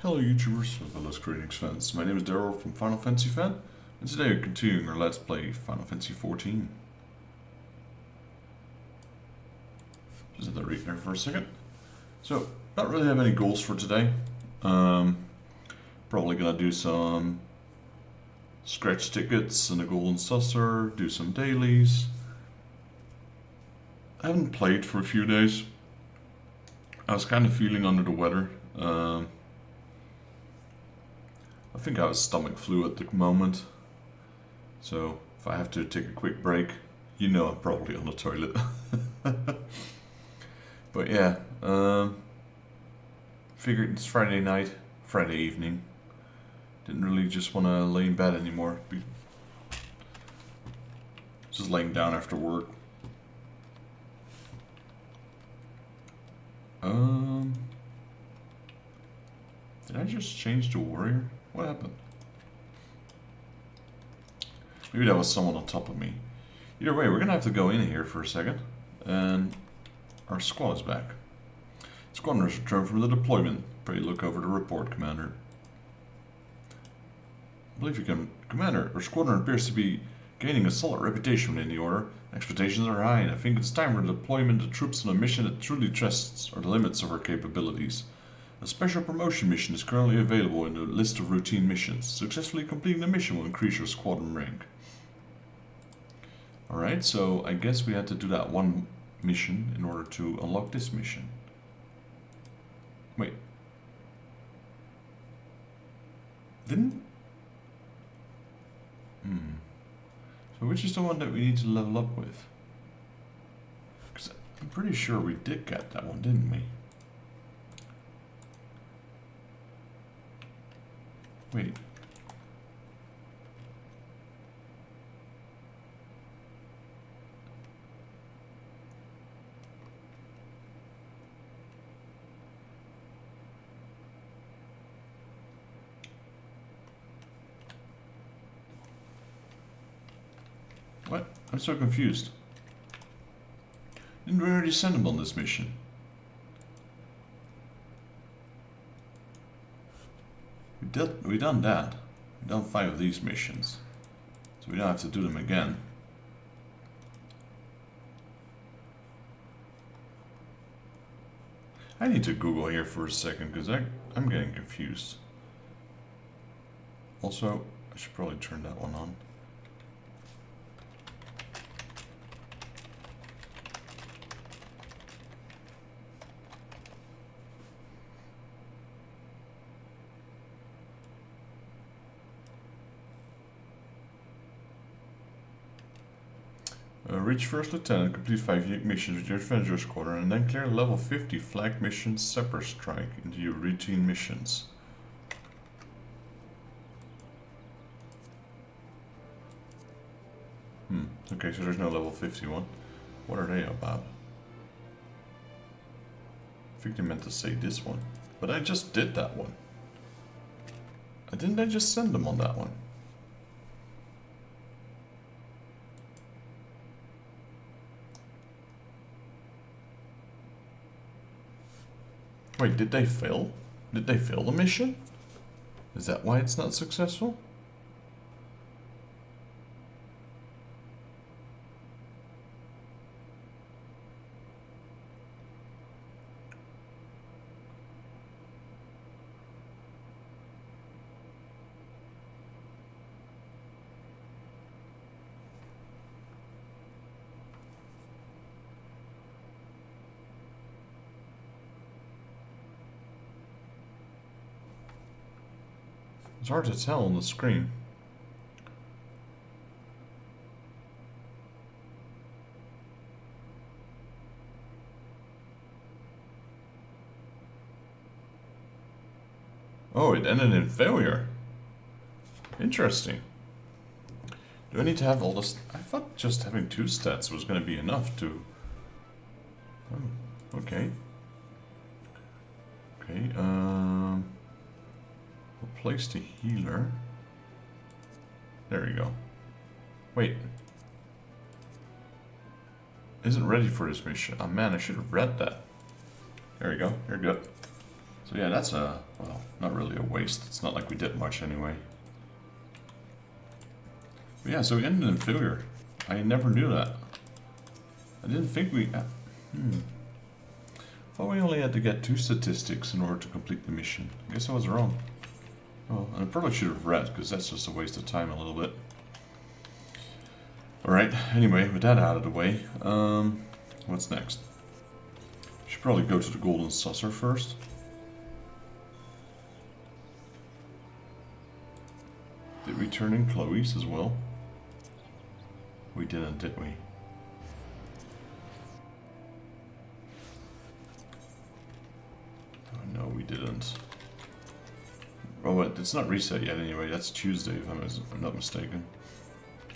Hello YouTubers as well as Square Enix fans, my name is Daryl from Final Fantasy Fan, and today we're continuing our Let's Play Final Fantasy XIV. Just let that read there for a second. So, not really have any goals for today. Probably gonna do some scratch tickets and a golden saucer, do some dailies. I haven't played for a few days. I was kind of feeling under the weather. I think I have stomach flu at the moment, so if I have to take a quick break, you know I'm probably on the toilet. But yeah, figured it's Friday night, Friday evening. Didn't really just want to lay in bed anymore. Just laying down after work. Did I just change to warrior? What happened? Maybe that was someone on top of me. Either way, we're gonna have to go in here for a second. And our squad is back. Squadron has returned from the deployment. Pray look over the report, Commander. I believe you can... Commander, our squadron appears to be gaining a solid reputation within the Order. Expectations are high, and I think it's time for the deployment of troops on a mission that truly tests the limits of our capabilities. A special promotion mission is currently available in the list of routine missions. Successfully completing the mission will increase your squadron rank. Alright, so I guess we had to do that one mission in order to unlock this mission. Wait. Didn't... So which is the one that we need to level up with? Because I'm pretty sure we did get that one, didn't we? Wait. What? I'm so confused. Didn't we already send him on this mission? We done that. We done 5 of these missions. So we don't have to do them again. I need to Google here for a second because I'm getting confused. Also, I should probably turn that one on. Reach First Lieutenant, complete 5 unique missions with your Adventure Squadron, and then clear level 50 flagged mission Separate Strike into your routine missions. Okay, so there's no level 51. What are they about? I think they meant to say this one. But I just did that one. Didn't I just send them on that one? Wait, did they fail? Did they fail the mission? Is that why it's not successful? It's hard to tell on the screen. Oh, it ended in failure. Interesting. Do I need to have all this? I thought just having 2 stats was going to be enough to... Oh, okay. Okay, replace the healer. There we go. Wait. Isn't ready for this mission. Oh man, I should have read that. There we go. You're good. So yeah, that's a, well, not really a waste. It's not like we did much anyway. But yeah, so we ended in failure. I never knew that. I didn't think we... Thought we only had to get 2 statistics in order to complete the mission. I guess I was wrong. Oh, and I probably should have read, because that's just a waste of time a little bit. Alright, anyway, with that out of the way, what's next? Should probably go to the Golden Saucer first. Did we turn in Chloe's as well? We didn't, did we? Oh, no, we didn't. Oh, but it's not reset yet anyway. That's Tuesday, if I'm not mistaken.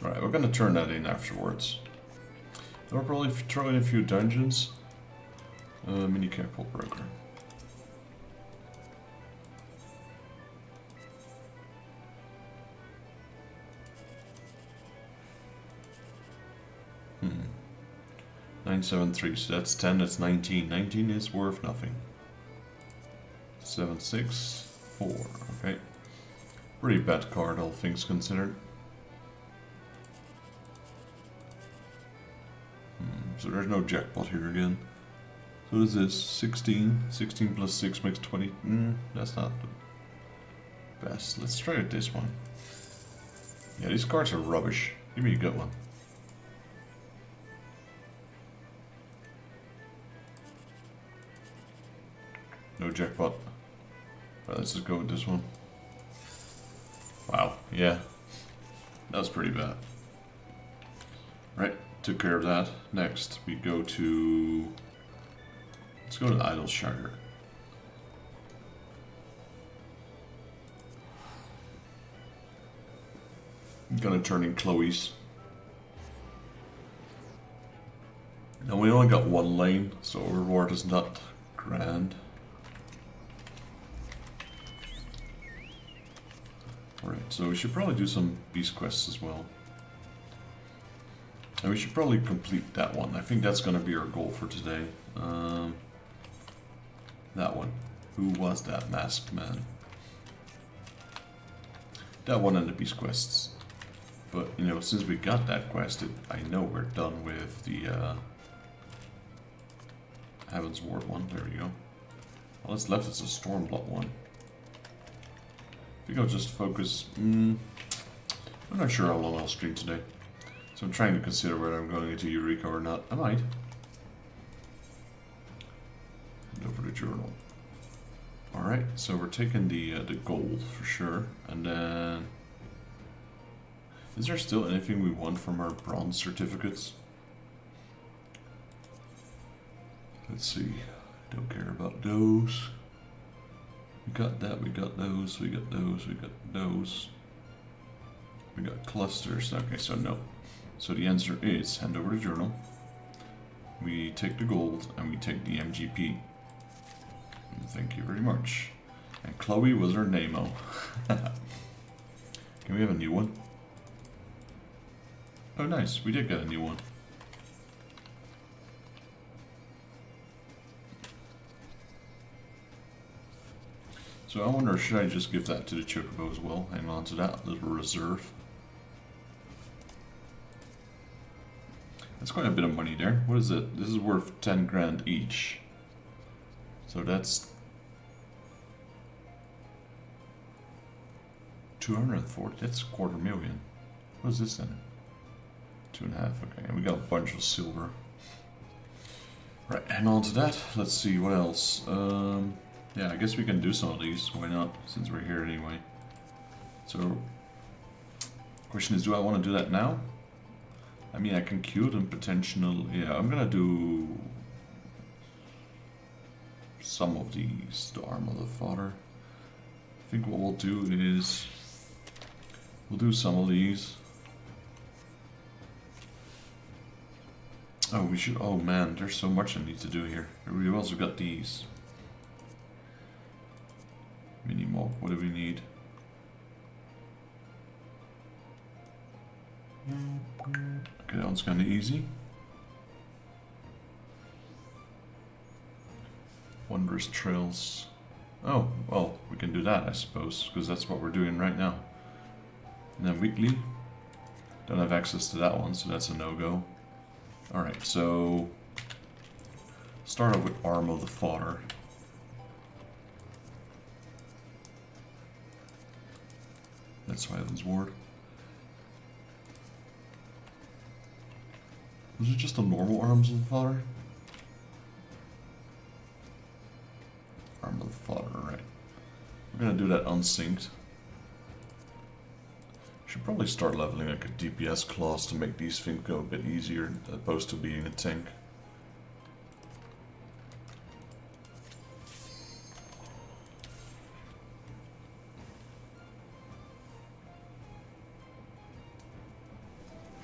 Alright, we're gonna turn that in afterwards. Then we'll probably throw in a few dungeons. Mini careful broker. Hmm. 973, so that's 10, that's 19. 19 is worth nothing. 764, okay. Pretty bad card, all things considered. So there's no jackpot here again. So what is this? 16. 16 plus 6 makes 20. That's not the best. Let's try it this one. Yeah, these cards are rubbish. Give me a good one. No jackpot. Right, let's just go with this one. Wow, yeah. That was pretty bad. Right, took care of that. Next, we go to... Let's go to Idleshire. I'm gonna turn in Chloe's. Now we only got 1 lane, so our reward is not grand. Alright, so we should probably do some beast quests as well. And we should probably complete that one. I think that's gonna be our goal for today. That one. Who was that masked man? That one and the beast quests. But, you know, since we got that quest, I know we're done with the Heaven's Ward one. There we go. All that's left is a Stormblood one. I think I'll just focus... I'm not sure how long I'll stream today. So I'm trying to consider whether I'm going into Eureka or not. I might. And over the journal. Alright, so we're taking the gold for sure. And then... Is there still anything we want from our bronze certificates? Let's see. Don't care about those. We got that, we got those, we got those, we got those. We got clusters. Okay, so no. So the answer is hand over the journal. We take the gold and we take the MGP. Thank you very much. And Chloe was her name-o. Can we have a new one? Oh nice, we did get a new one. So I wonder, should I just give that to the Chocobo as well? Hang on to that little reserve. That's quite a bit of money there. What is it? This is worth 10 grand each. So that's 240. That's a $250,000. What is this then? 2.5. Okay, and we got a bunch of silver. Right, hang on to that. Let's see what else. Yeah, I guess we can do some of these. Why not? Since we're here anyway. So, question is, do I want to do that now? I mean, I can queue them potential. Yeah, I'm gonna do some of these. The Arm of the Father. I think what we'll do is we'll do some of these. Oh, we should. Oh man, there's so much I need to do here. We also got these. Mini mob. What do we need? Okay, that one's kind of easy. Wondrous Trails. Oh, well, we can do that, I suppose, because that's what we're doing right now. And then weekly. Don't have access to that one, so that's a no-go. Alright, so... start off with Arm of the Fodder. That's Hyland's Ward. Was it just a normal Arms of the Fodder? Arm of the Fodder, right. We're gonna do that unsynced. Should probably start leveling like a DPS class to make these things go a bit easier as opposed to being a tank.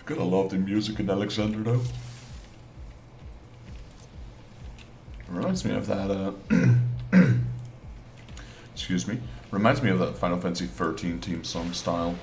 Gotta love the music in Alexander though. It reminds me of that, excuse me. Reminds me of that Final Fantasy XIII theme song style.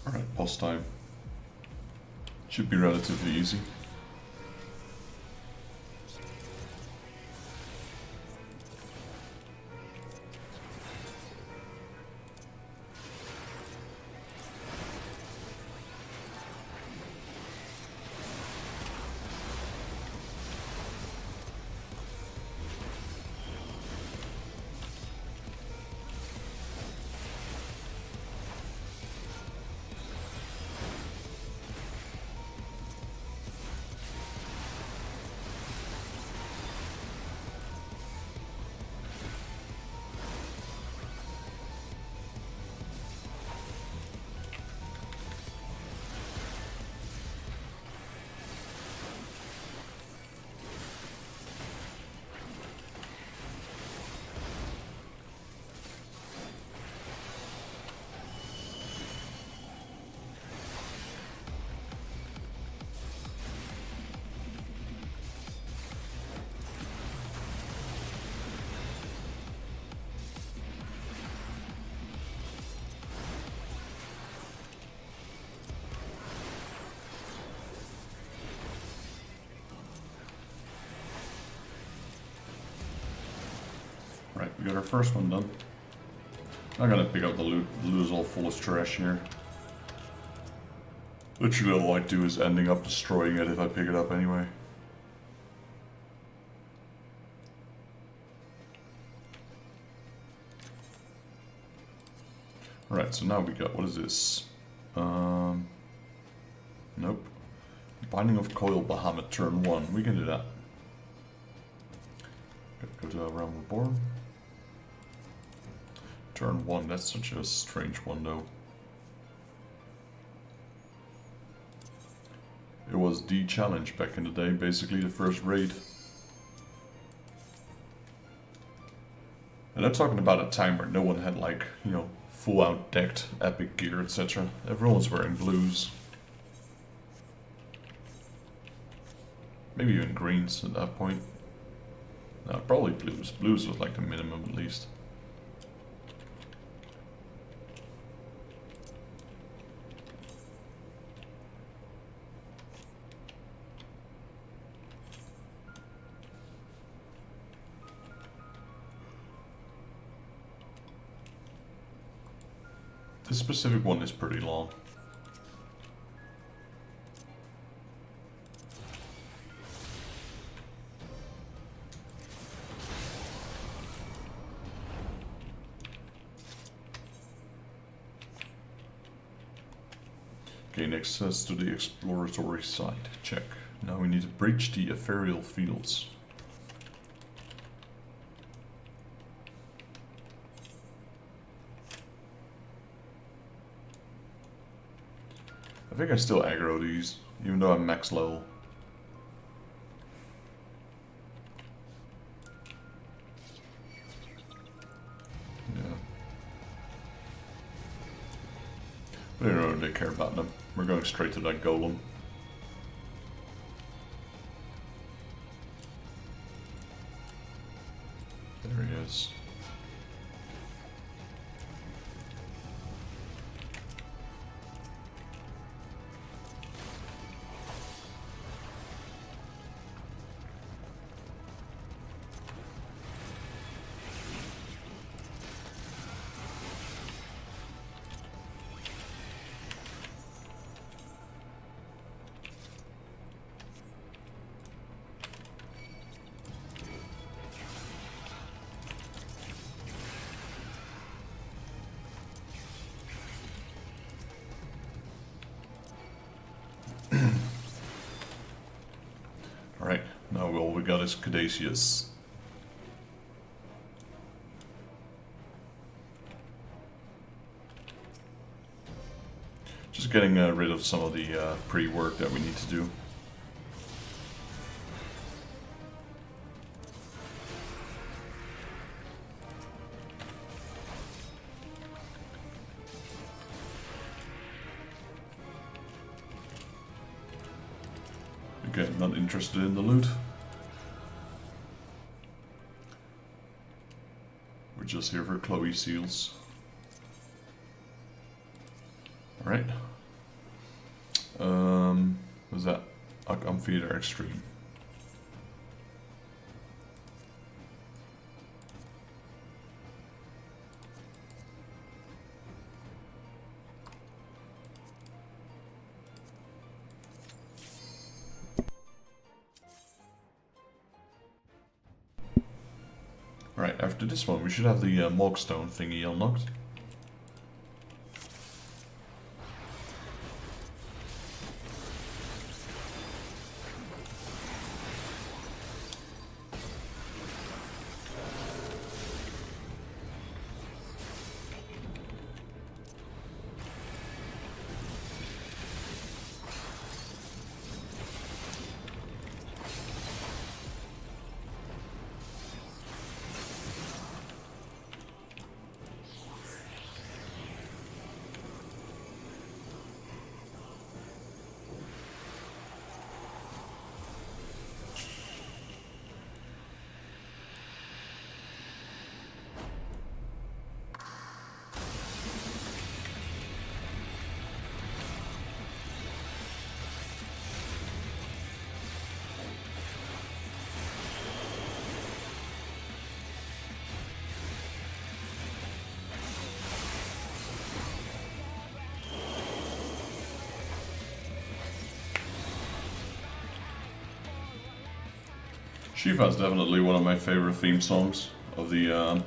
Alright, boss time. Should be relatively easy. Right, we got our first one done. I'm gonna pick up the loot. The loot is all full of trash here. Literally all I do is ending up destroying it if I pick it up anyway. Alright, so now we got, what is this? Nope. Binding of Coil Bahamut, turn 1. We can do that. Go to A Realm Reborn. Turn 1, that's such a strange one though. It was the challenge back in the day, basically the first raid. And I'm talking about a time where no one had like, you know, full out decked epic gear, etc. Everyone was wearing blues. Maybe even greens at that point. No, probably blues. Blues was like the minimum at least. This specific one is pretty long. Gain access to the exploratory site. Check. Now we need to breach the ethereal fields. I think I still aggro these, even though I'm max level. Yeah. But I don't really care about them. We're going straight to that golem. There he is. Alright, now all we got is Caduceus. Just getting rid of some of the pre-work that we need to do. Again, not interested in the loot. We're just here for Chloe seals. Alright. Was that Amphitheater Extreme? Right, after this one we should have the Mogstone thingy unlocked. Shiva is definitely one of my favorite theme songs of the, what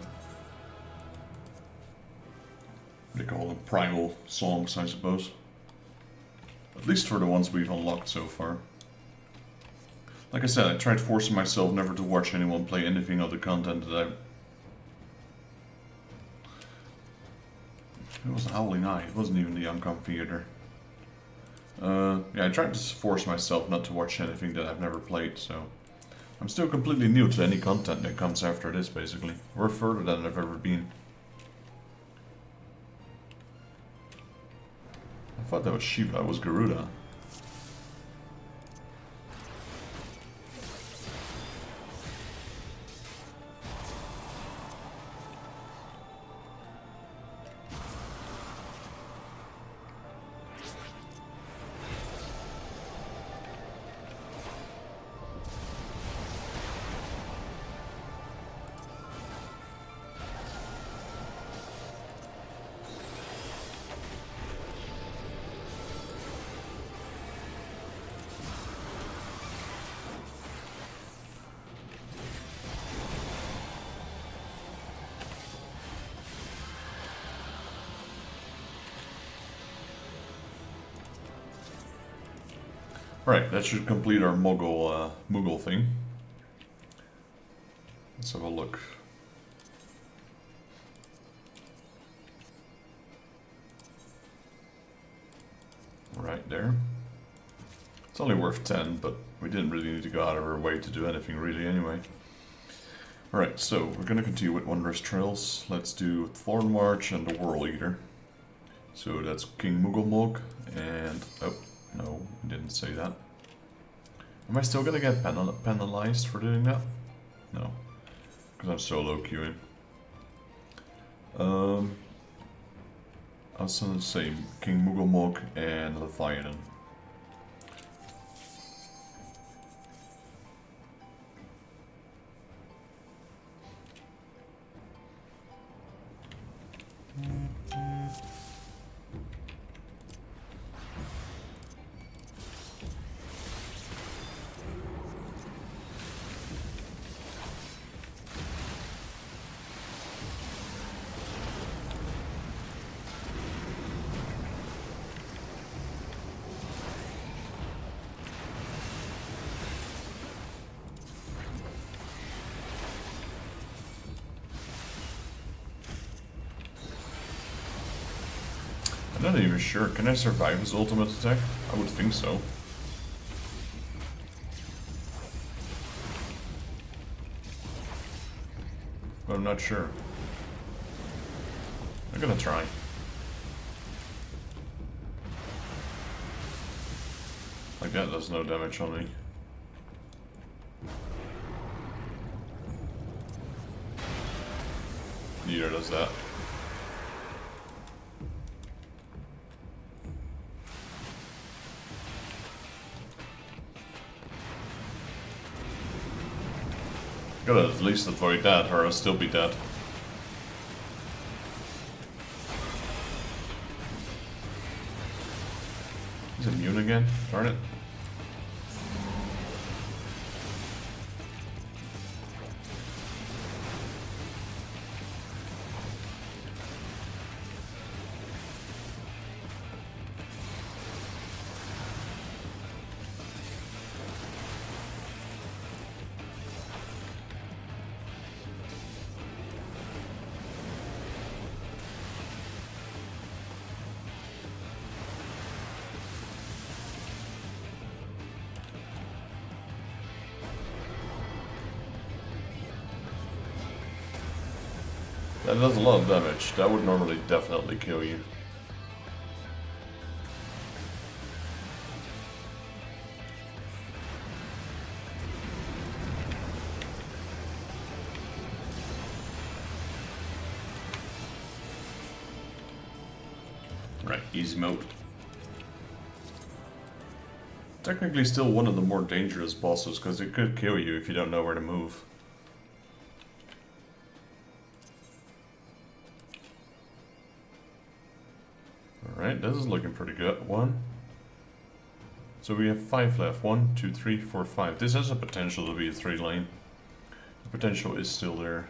do they call them? Primal songs, I suppose. At least for the ones we've unlocked so far. Like I said, I tried forcing myself never to watch anyone play anything other content that It was Howling Eye, it wasn't even the Uncom Theater. Yeah, I tried to force myself not to watch anything that I've never played, so... I'm still completely new to any content that comes after this, basically. We're further than I've ever been. I thought that was Shiva, it was Garuda. Right, that should complete our Moogle thing. Let's have a look. Right there. It's only worth 10, but we didn't really need to go out of our way to do anything really anyway. Alright, so we're going to continue with Wondrous Trails. Let's do Thorn March and the Whirl Eater. So that's King Mooglemog and... oh, no, I didn't say that. Am I still going to get penalized for doing that? No, because I'm solo queuing. I was going to say King Mooglemog and Leviathan. I'm not even sure. Can I survive his ultimate attack? I would think so. But I'm not sure. I'm gonna try. Like that does no damage on me. Neither does that. Gotta at least avoid that, or I'll still be dead. He's immune again? Darn it. That does a lot of damage. That would normally definitely kill you. Right, easy mode. Technically still one of the more dangerous bosses, because it could kill you if you don't know where to move. Alright, this is looking pretty good. One. So we have 5 left. 1, 2, 3, 4, 5. This has a potential to be a 3-lane. The potential is still there.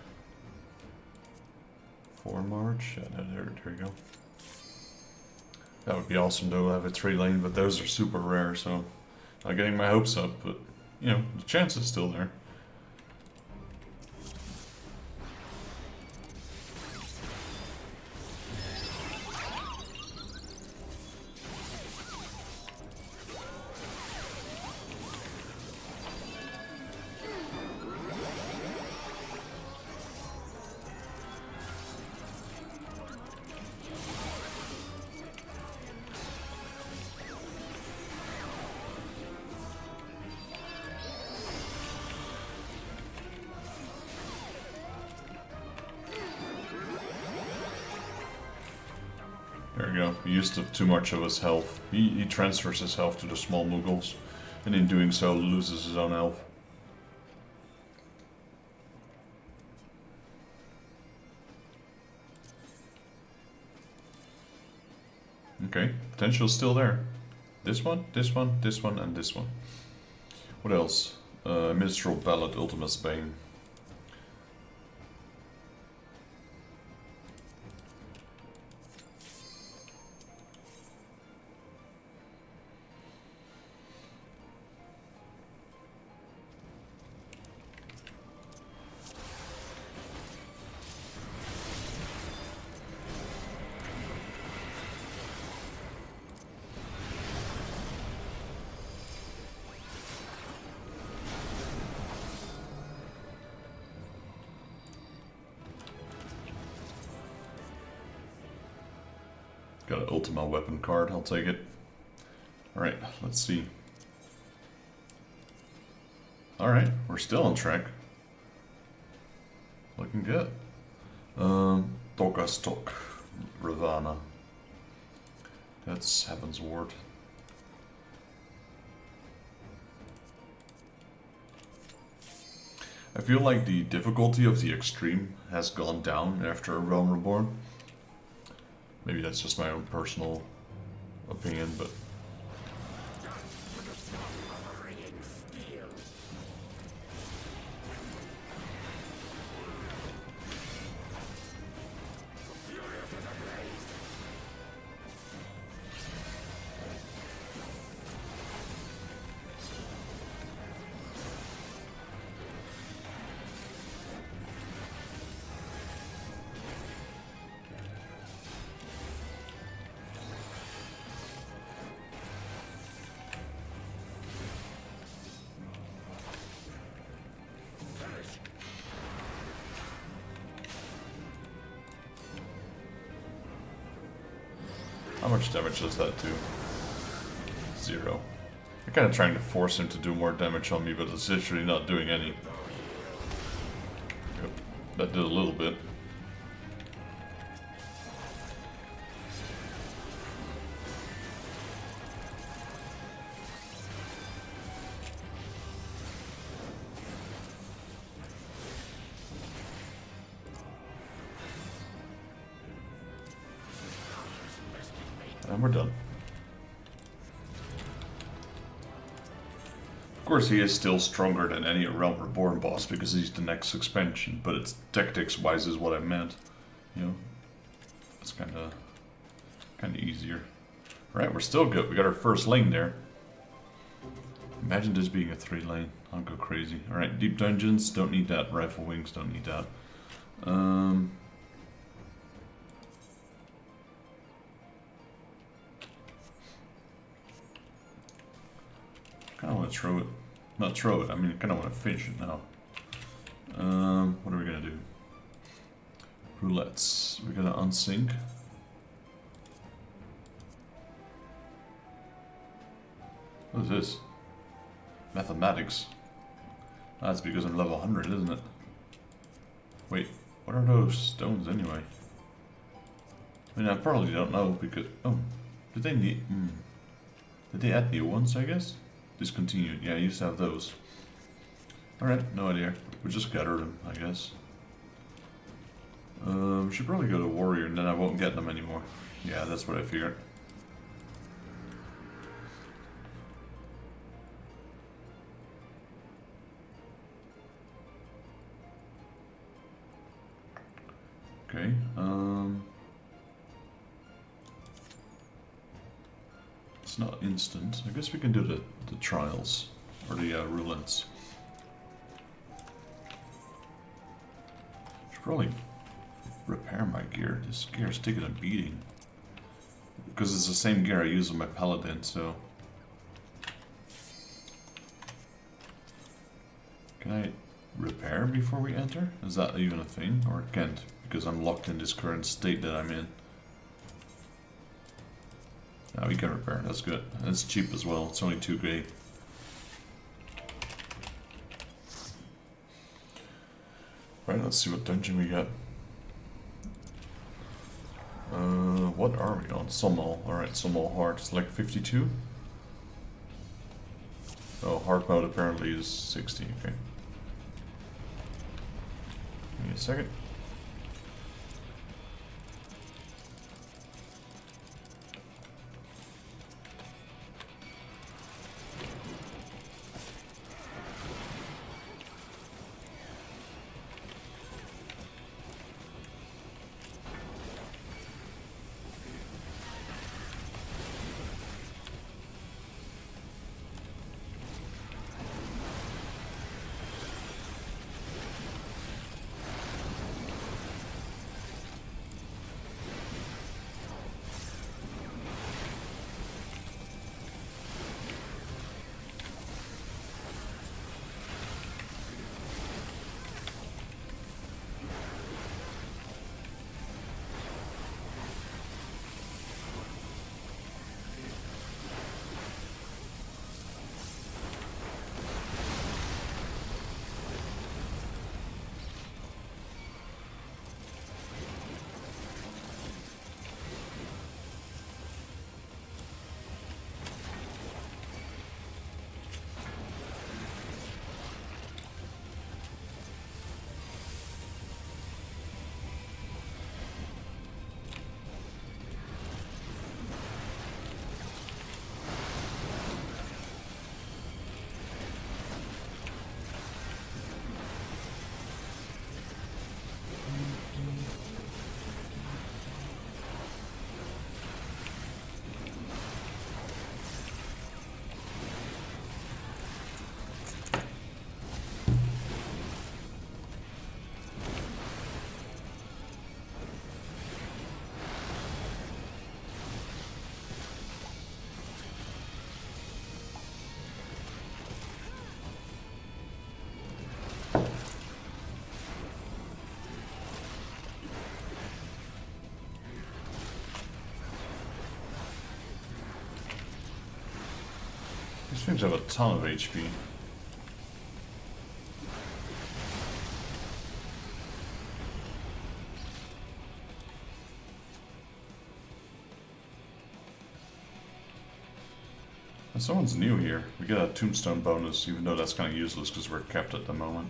4 March. Yeah, there we go. That would be awesome to have a 3-lane, but those are super rare, so not getting my hopes up, but you know, the chance is still there. There we go. He used up too much of his health. He transfers his health to the small Moogles, and in doing so loses his own health. Okay, potential's still there. This one, this one, this one, and this one. What else? Minstrel Ballad, Ultima's Bane. Got an Ultima weapon card, I'll take it. Alright, let's see. Alright, we're still on track. Looking good. Togastok, Ravana. That's Heaven's Ward. I feel like the difficulty of the extreme has gone down after A Realm Reborn. Maybe that's just my own personal opinion, but... How much damage does that do? 0. I'm kind of trying to force him to do more damage on me, but it's literally not doing any. Yep, that did a little bit. And we're done. Of course, he is still stronger than any Realm Reborn boss because he's the next expansion, but it's tactics-wise is what I meant. You know, it's kind of easier. Right, we're still good. We got our first lane there. Imagine this being a 3-lane. I'll go crazy. All right, deep dungeons don't need that. Rifle wings don't need that. Kind of want to throw it. Not throw it, I mean, I kind of want to finish it now. What are we going to do? Roulettes. We're going to unsync. What is this? Mathematics. That's because I'm level 100, isn't it? Wait, what are those stones anyway? I mean, I probably don't know because... Oh, did they need... Did they add new ones, I guess? Discontinued. Yeah, I used to have those. Alright, no idea. We just gather them, I guess. We should probably go to Warrior and then I won't get them anymore. Yeah, that's what I figured. Okay, it's not instant. I guess we can do the trials, or the roulettes. Should probably repair my gear. This gear is taking a beating. Because it's the same gear I use on my paladin, so... Can I repair before we enter? Is that even a thing? Or can't? Because I'm locked in this current state that I'm in. Now we can repair, that's good. And it's cheap as well, it's only 2K. Right, let's see what dungeon we got. What are we on? Summel. Alright, Summel hard. Select 52. Oh, hard mode apparently is 60, okay. Give me a second. These things have a ton of HP. And someone's new here. We get a tombstone bonus, even though that's kind of useless because we're kept at the moment.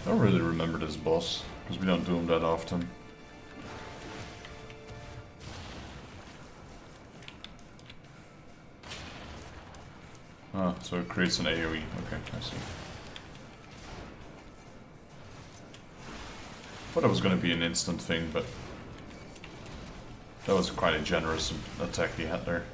I don't really remember this boss, because we don't do him that often. Ah, so it creates an AoE. Okay, I see. Thought it was going to be an instant thing, but that was quite a generous attack he had there.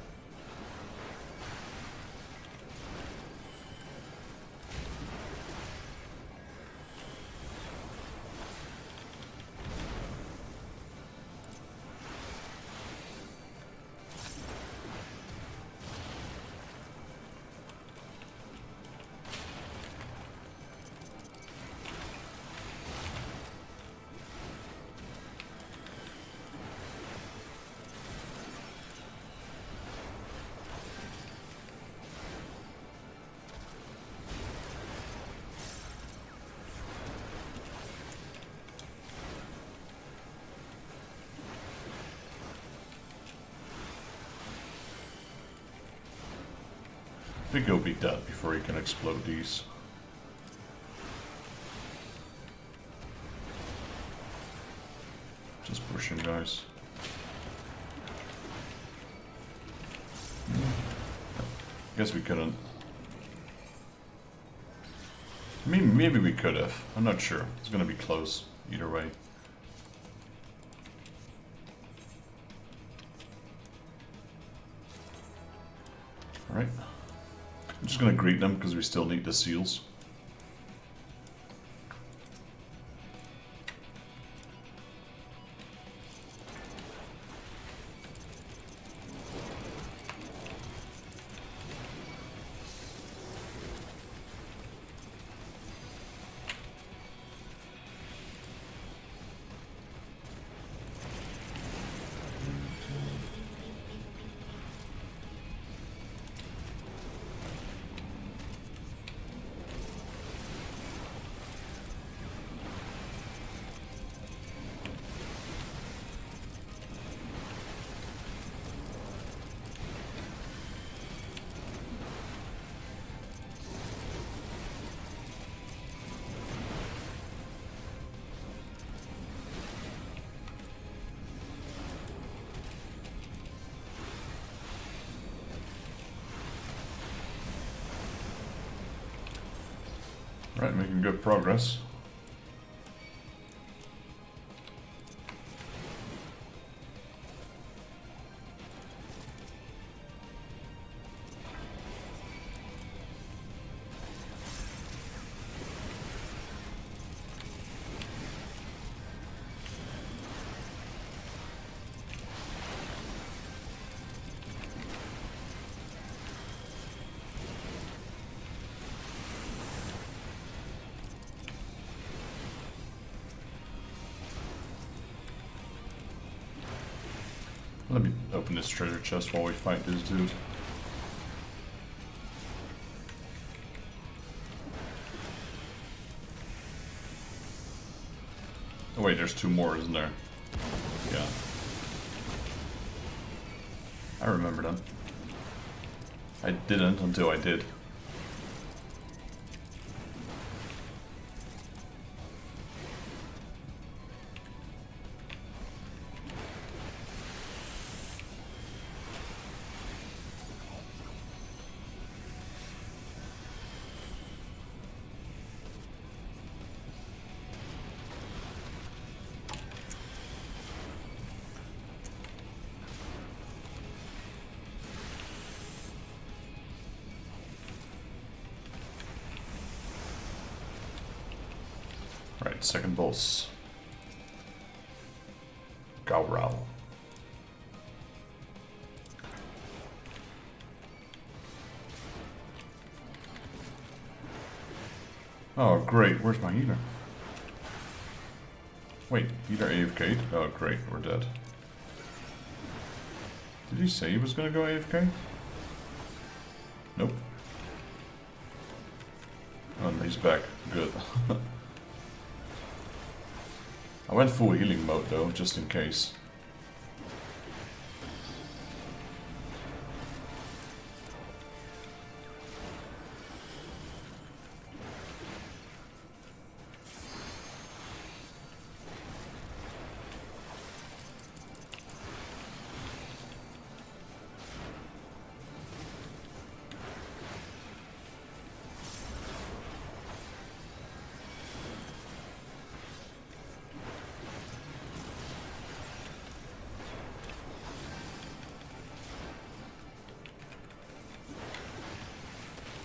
I think he'll be dead before he can explode these. Just push him, guys. Guess we couldn't. I mean, maybe we could have. I'm not sure. It's gonna be close either way. Alright. I'm just gonna greet them because we still need the seals. Right, making good progress. Let me open this treasure chest while we fight this dude. Oh wait, there's two more, isn't there? Yeah. I remember them. I didn't until I did. Right, second boss. Gowral. Oh, great. Where's my healer? Wait, healer AFK'd? Oh, great. We're dead. Did he say he was gonna go AFK? Nope. Oh, he's back. Good. I went full healing mode though, just in case.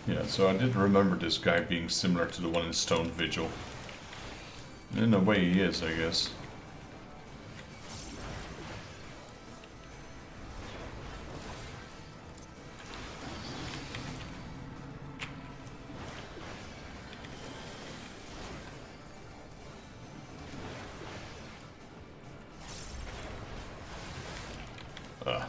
Yeah, so I did remember this guy being similar to the one in Stone Vigil. In a way he is, I guess. Ugh.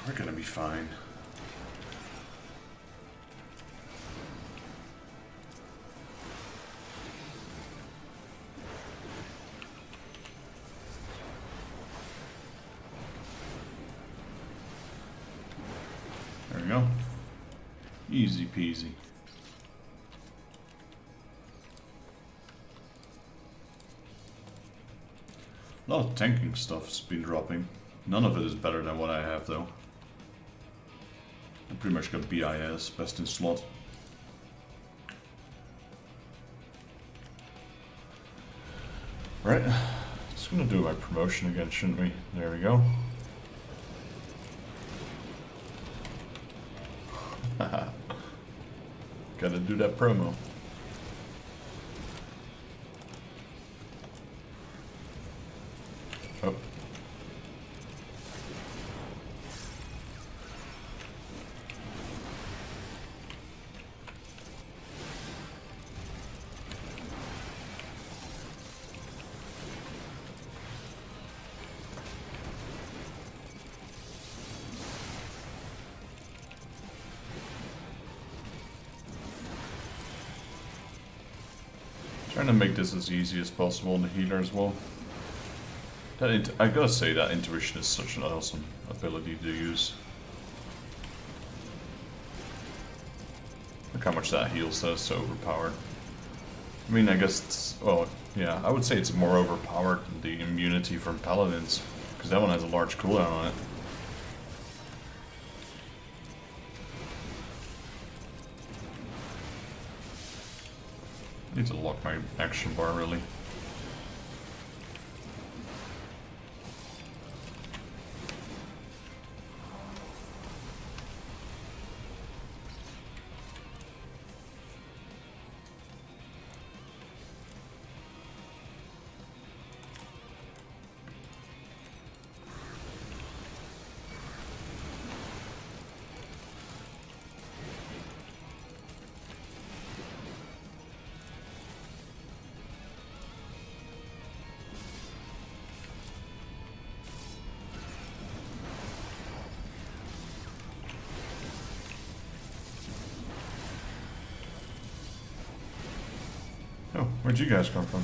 We're gonna be fine. There we go. Easy peasy. A lot of tanking stuff's been dropping. None of it is better than what I have though. I pretty much got BIS, best in slot. Right, just gonna do my promotion again, shouldn't we? There we go. Gotta do that promo. Oh. Trying to make this as easy as possible on the healer as well. I gotta say that intuition is such an awesome ability to use. Look how much that heals, that's so overpowered. I mean, I guess it's, well, yeah, I would say it's more overpowered than the immunity from paladins, because that one has a large cooldown on it. Need to lock my action bar, really. Oh, where'd you guys come from?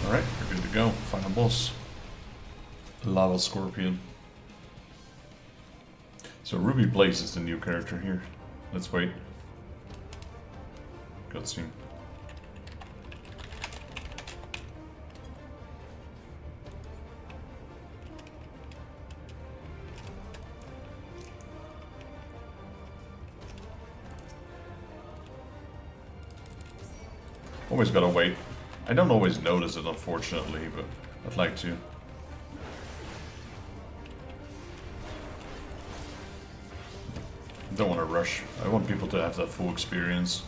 Alright, we're good to go. Final boss. Lava Scorpion. So Ruby Blaze is the new character here. Let's wait. Cutscene. Always gotta wait. I don't always notice it, unfortunately, but I'd like to. Don't want to rush. I want people to have that full experience.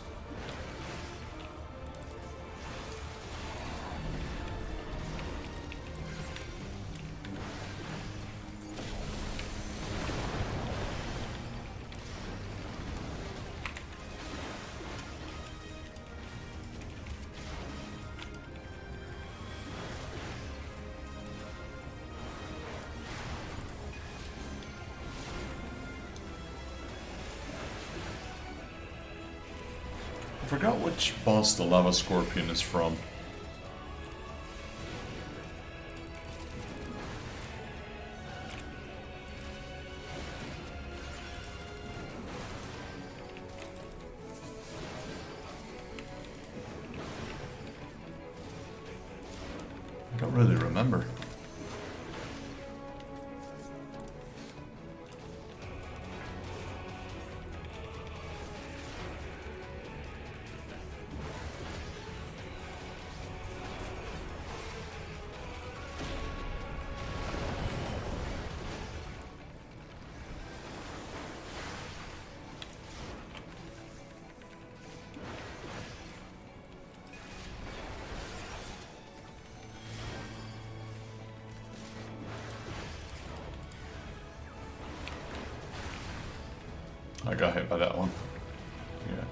I forgot which boss the Lava Scorpion is from. I don't really remember. I got hit by that one. Yeah.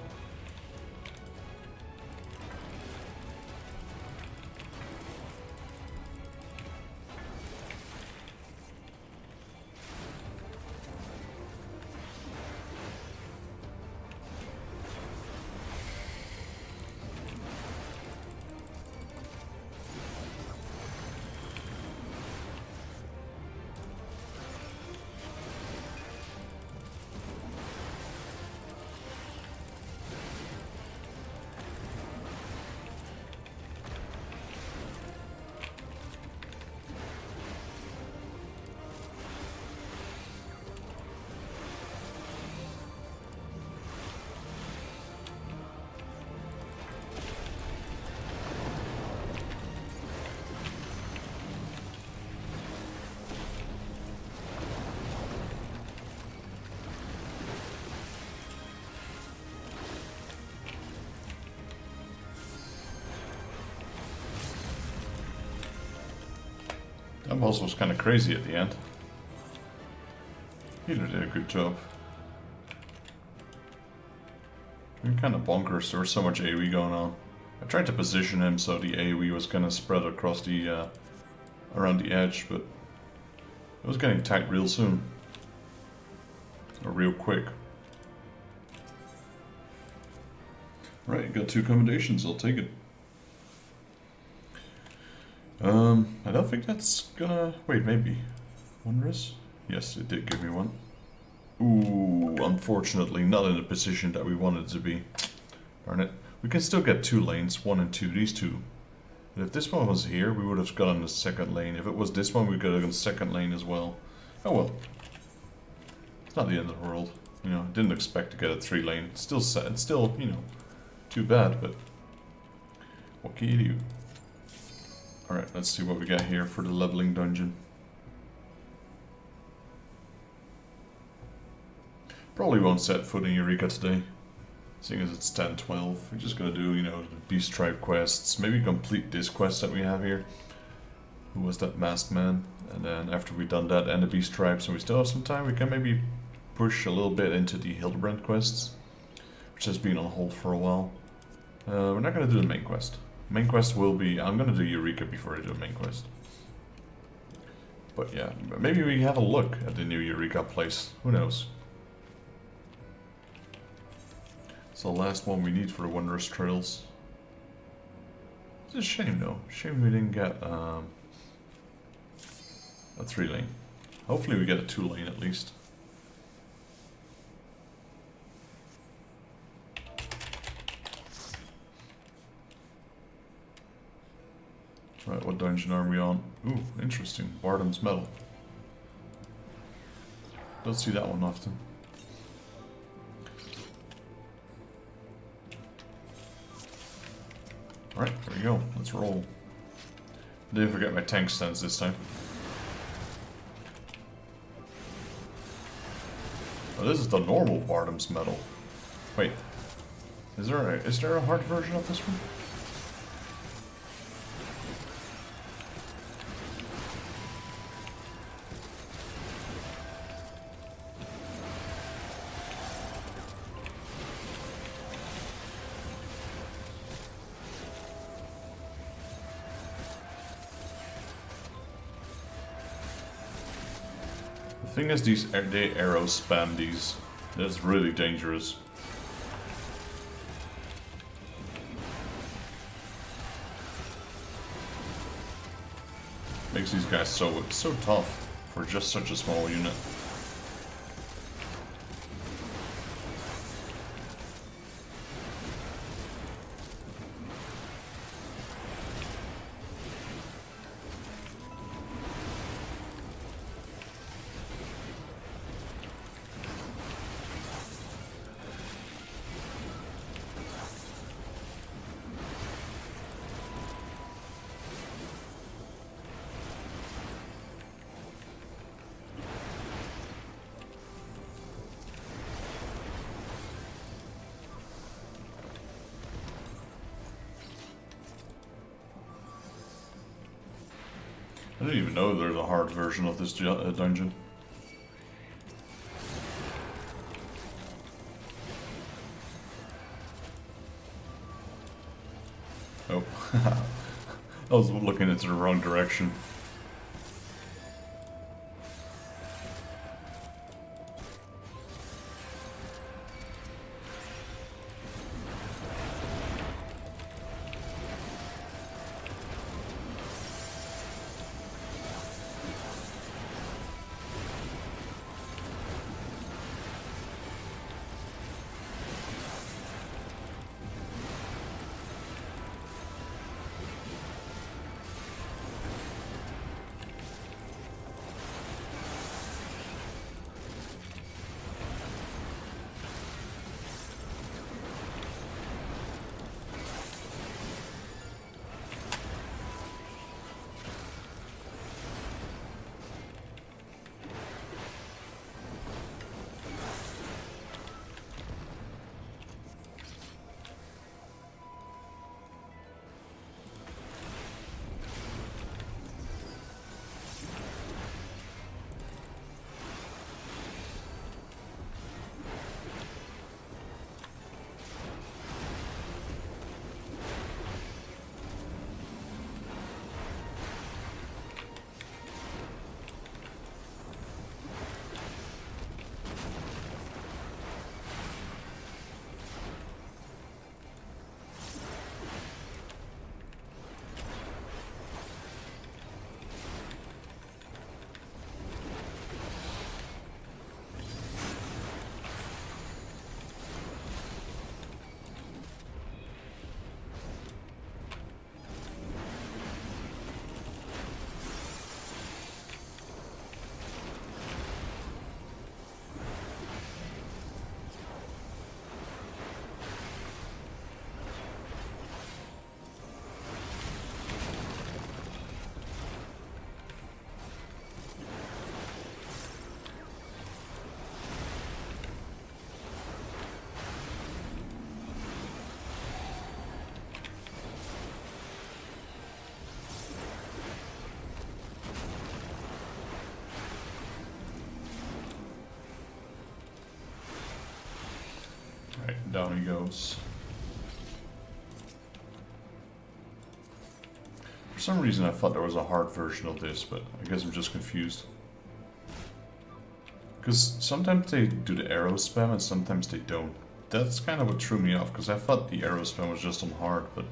That boss was kind of crazy at the end. Healer did a good job. Kind of bonkers, there was so much AoE going on. I tried to position him so the AoE was kind of spread across the around the edge, but it was getting tight real soon. Or real quick. Right, got 2 commendations, I'll take it. I don't think that's gonna... Wait, maybe. Wondrous? Yes, it did give me one. Ooh, unfortunately not in the position that we wanted it to be. Darn it. We can still get 2 lanes, 1 and 2, these 2. But if this one was here, we would have gotten the second lane. If it was this one, we could have gotten the second lane as well. Oh well. It's not the end of the world. You know, didn't expect to get a 3 lane. It's still, you know, too bad, but what can you do? Alright, let's see what we got here for the leveling dungeon. Probably won't set foot in Eureka today, seeing as it's 10-12. We're just gonna do, you know, the Beast Tribe quests, maybe complete this quest that we have here. Who was that masked man? And then after we've done that and the Beast Tribe, so we still have some time, we can maybe push a little bit into the Hildebrand quests, which has been on hold for a while. We're not gonna do the main quest. Main quest will be... I'm gonna do Eureka before I do the main quest. But yeah, maybe we have a look at the new Eureka place. Who knows? It's the last one we need for the Wondrous Trails. It's a shame though. Shame we didn't get a 3-lane. Hopefully we get a 2-lane at least. Right, what dungeon are we on? Ooh, interesting. Bardam's Medal. Don't see that one often. Alright, there we go. Let's roll. Didn't forget my tank stance this time. Oh, this is the normal Bardam's Medal. Wait. Is there a hard version of this one? The thing is, they arrow spam these. That's really dangerous. Makes these guys so tough for just such a small unit. I didn't even know there's a hard version of this dungeon. Oh, I was looking into the wrong direction. Right, down he goes. For some reason I thought there was a hard version of this, but I guess I'm just confused. Because sometimes they do the arrow spam and sometimes they don't. That's kind of what threw me off, because I thought the arrow spam was just on hard, but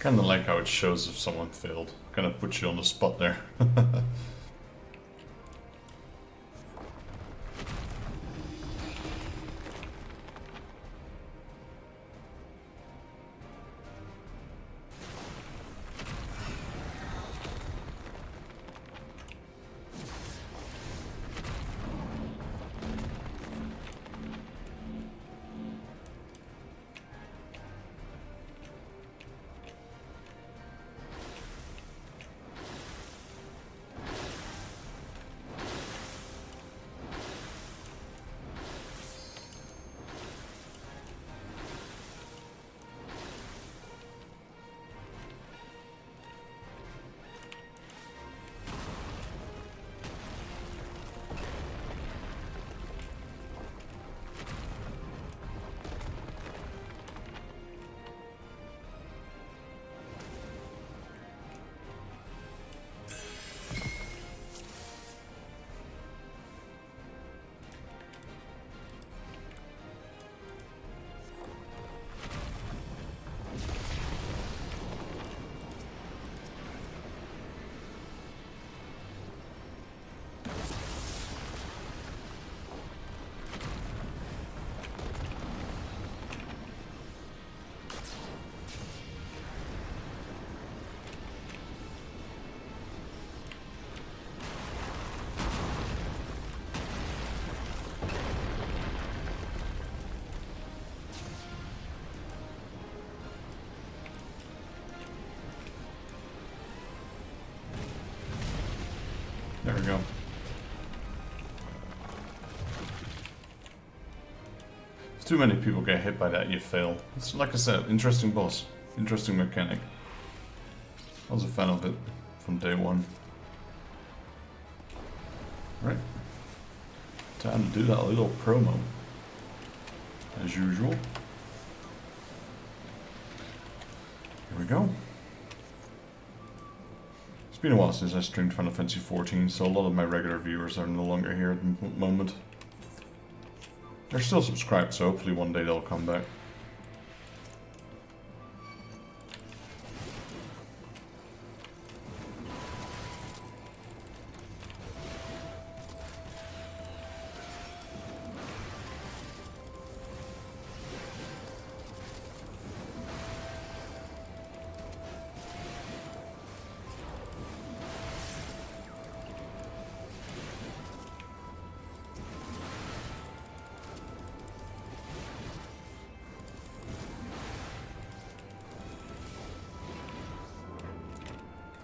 Kinda like how it shows if someone failed. Kinda puts you on the spot there. There we go. If too many people get hit by that, you fail. It's like I said, interesting boss. Interesting mechanic. I was a fan of it from day one. Right. Time to do that little promo. As usual. Here we go. It's been a while since I streamed Final Fantasy XIV, so a lot of my regular viewers are no longer here at the moment. They're still subscribed, so hopefully one day they'll come back.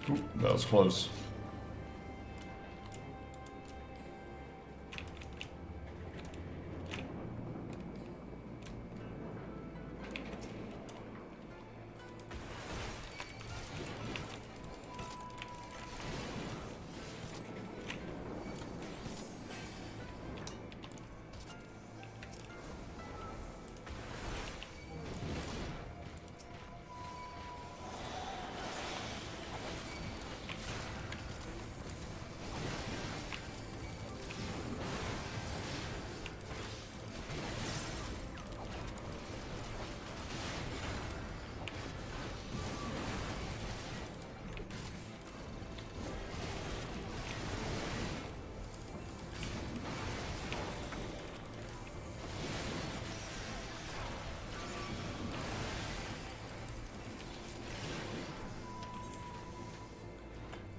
Ooh, that was close.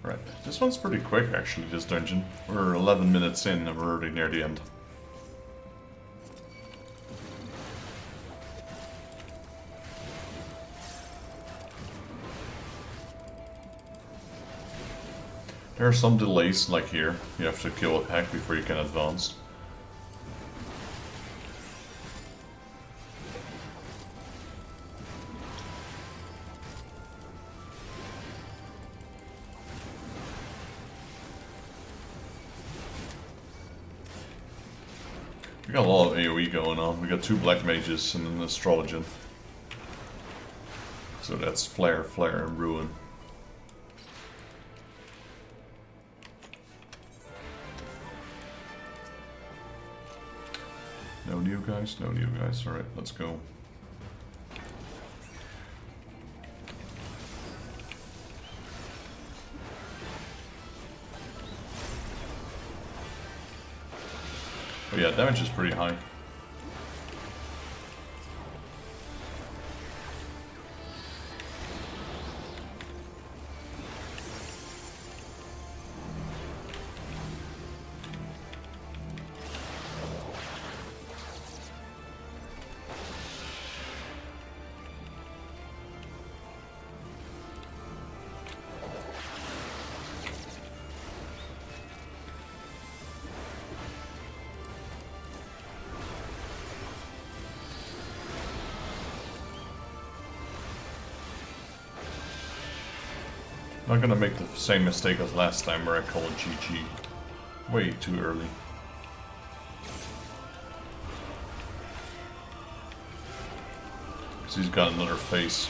Right, this one's pretty quick actually, this dungeon. We're 11 minutes in and we're already near the end. There are some delays, like here. You have to kill a pack before you can advance. We got a lot of AoE going on. We got 2 black mages and an astrologian. So that's flare, flare, and ruin. No new guys, no new guys. Alright, let's go. But yeah, damage is pretty high. I'm not gonna make the same mistake as last time where I call it GG way too early. Because he's got another face.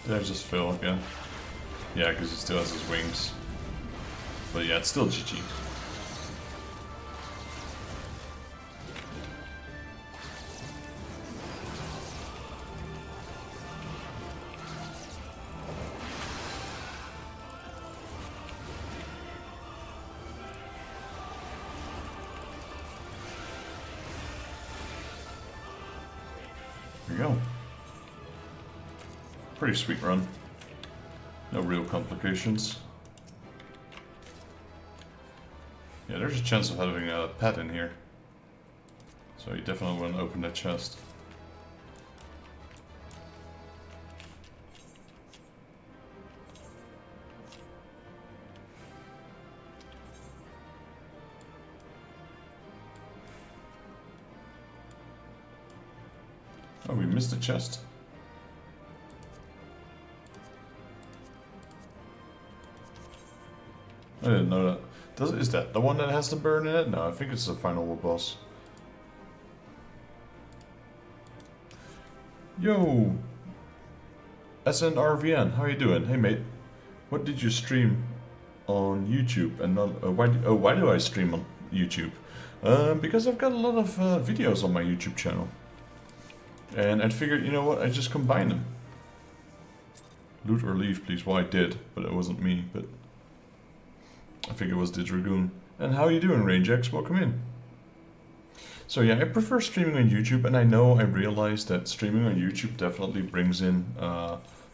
Did I just fail again? Yeah, because he still has his wings. But yeah, it's still GG. There we go. Pretty sweet run. No real complications. Yeah, there's a chance of having a pet in here. So you definitely want to open that chest. Oh, we missed the chest. I didn't know that. Is that the one that has the burn in it? No, I think it's the final boss. Yo! SNRVN, how you doing? Hey mate, what did you stream on YouTube? And not, why do I stream on YouTube? Because I've got a lot of videos on my YouTube channel. And I figured, you know what, I just combine them. Loot or leave, please. Well, I did, but it wasn't me, but I think it was the Dragoon. And how you doing, RangeX? Welcome in. So yeah, I prefer streaming on YouTube, and I realized that streaming on YouTube definitely brings in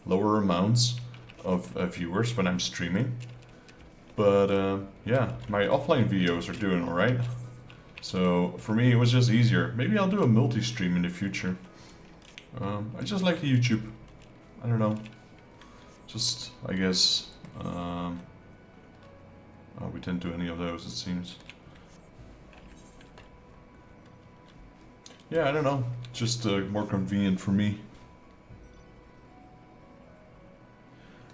lower amounts of viewers when I'm streaming. But yeah, my offline videos are doing alright. So for me, it was just easier. Maybe I'll do a multi-stream in the future. I just like YouTube. I don't know. Just, I guess... oh, we didn't do any of those, it seems. Yeah, I don't know. Just more convenient for me.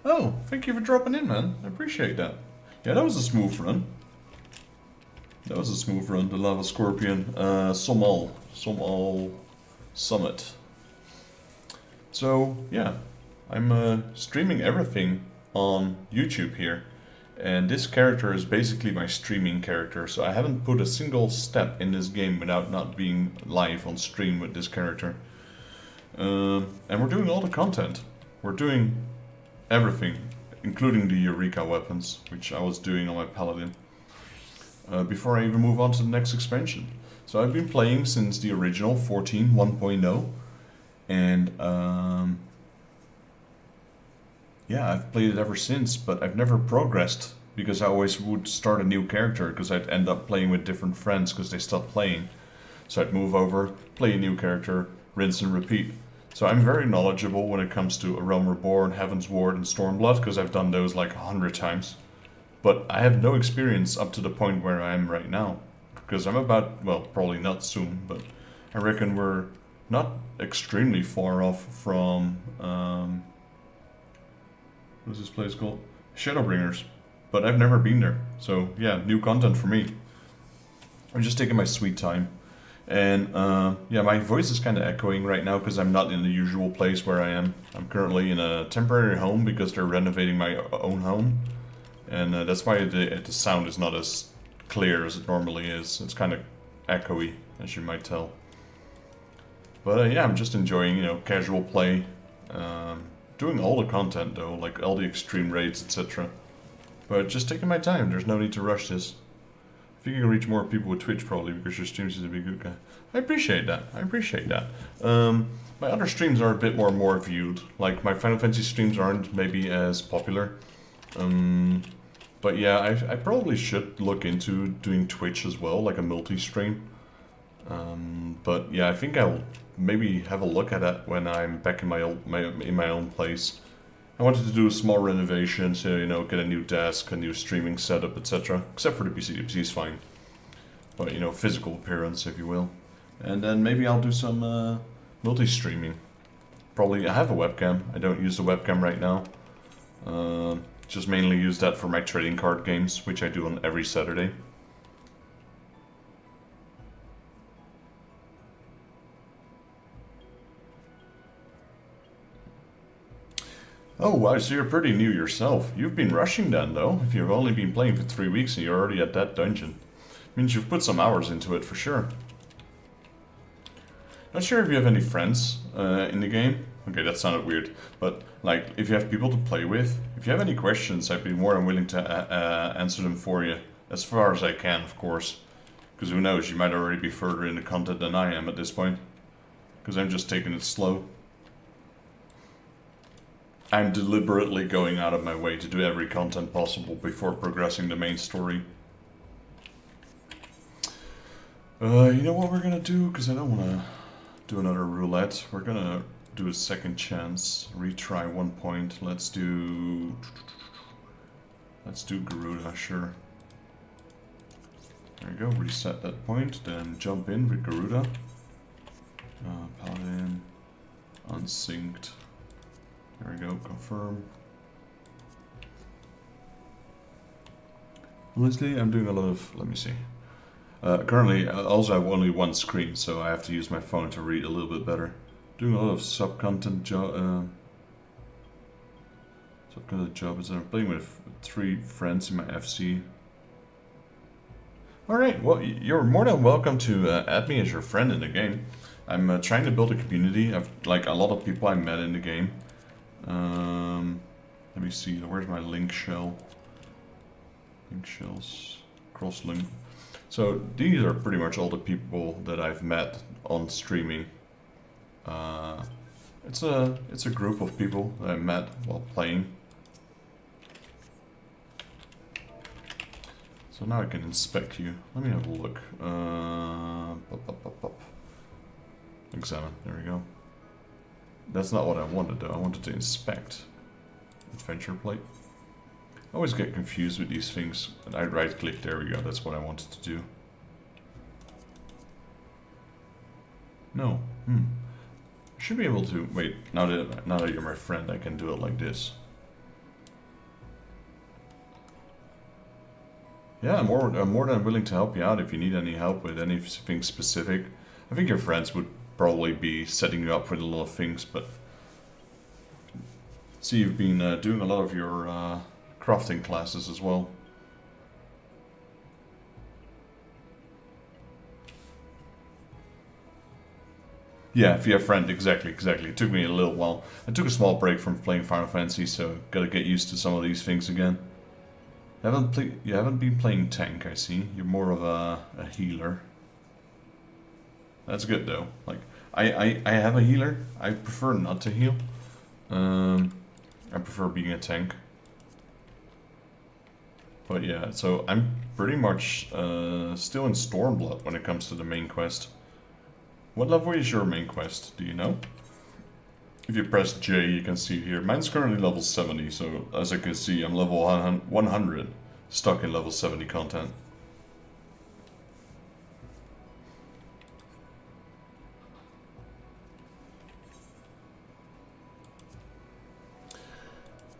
Oh, thank you for dropping in, man. I appreciate that. Yeah, that was a smooth run. That was a smooth run. The Lava Scorpion. Somal Summit. So, yeah. I'm streaming everything on YouTube here. And this character is basically my streaming character, so I haven't put a single step in this game without not being live on stream with this character. And we're doing all the content. We're doing everything, including the Eureka weapons, which I was doing on my Paladin, before I even move on to the next expansion. So I've been playing since the original 14.1.0, and yeah, I've played it ever since, but I've never progressed because I always would start a new character because I'd end up playing with different friends because they stopped playing. So I'd move over, play a new character, rinse and repeat. So I'm very knowledgeable when it comes to A Realm Reborn, Heaven's Ward, and Stormblood because I've done those like 100 times. But I have no experience up to the point where I am right now. Because I'm about, well, probably not soon, but I reckon we're not extremely far off from, what's this place called? Shadowbringers. But I've never been there. So yeah, new content for me. I'm just taking my sweet time. And yeah, my voice is kind of echoing right now because I'm not in the usual place where I am. I'm currently in a temporary home because they're renovating my own home. And that's why the sound is not as clear as it normally is. It's kind of echoey, as you might tell. But yeah, I'm just enjoying, you know, casual play. Doing all the content though, like all the extreme raids, etc. But just taking my time, there's no need to rush this. I think you can reach more people with Twitch probably because your stream seems to be a good guy. I appreciate that, I appreciate that. My other streams are a bit more viewed. Like my Final Fantasy streams aren't maybe as popular. But yeah, I probably should look into doing Twitch as well, like a multi-stream. But yeah, I think I'll maybe have a look at that when I'm back in my own place. I wanted to do a small renovation, so you know, get a new desk, a new streaming setup, etc. Except for the PC. The PC is fine, but you know, physical appearance, if you will. And then maybe I'll do some multi-streaming. Probably I have a webcam. I don't use the webcam right now. Just mainly use that for my trading card games, which I do on every Saturday. Oh wow, so you're pretty new yourself. You've been rushing then though, if you've only been playing for 3 weeks and you're already at that dungeon. Means you've put some hours into it for sure. Not sure if you have any friends in the game. Okay, that sounded weird, but like if you have people to play with, if you have any questions, I'd be more than willing to answer them for you, as far as I can, of course. Because who knows, you might already be further in the content than I am at this point. Because I'm just taking it slow. I'm deliberately going out of my way to do every content possible before progressing the main story. You know what we're gonna do? Because I don't want to do another roulette. We're gonna do a second chance, retry 1 point. Let's do Garuda, sure. There we go, reset that point, then jump in with Garuda. Paladin, unsynced. There we go, confirm. Honestly, I'm doing a lot of, let me see. Currently, I also have only one screen, so I have to use my phone to read a little bit better. Doing a lot of sub-content jobs, I'm playing with 3 friends in my FC. Alright, well, you're more than welcome to add me as your friend in the game. I'm trying to build a community of, like, a lot of people I met in the game. Let me see, where's my link shell? Link shells, cross-link. So these are pretty much all the people that I've met on streaming. It's a group of people that I met while playing. So now I can inspect you. Let me have a look. Examine, there we go. That's not what I wanted though, I wanted to inspect. Adventure plate. I always get confused with these things. And I right click, there we go, that's what I wanted to do. No, should be able to, wait, now that you're my friend, I can do it like this. Yeah, I'm more than willing to help you out if you need any help with anything specific. I think your friends would probably be setting you up with a lot of things, but see, you've been doing a lot of your crafting classes as well. Yeah, if you have friend, exactly. It took me a little while. I took a small break from playing Final Fantasy, so gotta get used to some of these things again. You haven't been playing tank, I see. You're more of a healer. That's good though. Like I have a healer. I prefer not to heal. I prefer being a tank. But yeah, so I'm pretty much still in Stormblood when it comes to the main quest. What level is your main quest? Do you know? If you press J, you can see here. Mine's currently level 70, so as I can see, I'm level 100, stuck in level 70 content.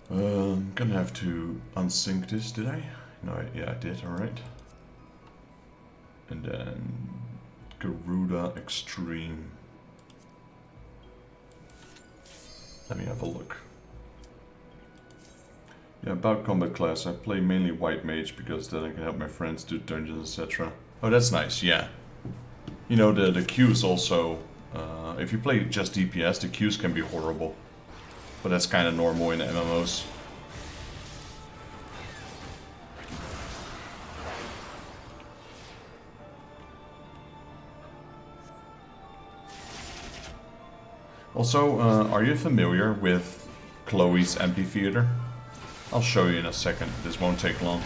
I'm gonna have to unsync this, did I? No, yeah, I did, alright. And then Garuda Extreme. Let me have a look. Yeah, about combat class, I play mainly White Mage because then I can help my friends do dungeons, etc. Oh, that's nice, yeah. You know, the Qs also, if you play just DPS, the Qs can be horrible. But that's kind of normal in MMOs. Also, are you familiar with Chloe's Amphitheater? I'll show you in a second, this won't take long.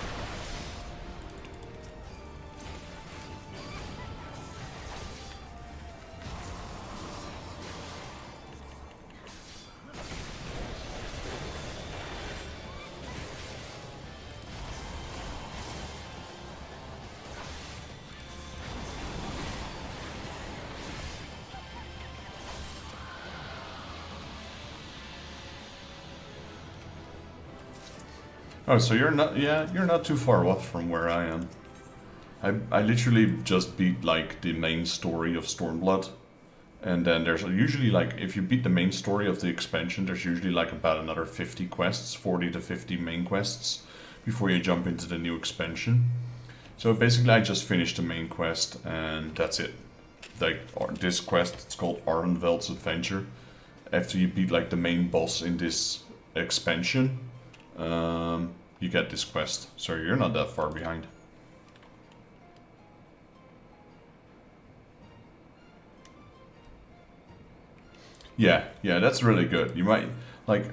Oh, so you're not, yeah, you're not too far off from where I am. I literally just beat, like, the main story of Stormblood. And then there's usually, like, if you beat the main story of the expansion, there's usually, like, about another 50 quests, 40 to 50 main quests, before you jump into the new expansion. So basically I just finished the main quest, and that's it. Like, this quest, it's called Arnveld's Adventure. After you beat, like, the main boss in this expansion, you get this quest, so you're not that far behind. Yeah, that's really good. You might, like,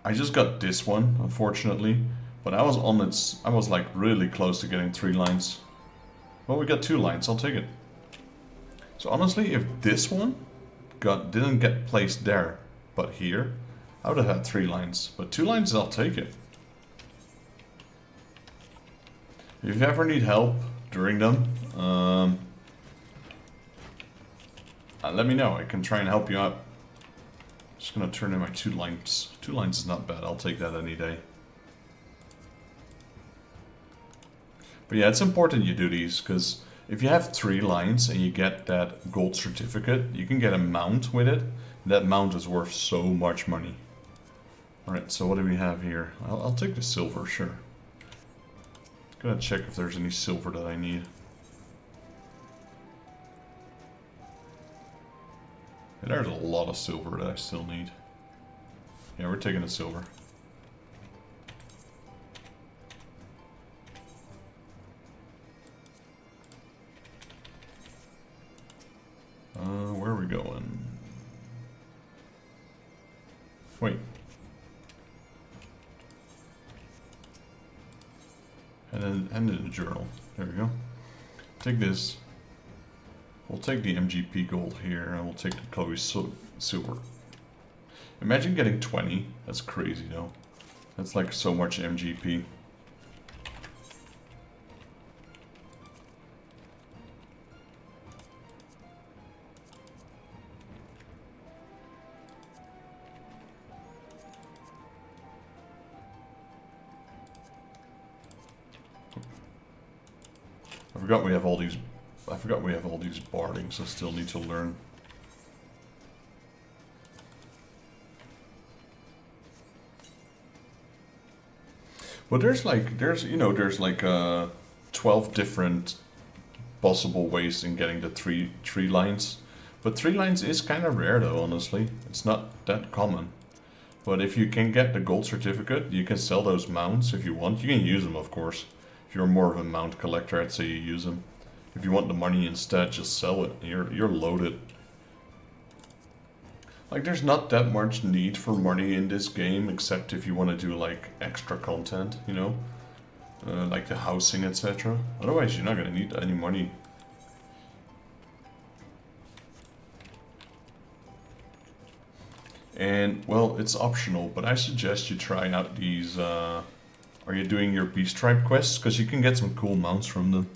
I just got this one, unfortunately, but I was on its, I was like really close to getting 3 lines. Well, we got 2 lines, I'll take it. So honestly, if this one didn't get placed there, but here, I would have had 3 lines, but 2 lines, I'll take it. If you ever need help during them, let me know. I can try and help you out. Just gonna turn in my 2 lines. 2 lines is not bad. I'll take that any day. But yeah, it's important you do these, because if you have 3 lines and you get that gold certificate, you can get a mount with it. That mount is worth so much money. Alright, so what do we have here? I'll take the silver, sure. Gotta check if there's any silver that I need. And there's a lot of silver that I still need. Yeah, we're taking the silver. Where are we going? Wait. And then the journal. There we go. Take this. We'll take the MGP gold here, and we'll take the Chloe silver. Imagine getting 20. That's crazy, though. That's like so much MGP. I forgot we have all these bardings I still need to learn. But there's like 12 different possible ways in getting the three lines. But 3 lines is kind of rare though, honestly. It's not that common. But if you can get the gold certificate, you can sell those mounts if you want. You can use them, of course. If you're more of a mount collector, I'd say you use them. If you want the money instead, just sell it. You're loaded. Like, there's not that much need for money in this game, except if you want to do, like, extra content, you know? like the housing, etc. Otherwise, you're not gonna need any money. And, well, it's optional, but I suggest you try out these, are you doing your Beast Tribe quests? Because you can get some cool mounts from them.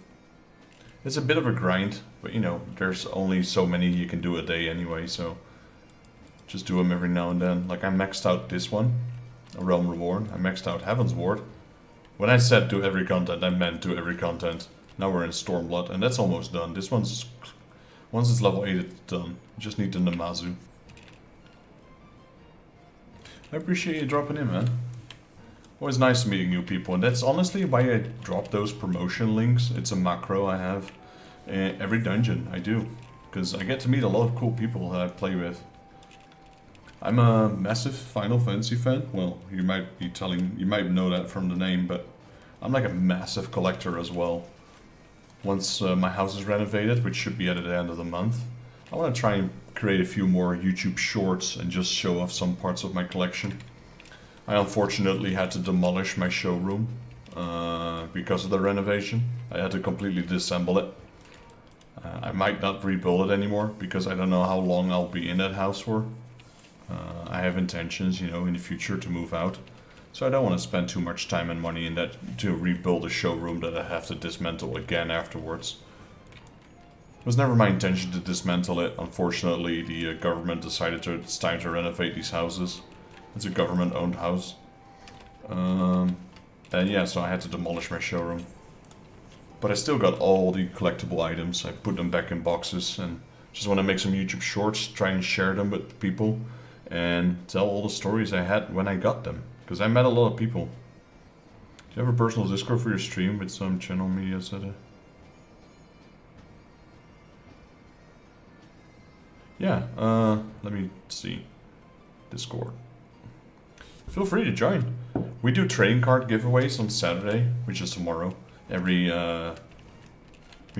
It's a bit of a grind, but you know, there's only so many you can do a day anyway, so just do them every now and then. Like I maxed out this one, A Realm Reborn. I maxed out Heaven's Ward. When I said do every content, I meant do every content. Now we're in Stormblood, and that's almost done. This one's, once it's level 8, it's done. You just need the Namazu. I appreciate you dropping in, man. Always nice meeting new people, and that's honestly why I drop those promotion links. It's a macro I have. Every dungeon I do, because I get to meet a lot of cool people that I play with. I'm a massive Final Fantasy fan. Well, you might know that from the name, but I'm like a massive collector as well. Once my house is renovated, which should be at the end of the month, I want to try and create a few more YouTube shorts and just show off some parts of my collection. I unfortunately had to demolish my showroom because of the renovation. I had to completely disassemble it. I might not rebuild it anymore because I don't know how long I'll be in that house for. I have intentions, you know, in the future to move out. So I don't want to spend too much time and money in that to rebuild a showroom that I have to dismantle again afterwards. It was never my intention to dismantle it. Unfortunately, the government decided it's time to renovate these houses. It's a government-owned house. And yeah, so I had to demolish my showroom. But I still got all the collectible items. I put them back in boxes and just want to make some YouTube shorts, try and share them with people, and tell all the stories I had when I got them. Because I met a lot of people. Do you have a personal Discord for your stream with some channel media, etc.? Yeah, let me see. Discord. Feel free to join. We do trading card giveaways on Saturday, which is tomorrow. You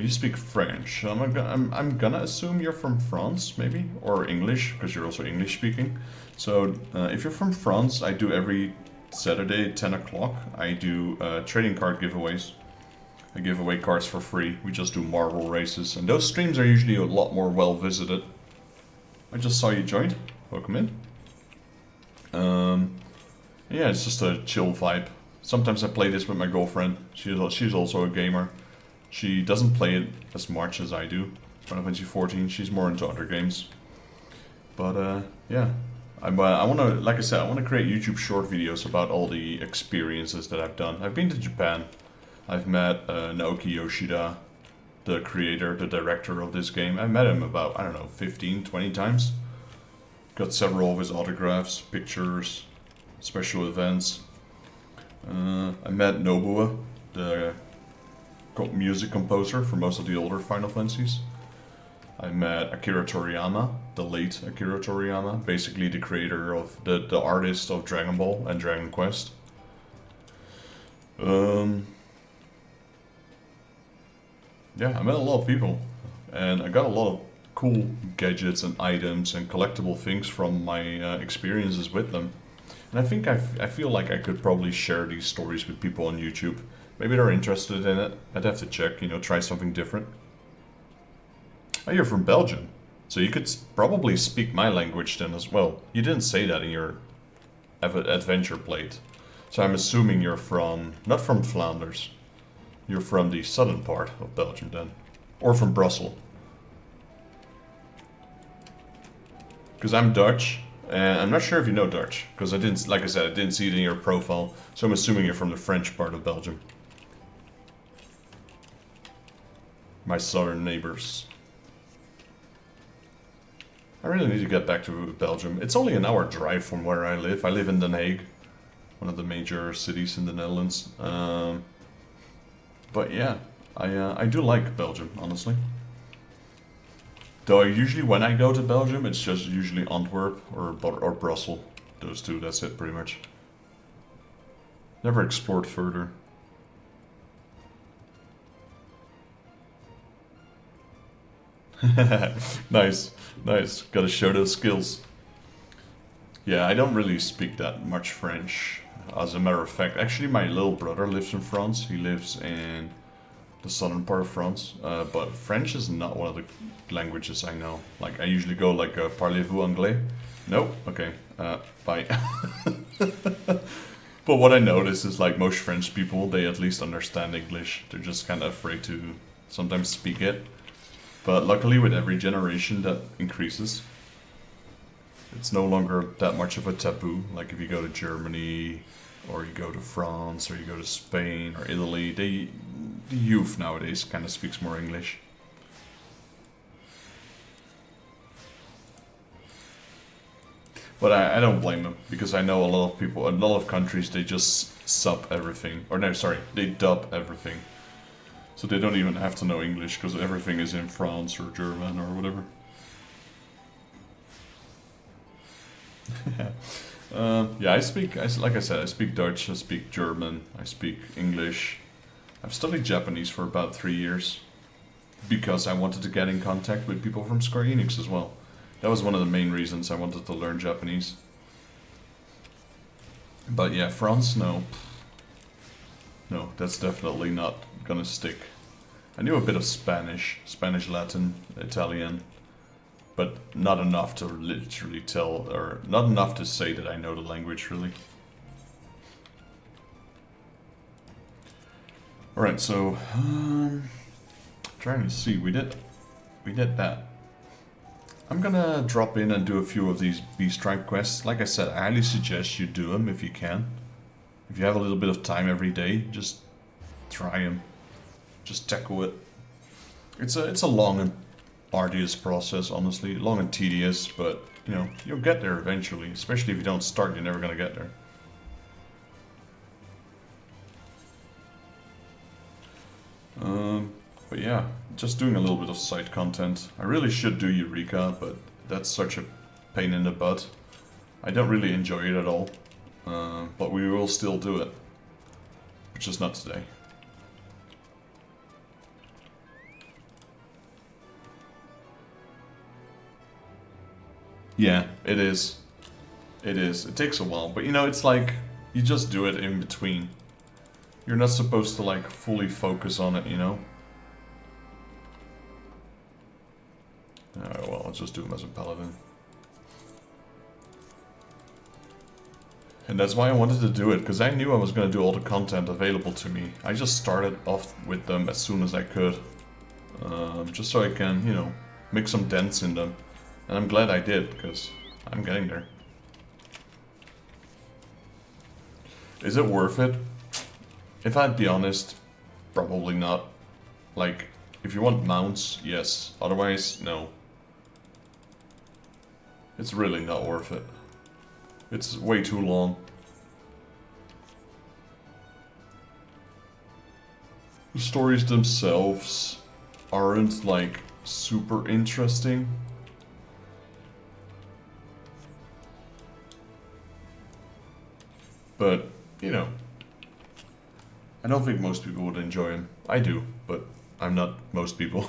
speak French. I'm gonna assume you're from France, maybe? Or English, because you're also English speaking. So, if you're from France, I do every Saturday at 10 o'clock. I do trading card giveaways. I give away cards for free. We just do marble races. And those streams are usually a lot more well visited. I just saw you joined. Welcome in. Yeah, it's just a chill vibe. Sometimes I play this with my girlfriend. She's also a gamer. She doesn't play it as much as I do. Final Fantasy XIV, she's more into other games. But yeah, I want to, like I said, I want to create YouTube short videos about all the experiences that I've done. I've been to Japan. I've met Naoki Yoshida, the creator, the director of this game. I met him about, I don't know, 15, 20 times. Got several of his autographs, pictures, special events. I met Nobuo, the music composer for most of the older Final Fantasies. I met Akira Toriyama, the late Akira Toriyama, basically the creator of the artist of Dragon Ball and Dragon Quest. Yeah, I met a lot of people, and I got a lot of cool gadgets and items and collectible things from my experiences with them. And I think I feel like I could probably share these stories with people on YouTube. Maybe they're interested in it. I'd have to check, you know, try something different. Oh, you're from Belgium, so you could probably speak my language then as well. You didn't say that in your adventure plate. So I'm assuming you're from, not from Flanders. You're from the southern part of Belgium then. Or from Brussels. Because I'm Dutch, and I'm not sure if you know Dutch. Because I didn't, like I said, I didn't see it in your profile. So I'm assuming you're from the French part of Belgium. My southern neighbors. I really need to get back to Belgium. It's only an hour drive from where I live. I live in Den Haag, one of the major cities in the Netherlands. But yeah, I do like Belgium, honestly. Though usually when I go to Belgium, it's just usually Antwerp or Brussels. Those two, that's it pretty much. Never explored further. Nice, nice. Gotta show those skills. Yeah, I don't really speak that much French. As a matter of fact, actually my little brother lives in France. He lives in the southern part of France. But French is not one of the languages I know. Like, I usually go like, parlez-vous anglais? Nope. Okay. Bye. But what I notice is like most French people, they at least understand English. They're just kind of afraid to sometimes speak it. But luckily with every generation that increases, it's no longer that much of a taboo. Like if you go to Germany, or you go to France, or you go to Spain, or Italy, the youth nowadays kind of speaks more English. But I don't blame them, because I know a lot of people, a lot of countries, they just sub everything. Or no, sorry, they dub everything. So they don't even have to know English, because everything is in France or German or whatever. Yeah, like I said, I speak Dutch, I speak German, I speak English. I've studied Japanese for about 3 years, because I wanted to get in contact with people from Square Enix as well. That was one of the main reasons I wanted to learn Japanese. But yeah, France, no. No, that's definitely not gonna stick. I knew a bit of Spanish, Latin, Italian, but not enough to literally tell, or not enough to say that I know the language really. Alright, so, trying to see, we did that. I'm gonna drop in and do a few of these beast rank quests. Like I said, I highly suggest you do them if you can. If you have a little bit of time every day, just try them. Just tackle it. It's a long and arduous process, honestly. Long and tedious, but, you know, you'll get there eventually. Especially if you don't start, you're never gonna get there. But yeah, just doing a little bit of side content. I really should do Eureka, but that's such a pain in the butt. I don't really enjoy it at all. But we will still do it. But just not today. Yeah, it is. It is. It takes a while, but you know, it's like, you just do it in between. You're not supposed to like fully focus on it, you know? Alright, well, I'll just do him as a paladin. And that's why I wanted to do it, because I knew I was going to do all the content available to me. I just started off with them as soon as I could. Just so I can, you know, make some dents in them. And I'm glad I did, because I'm getting there. Is it worth it? If I'd be honest, probably not. Like, if you want mounts, yes. Otherwise, no. It's really not worth it. It's way too long. The stories themselves aren't, like, super interesting. But, you know, I don't think most people would enjoy them. I do, but I'm not most people.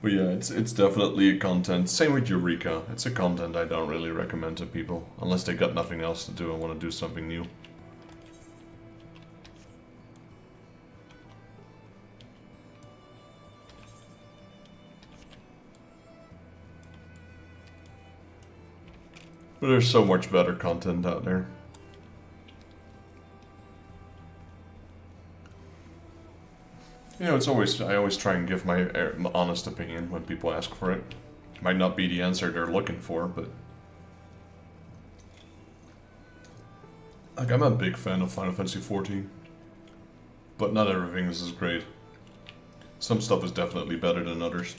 But yeah, it's definitely a content. Same with Eureka. It's a content I don't really recommend to people, unless they got nothing else to do and want to do something new. But there's so much better content out there. You know, I always try and give my honest opinion when people ask for it. Might not be the answer they're looking for, but... Like, I'm a big fan of Final Fantasy XIV. But not everything is as great. Some stuff is definitely better than others.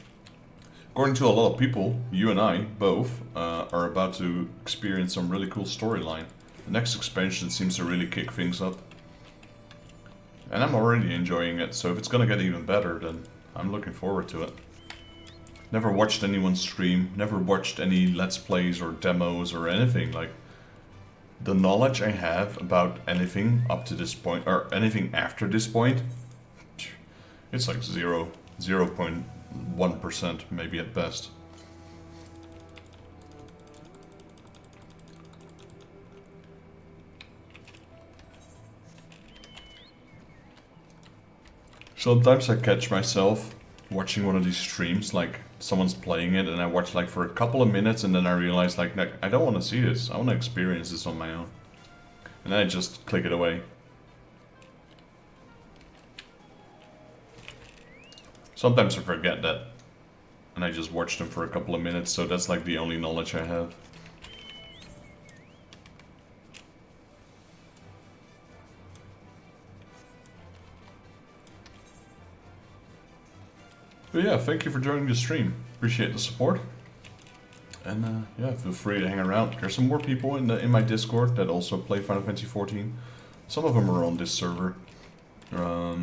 According to a lot of people, you and I, both, are about to experience some really cool storyline. The next expansion seems to really kick things up. And I'm already enjoying it, so if it's gonna get even better, then I'm looking forward to it. Never watched anyone stream, never watched any Let's Plays or demos or anything. Like, the knowledge I have about anything up to this point, or anything after this point, it's like zero. 0.1% maybe at best. Sometimes I catch myself watching one of these streams, like someone's playing it and I watch like for a couple of minutes and then I realize like I don't want to see this, I want to experience this on my own. And then I just click it away. Sometimes I forget that and I just watch them for a couple of minutes, so that's like the only knowledge I have. But yeah, thank you for joining the stream. Appreciate the support. And yeah, feel free to hang around. There's some more people in my Discord that also play Final Fantasy XIV. Some of them are on this server. But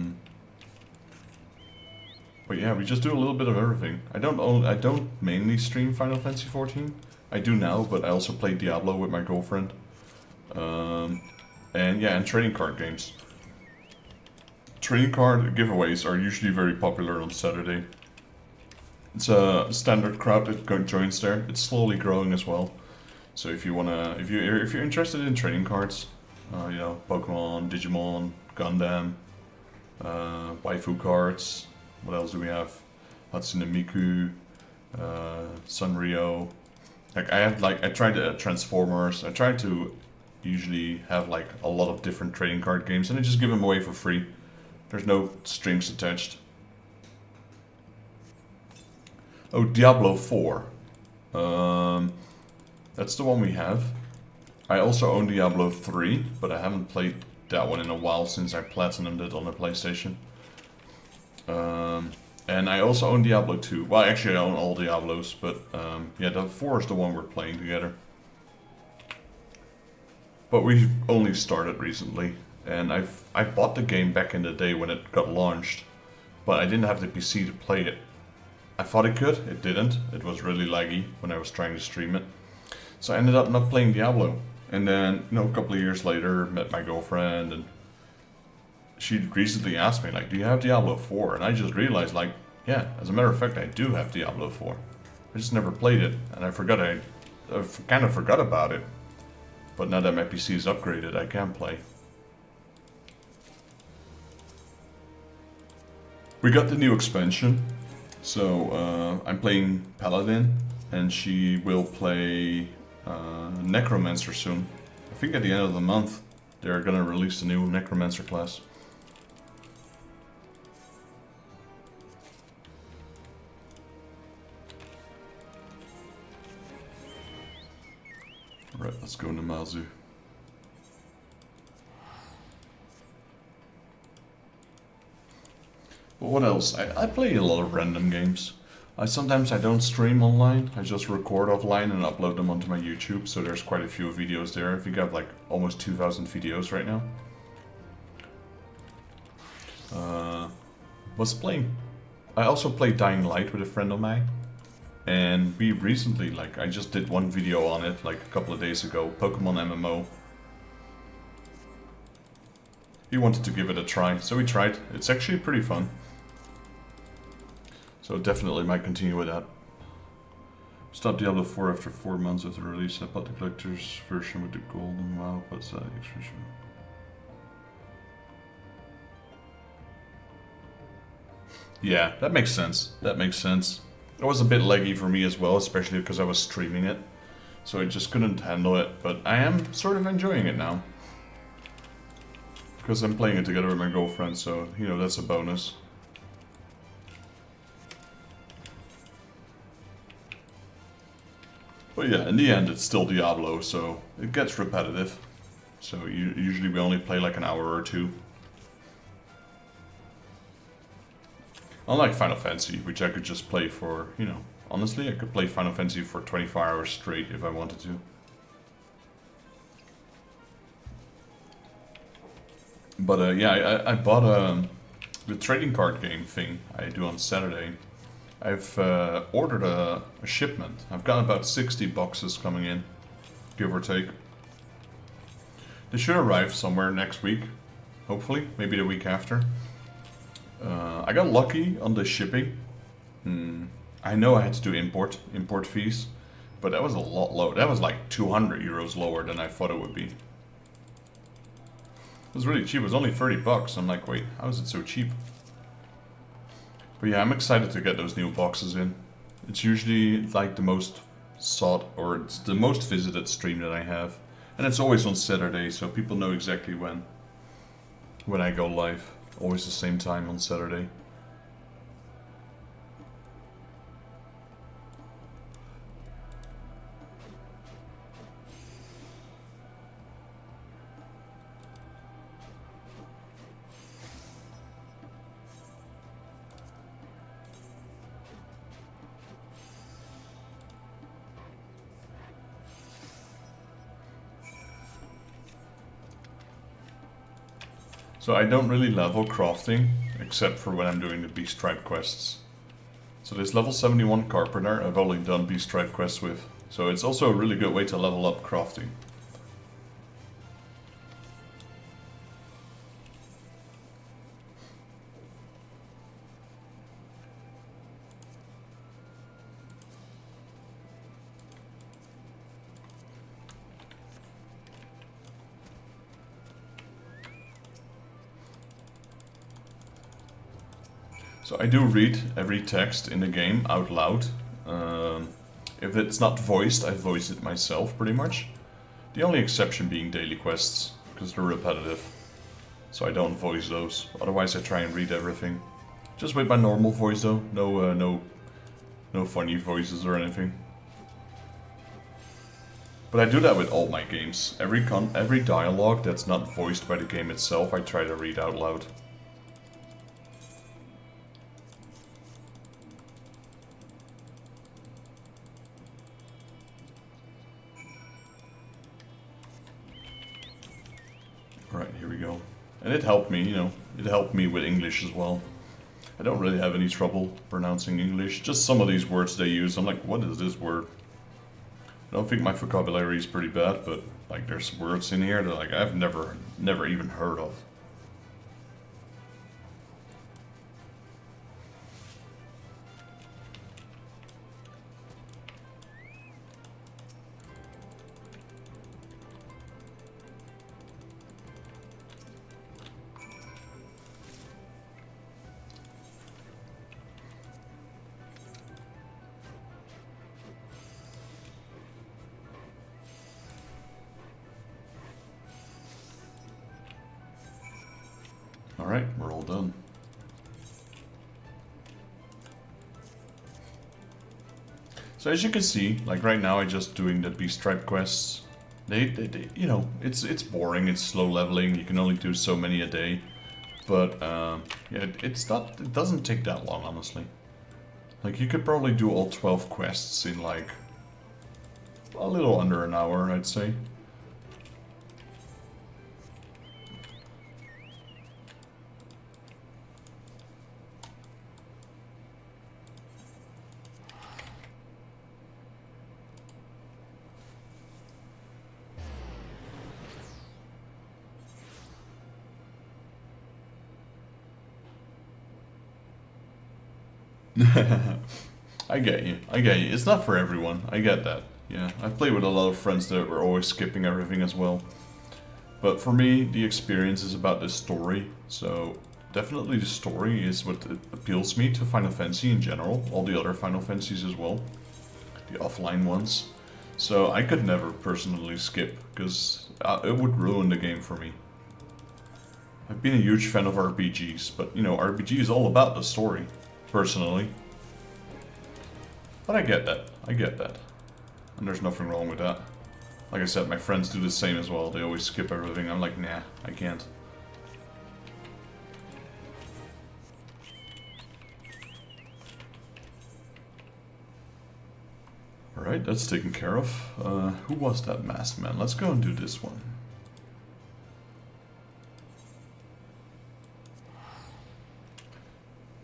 yeah, we just do a little bit of everything. I don't mainly stream Final Fantasy XIV. I do now, but I also play Diablo with my girlfriend. And yeah, and trading card games. Trading card giveaways are usually very popular on Saturday. It's a standard crowd that joins there. It's slowly growing as well. So if you're interested in trading cards, you know, Pokemon, Digimon, Gundam, waifu cards. What else do we have? Hatsune Miku, Sanrio. Like I tried Transformers. I try to usually have like a lot of different trading card games, and I just give them away for free. There's no strings attached. Oh, Diablo 4. That's the one we have. I also own Diablo 3, but I haven't played that one in a while since I platinumed it on the PlayStation. And I also own Diablo 2. Well, actually I own all Diablos, but yeah, the 4 is the one we're playing together. But we've only started recently, and I bought the game back in the day when it got launched, but I didn't have the PC to play it. I thought it could, it didn't. It was really laggy when I was trying to stream it. So I ended up not playing Diablo. And then, you know, a couple of years later, met my girlfriend, and she recently asked me, like, do you have Diablo 4? And I just realized, like, yeah, as a matter of fact, I do have Diablo 4. I just never played it, and I kind of forgot about it. But now that my PC is upgraded, I can play. We got the new expansion. So I'm playing Paladin, and she will play Necromancer soon. I think at the end of the month they're gonna release the new Necromancer class. Alright, let's go into Mazu. But what else? I play a lot of random games. Sometimes I don't stream online, I just record offline and upload them onto my YouTube, so there's quite a few videos there. I think I have like almost 2,000 videos right now. I also played Dying Light with a friend of mine, and we recently, like, I just did one video on it like a couple of days ago, Pokemon MMO. He wanted to give it a try, so we tried. It's actually pretty fun. So definitely might continue with that. Stopped Diablo 4 after 4 months of the release. I bought the collector's version with the golden WoW, what's that extra? Yeah, that makes sense. That makes sense. It was a bit laggy for me as well, especially because I was streaming it. So I just couldn't handle it, but I am sort of enjoying it now. Because I'm playing it together with my girlfriend, so, you know, that's a bonus. But yeah, in the end, it's still Diablo, so it gets repetitive. So usually we only play like an hour or two. Unlike Final Fantasy, which I could just play for, you know, honestly, I could play Final Fantasy for 24 hours straight if I wanted to. But yeah, I bought the trading card game thing I do on Saturday. I've ordered a shipment. I've got about 60 boxes coming in, give or take. They should arrive somewhere next week, hopefully, maybe the week after. I got lucky on the shipping. I know I had to do import fees, but that was a lot lower. That was like 200 euros lower than I thought it would be. It was really cheap. It was only 30 bucks. I'm like, wait, how is it so cheap? But yeah, I'm excited to get those new boxes in. It's usually like the most sought, or it's the most visited stream that I have. And it's always on Saturday, so people know exactly when I go live. Always the same time on Saturday. So I don't really level crafting, except for when I'm doing the Beast Tribe quests. So this level 71 Carpenter I've only done Beast Tribe quests with. So it's also a really good way to level up crafting. So I do read every text in the game out loud. If it's not voiced, I voice it myself pretty much. The only exception being daily quests, because they're repetitive. So I don't voice those. Otherwise I try and read everything. Just with my normal voice though. No funny voices or anything. But I do that with all my games. Every dialogue that's not voiced by the game itself, I try to read out loud. Right, here we go. And it helped me, it helped me with English as well. I don't really have any trouble pronouncing English. Just some of these words they use, I'm like, what is this word? I don't think my vocabulary is pretty bad, but like there's words in here that like I've never even heard of. Alright, we're all done. So as you can see, like right now I'm just doing the Beast Tribe quests. They it's boring, it's slow leveling, you can only do so many a day. But yeah, it doesn't take that long, honestly. Like you could probably do all 12 quests in like a little under an hour, I'd say. I get you. It's not for everyone. I get that. Yeah, I've played with a lot of friends that were always skipping everything as well. But for me, the experience is about the story. So definitely the story is what appeals me to Final Fantasy in general. All the other Final Fantasies as well. The offline ones. So I could never personally skip, because it would ruin the game for me. I've been a huge fan of RPGs, but RPG is all about the story. Personally. But I get that. And there's nothing wrong with that. Like I said, my friends do the same as well. They always skip everything. I'm like, nah, I can't. Alright, that's taken care of. Who was that masked man? Let's go and do this one.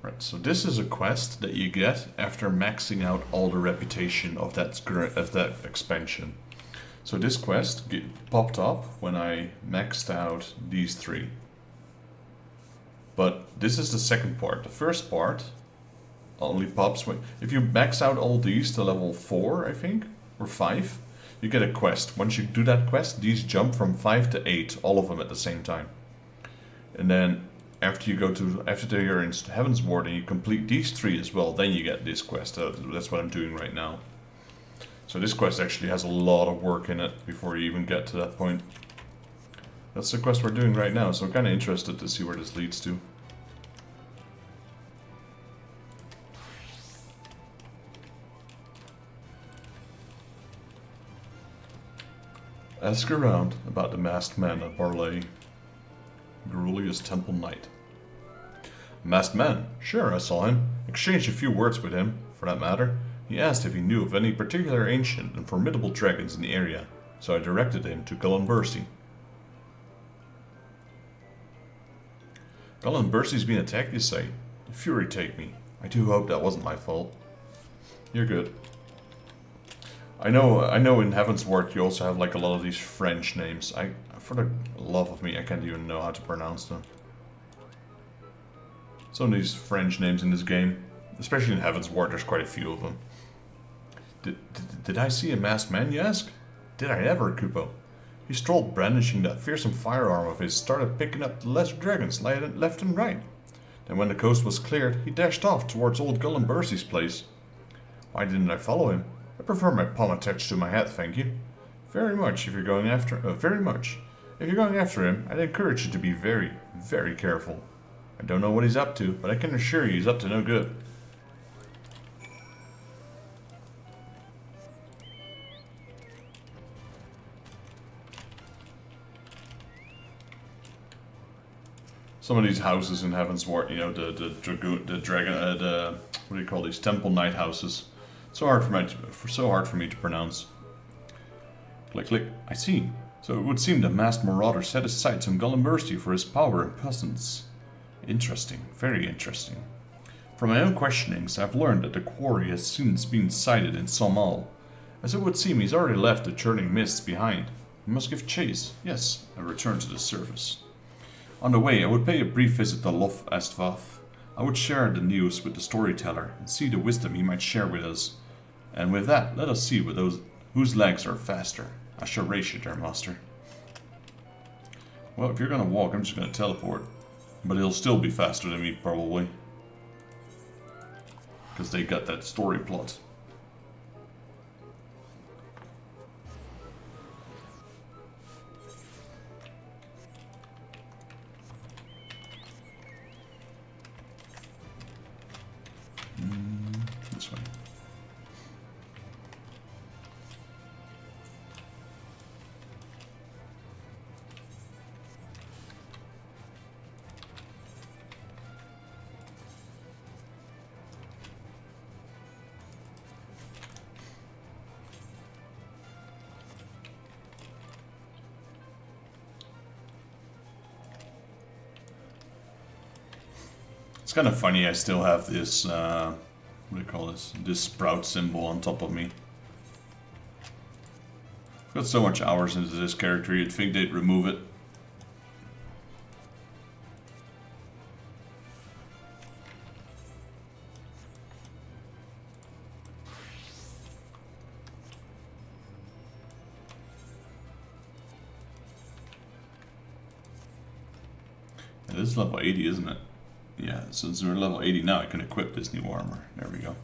Right, so this is a quest that you get after maxing out all the reputation of that expansion. So this quest popped up when I maxed out these three. But this is the second part. The first part only pops when if you max out all these to level 4, I think, or 5, you get a quest. Once you do that quest, these jump from 5 to 8, all of them at the same time. And then after you're in Heaven's Ward and you complete these 3 as well, then you get this quest. That's what I'm doing right now. So this quest actually has a lot of work in it before you even get to that point. That's the quest we're doing right now, so I'm kind of interested to see where this leads to. Ask around about the masked man at Barley. Garlean's Temple Knight. Masked man? Sure, I saw him. Exchanged a few words with him, for that matter. He asked if he knew of any particular ancient and formidable dragons in the area, so I directed him to Garlean. Garlean's been attacked, you say? The fury take me. I do hope that wasn't my fault. You're good. I know in Heaven's Ward you also have like a lot of these French names. For the love of me, I can't even know how to pronounce them. Some of these French names in this game, especially in Heaven's Ward, there's quite a few of them. Did I see a masked man, you ask? Did I ever, Kupo? He strolled brandishing that fearsome firearm of his, started picking up the lesser dragons left and right. Then when the coast was cleared, he dashed off towards old Garlean's place. Why didn't I follow him? I prefer my palm attached to my head, thank you. Very much, if you're going after him, I'd encourage you to be very, very careful. I don't know what he's up to, but I can assure you he's up to no good. Some of these houses in Heaven's Ward, you know, the what do you call these, Temple Knight houses. So hard for me to pronounce. Click, click. I see. So it would seem the masked marauder set his sights on Garlean for his power and presence. Interesting, very interesting. From my own questionings, I've learned that the quarry has since been sighted in Somal. As it would seem, he's already left the churning mists behind. We must give chase, yes, and return to the surface. On the way, I would pay a brief visit to Lof Astvath. I would share the news with the storyteller and see the wisdom he might share with us. And with that, let us see whose legs are faster. I shall race you there, master. Well, if you're gonna walk, I'm just gonna teleport. But he'll still be faster than me, probably. Because they got that story plot. This way. It's kind of funny I still have this, what do you call this? This sprout symbol on top of me. I've got so much hours into this character, you'd think they'd remove it. Yeah, this is level 80, isn't it? Yeah, since we're level 80 now, I can equip this new armor. There we go.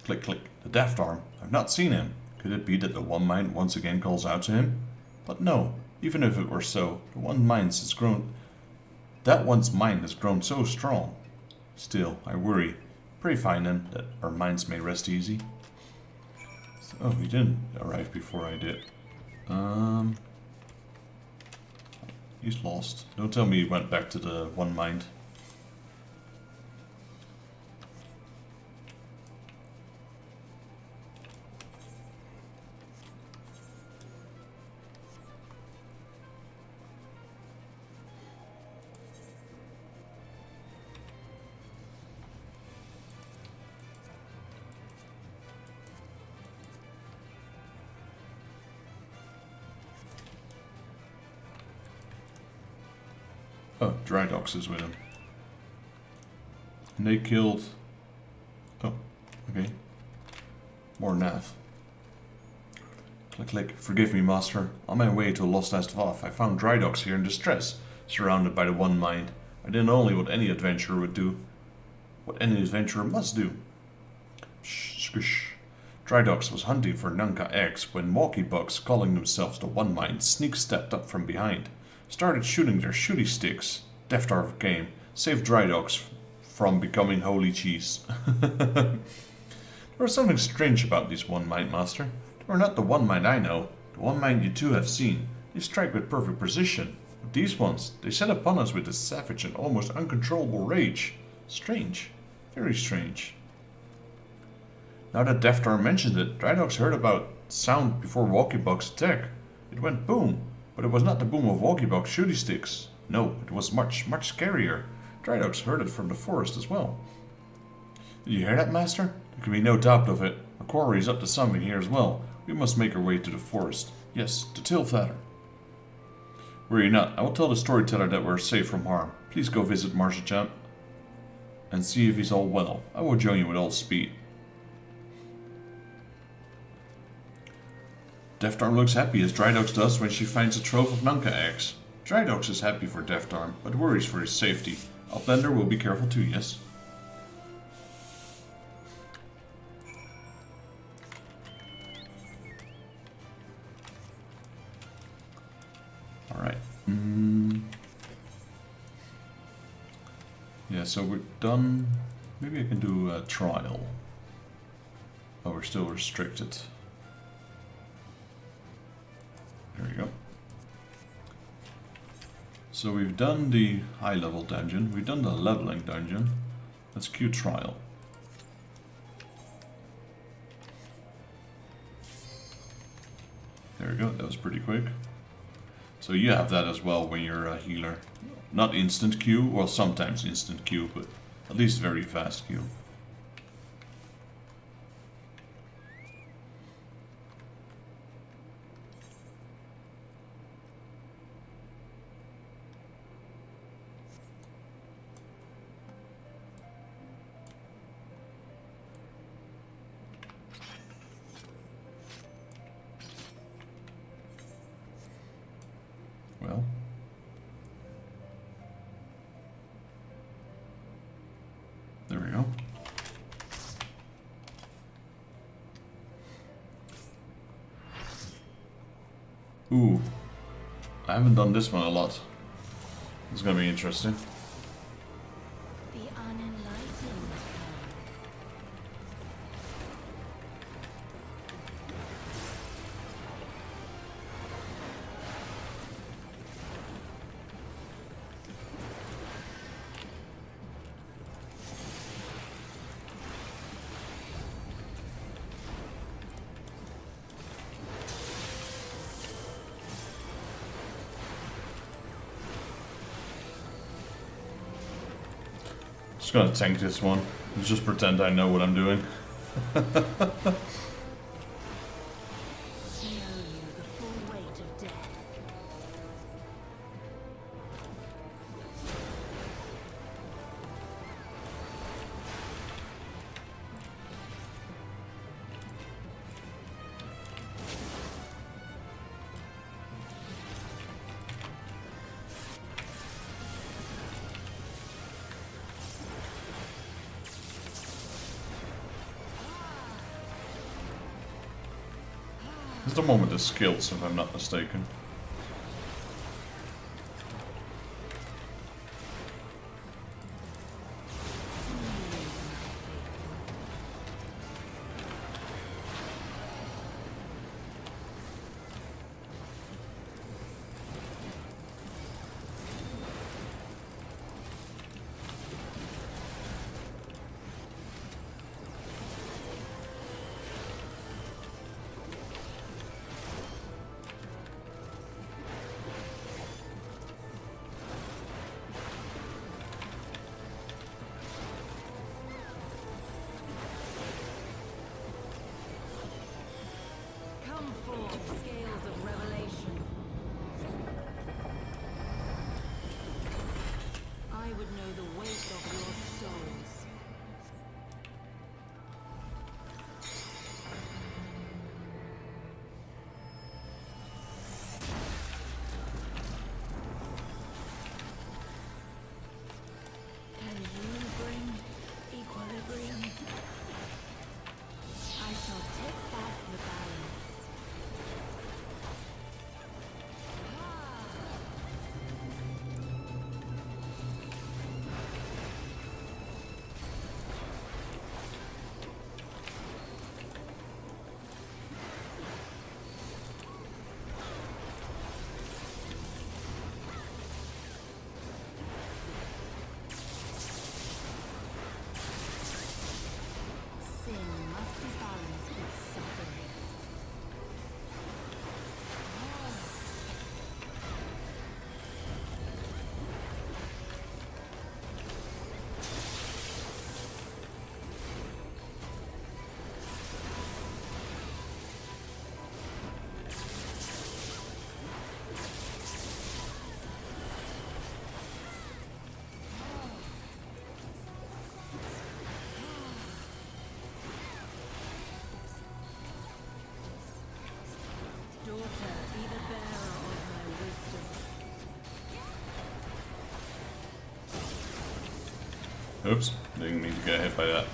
Click, click. The Daft Arm. I've not seen him. Could it be that the One Mind once again calls out to him? But no. Even if it were so, that one's mind has grown so strong. Still, I worry. Pray find him, that our minds may rest easy. Oh, he didn't arrive before I did. He's lost. Don't tell me he went back to the One Mind. Oh, Drydox is with him. And they killed... Oh, okay. More Nath. Click, click. Forgive me, master. On my way to Lost Astvath, I found Drydox here in distress, surrounded by the One Mind. I did only what any adventurer would do. What any adventurer must do. Shh, squish. Drydox was hunting for Nunca eggs when walkie-bugs, calling themselves the One Mind, sneak-stepped up from behind. Started shooting their shooty sticks. Deftharv came, saved Drydox from becoming holy cheese. There was something strange about these One Mind, master. They were not the One Mind I know, the One Mind you two have seen. They strike with perfect precision. But these ones, they set upon us with a savage and almost uncontrollable rage. Strange. Very strange. Now that Deftharv mentioned it, Drydox heard about sound before walkie-bugs attack. It went boom, but it was not the boom of walkie-bug shooty sticks. No, it was much, much scarier. Drydox heard it from the forest as well. Did you hear that, master? There can be no doubt of it. A quarry is up to something here as well. We must make our way to the forest. Yes, to Tilfather. Worry not. I will tell the storyteller that we're safe from harm. Please go visit Marshachamp and see if he's all well. I will join you with all speed. Deftharv looks happy as Drydox does when she finds a trove of Nunca eggs. Drydox is happy for Deftharv, but worries for his safety. Outlander will be careful too, yes? Alright. Yeah, so we're done. Maybe I can do a trial. Oh, we're still restricted. There we go. So we've done the high level dungeon, we've done the leveling dungeon. Let's queue trial. There we go, that was pretty quick. So you have that as well when you're a healer. Not instant queue, well sometimes instant queue, but at least very fast queue. Well, there we go. Ooh, I haven't done this one a lot. It's gonna be interesting. The unenlightened. Just gonna tank this one. Just pretend I know what I'm doing. Know you the full weight of death. This is the one with the skills, if I'm not mistaken. Oops, didn't mean to get hit by that.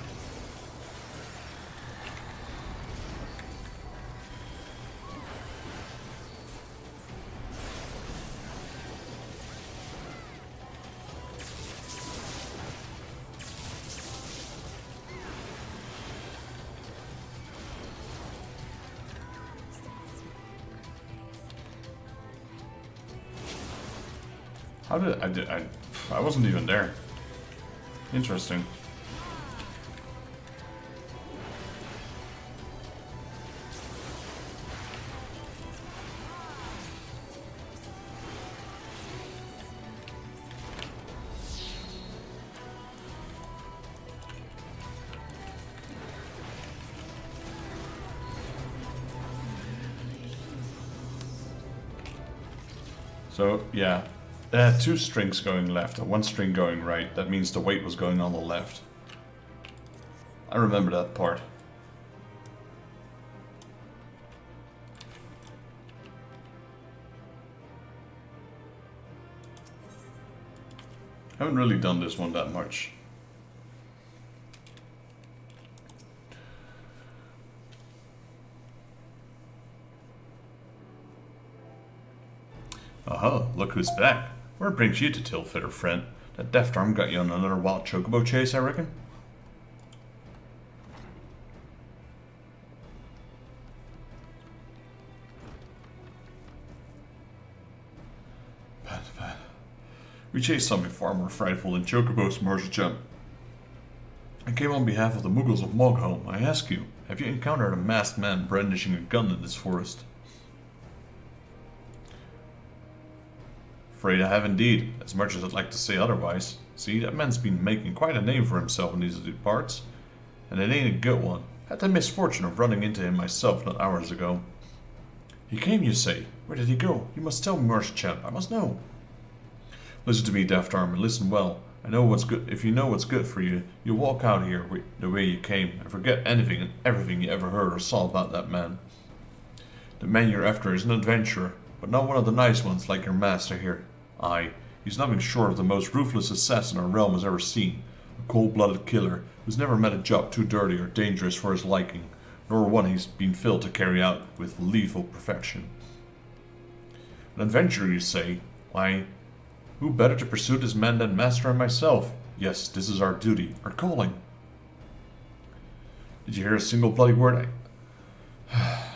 How did I wasn't even there. Interesting. So, yeah. It had two strings going left and one string going right. That means the weight was going on the left. I remember that part. I haven't really done this one that much. Aha, look who's back. Where brings you to Tilfitter, friend? That deft arm got you on another wild chocobo chase, I reckon? Bad. We chased something far more frightful than chocobos, Marshal. I came on behalf of the Muggles of Mogholm. I ask you, have you encountered a masked man brandishing a gun in this forest? Afraid I have indeed, as much as I'd like to say otherwise. See, that man's been making quite a name for himself in these parts, and it ain't a good one. Had the misfortune of running into him myself not hours ago. He came, you say? Where did he go? You must tell me, Marshal. I must know. Listen to me, Daft Arm, and listen well. I know what's good. If you know what's good for you, you'll walk out here the way you came, and forget anything and everything you ever heard or saw about that man. The man you're after is an adventurer, but not one of the nice ones like your master here. Aye, he's nothing short of the most ruthless assassin our realm has ever seen. A cold-blooded killer who's never met a job too dirty or dangerous for his liking, nor one he's been filled to carry out with lethal perfection. An adventurer, you say? Why, who better to pursue this man than Master and myself? Yes, this is our duty, our calling. Did you hear a single bloody word?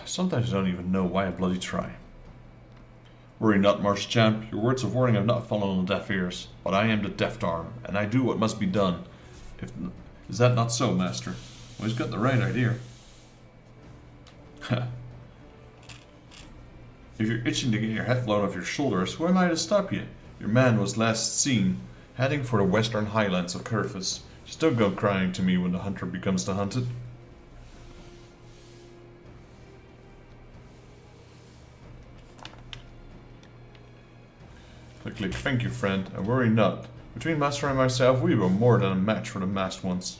Sometimes I don't even know why I bloody try. Worry not, Marsh Champ. Your words of warning have not fallen on deaf ears, but I am the deft arm, and I do what must be done. Is that not so, Master? Well, he's got the right idea. If you're itching to get your head blown off your shoulders, who am I to stop you? Your man was last seen heading for the western highlands of Curthus. Just don't go crying to me when the hunter becomes the hunted. Click, thank you, friend, and worry not. Between Master and myself, we were more than a match for the masked ones.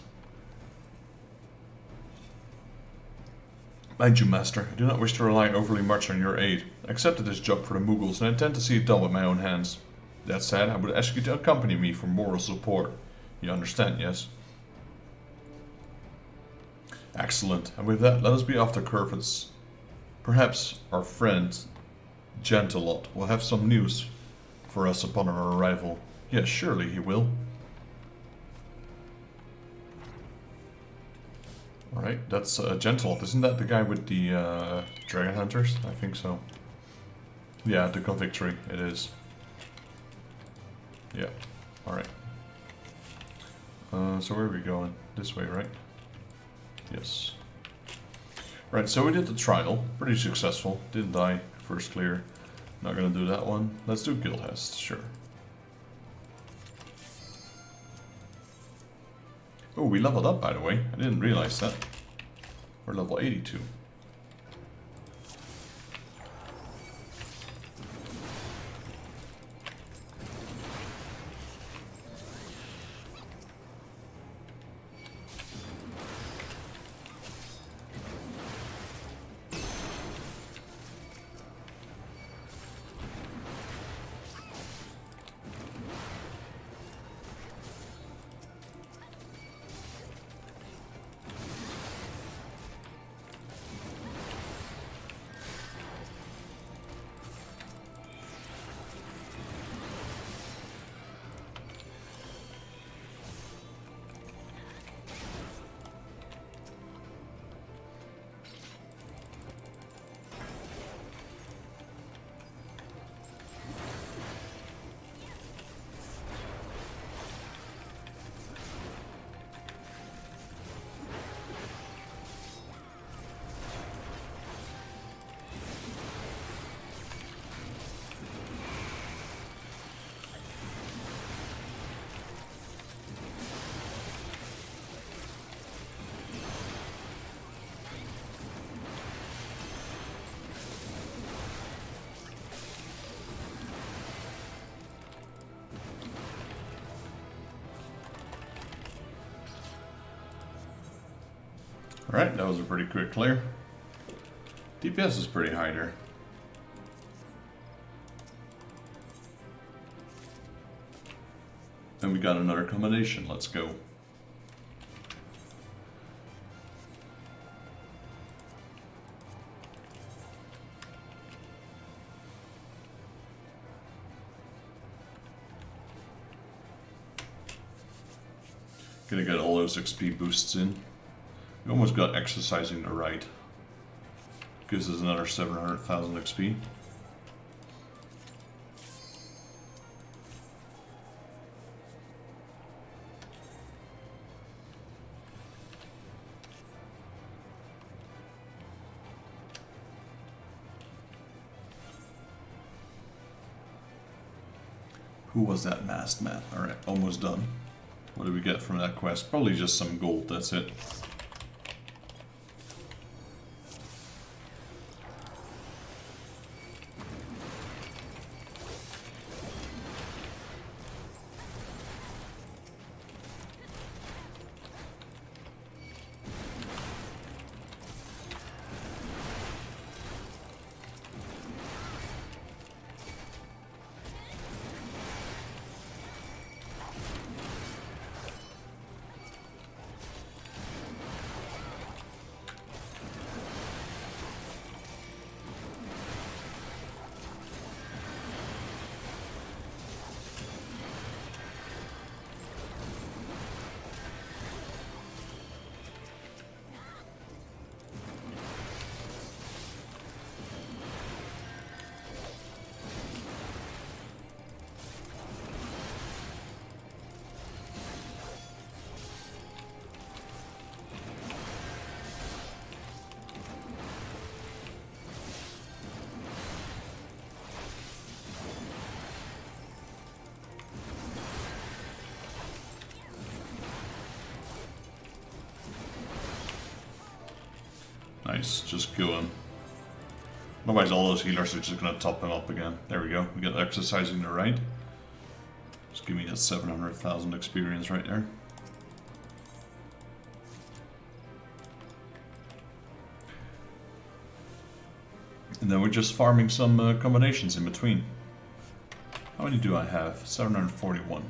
Mind you, Master, I do not wish to rely overly much on your aid. I accepted this job for the Muggles and intend to see it done with my own hands. That said, I would ask you to accompany me for moral support. You understand, yes? Excellent, and with that, let us be off to Curthus. Perhaps our friend, Gentilot, will have some news for us upon our arrival. Yes, surely he will. Alright, that's Gentilot. Isn't that the guy with the Dragon Hunters? I think so. Yeah, the Convictory, it is. Yeah, alright. So where are we going? This way, right? Yes. Right, so we did the trial. Pretty successful. Didn't die. First clear. Not gonna do that one. Let's do Guildhest, sure. Oh, we leveled up, by the way. I didn't realize that. We're level 82. Alright, that was a pretty quick clear. DPS is pretty high there. And we got another combination, let's go. Gonna get all those XP boosts in. We almost got exercising the right. Gives us another 700,000 XP. Who was that masked man? Alright, almost done. What do we get from that quest? Probably just some gold, that's it. Nice, just going. Otherwise all those healers are just going to top them up again. There we go, we got exercising the right. Just give me that 700,000 experience right there. And then we're just farming some combinations in between. How many do I have? 741.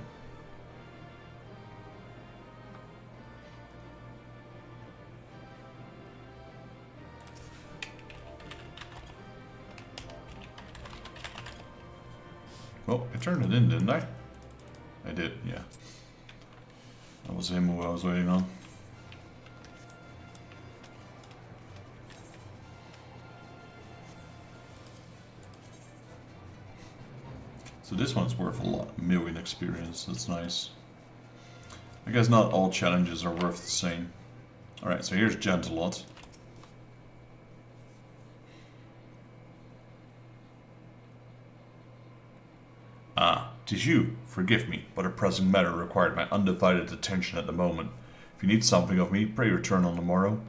Well, I turned it in, didn't I? I did, yeah. That was him who I was waiting on. So this one's worth a lot, million experience, that's nice. I guess not all challenges are worth the same. Alright, so here's Gentilot. Ah, 'tis you. Forgive me, but a pressing matter required my undivided attention at the moment. If you need something of me, pray return on the morrow.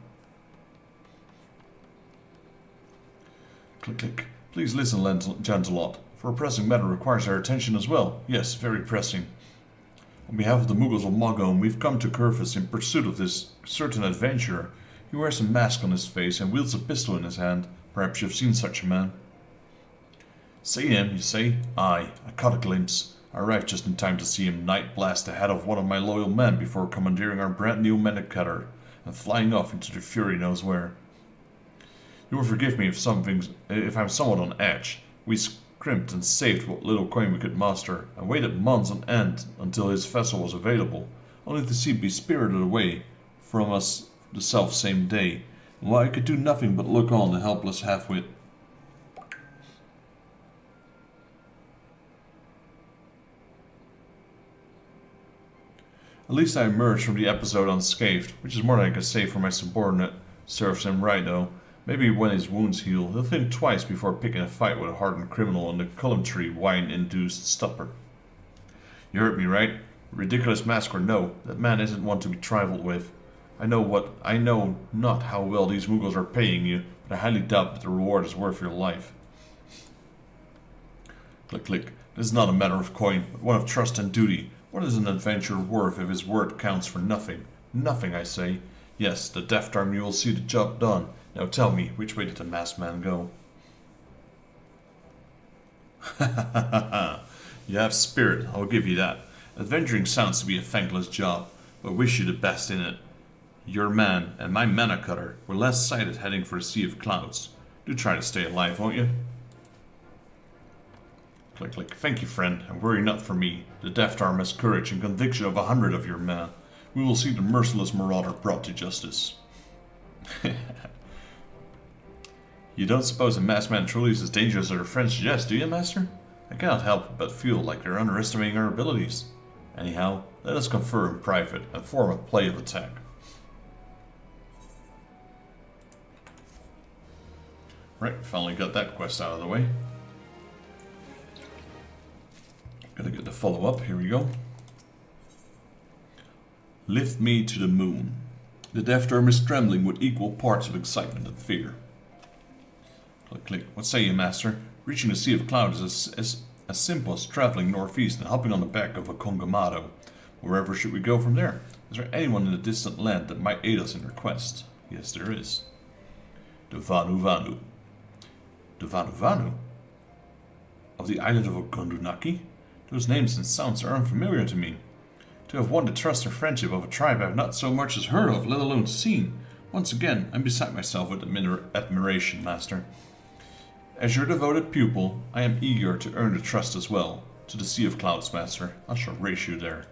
Click, click. Please listen, Gentilot, for a pressing matter requires our attention as well. Yes, very pressing. On behalf of the Mughals of Mogone, we've come to Kurfus in pursuit of this certain adventurer. He wears a mask on his face and wields a pistol in his hand. Perhaps you've seen such a man. See him, you say? Aye, I caught a glimpse. I arrived just in time to see him night blast the head of one of my loyal men before commandeering our brand new medic cutter and flying off into the fury knows where. You will forgive me if I'm somewhat on edge. We scrimped and saved what little coin we could muster, and waited months on end until his vessel was available, only to see it be spirited away from us the self-same day, and while I could do nothing but look on the helpless half-wit. At least I emerged from the episode unscathed, which is more than I can say for my subordinate. Serves him right, though. Maybe when his wounds heal, he'll think twice before picking a fight with a hardened criminal in the Cullen-tree wine-induced stupor. You heard me right. Ridiculous mask or no, that man isn't one to be trifled with. I know not how well these Mughals are paying you, but I highly doubt that the reward is worth your life. Click, click. This is not a matter of coin, but one of trust and duty. What is an adventurer worth if his word counts for nothing? Nothing, I say. Yes, the Deft Army will see the job done. Now tell me, which way did the masked man go? You have spirit, I'll give you that. Adventuring sounds to be a thankless job, but wish you the best in it. Your man and my mana cutter were last sighted heading for the Sea of Clouds. Do try to stay alive, won't you? Click, click. Thank you, friend, and worry not for me. The Deft Arm has courage and conviction of 100 of your men. We will see the merciless marauder brought to justice. You don't suppose a masked man truly is as dangerous as our friends suggest, do you, Master? I cannot help but feel like you're underestimating our abilities. Anyhow, let us confer in private and form a play of attack. Right, finally got that quest out of the way. Gotta get the follow-up, here we go. Lift me to the moon. The Deft Arm is trembling with equal parts of excitement and fear. Click, click. What say you, Master? Reaching the Sea of Clouds is as simple as traveling northeast and hopping on the back of a Congamado. Wherever should we go from there? Is there anyone in the distant land that might aid us in our quest? Yes, there is. The Vanu Vanu. The Vanu Vanu? Of the island of Okondunaki? Those names and sounds are unfamiliar to me. To have won the trust or friendship of a tribe I have not so much as heard of, let alone seen. Once again, I'm beside myself with admiration, Master. As your devoted pupil, I am eager to earn the trust as well. To the Sea of Clouds, Master. I shall race you there.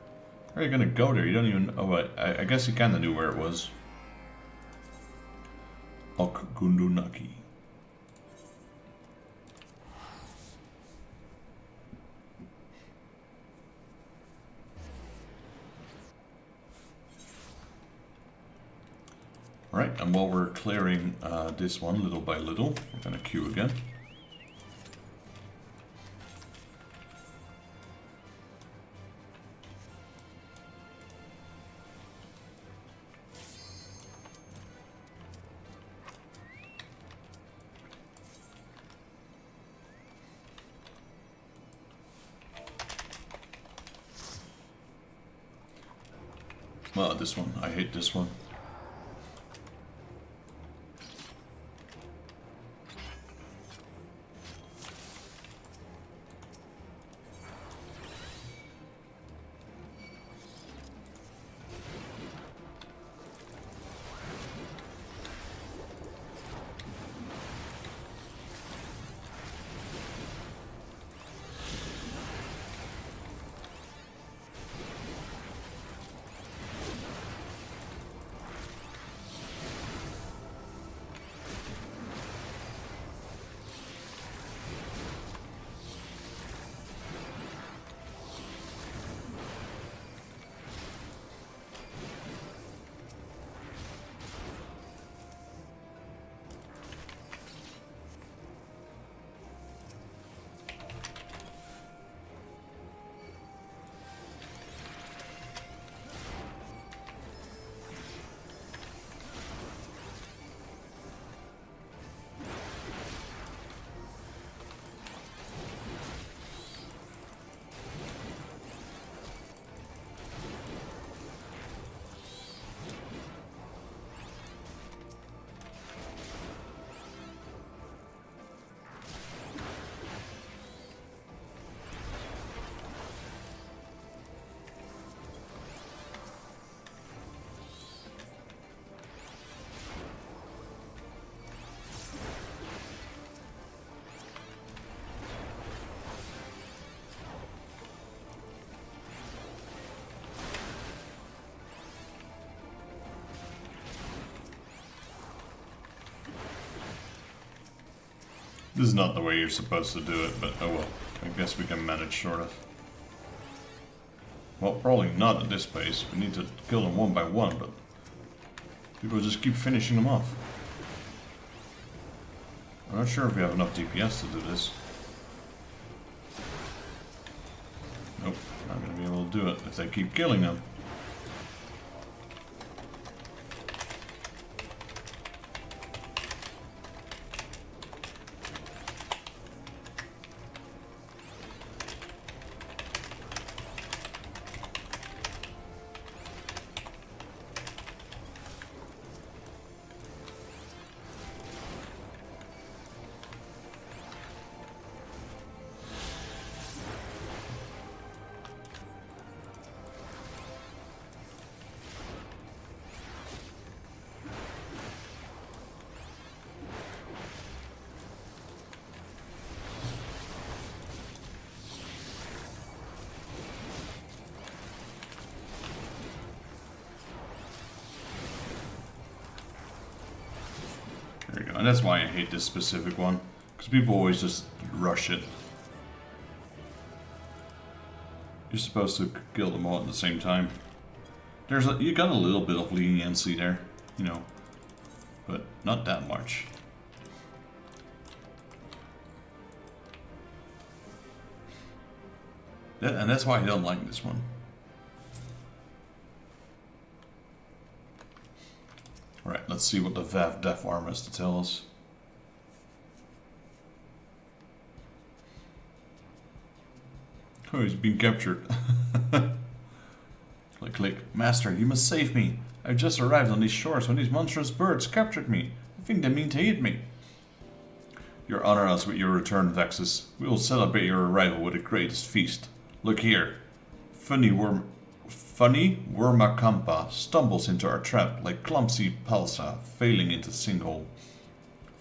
How are you gonna go there? You don't even... Oh, wait. I guess you kinda knew where it was. Okondunaki. Right, and while we're clearing this one little by little, we're gonna queue again. Well, this one, I hate this one. This is not the way you're supposed to do it, but oh well. I guess we can manage, sort of. Well, probably not at this pace. We need to kill them one by one, but people just keep finishing them off. I'm not sure if we have enough DPS to do this. Nope, not going to be able to do it if they keep killing them. go. And that's why I hate this specific one. Because people always just rush it. You're supposed to kill them all at the same time. You got a little bit of leniency there, you know. But not that much. And that's why I don't like this one. Alright, let's see what the Vav Def Arm has to tell us. Oh, he's been captured. Click, click. Master, you must save me. I've just arrived on these shores when these monstrous birds captured me. I think they mean to eat me. You honor us with your return, Vexus. We will celebrate your arrival with the greatest feast. Look here. Funny Wormakampa stumbles into our trap like clumsy Palsa falling into sinkhole.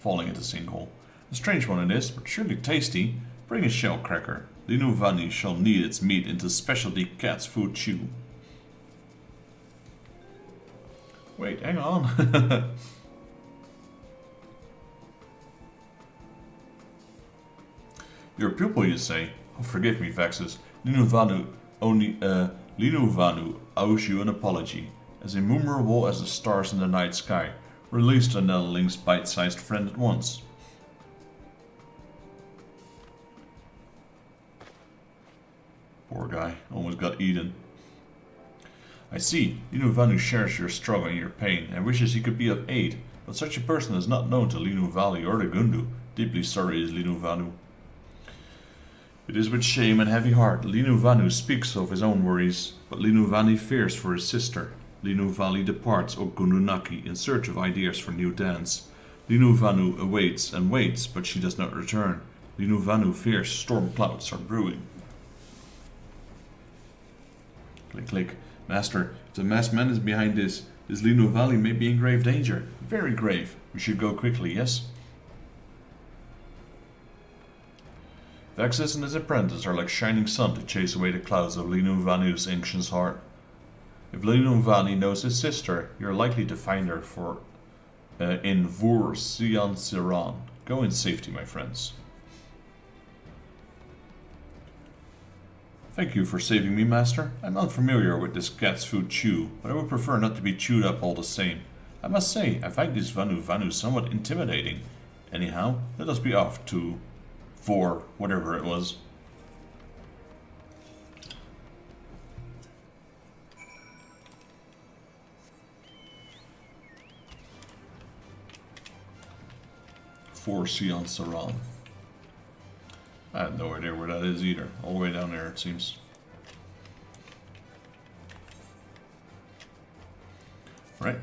A strange one it is, but surely tasty. Bring a shell cracker. Linu Vani shall knead its meat into specialty cat's food chew. Wait, hang on. Your pupil, you say? Oh, forgive me, Vexus. Linu Vanu owes you an apology. As immeasurable as the stars in the night sky, release the Netherling's bite-sized friend at once. Poor guy, almost got eaten. I see, Linu Vanu shares your struggle and your pain, and wishes he could be of aid, but such a person is not known to Linu Valley or the Gundu. Deeply sorry is Linu Vanu. It is with shame and heavy heart Linu Vanu speaks of his own worries, but Linu Vani fears for his sister. Linu Valley departs Okundunaki in search of ideas for new dance. Linu Vanu awaits and waits, but she does not return. Linu Vanu fears storm clouds are brewing. Click, click. Master, if the masked man is behind this Linu Valley may be in grave danger. Very grave. We should go quickly, yes? Vexus and his apprentice are like shining sun to chase away the clouds of Linu Vanu's ancient heart. If Linu Vani knows his sister, you're likely to find her in Vur Sian Siran. Go in safety, my friends. Thank you for saving me, Master. I'm unfamiliar with this cat's food chew, but I would prefer not to be chewed up all the same. I must say, I find this Vanu somewhat intimidating. Anyhow, let us be off to Vor, whatever it was. For Sion Saran. I have no idea where that is either. All the way down there, it seems. Right.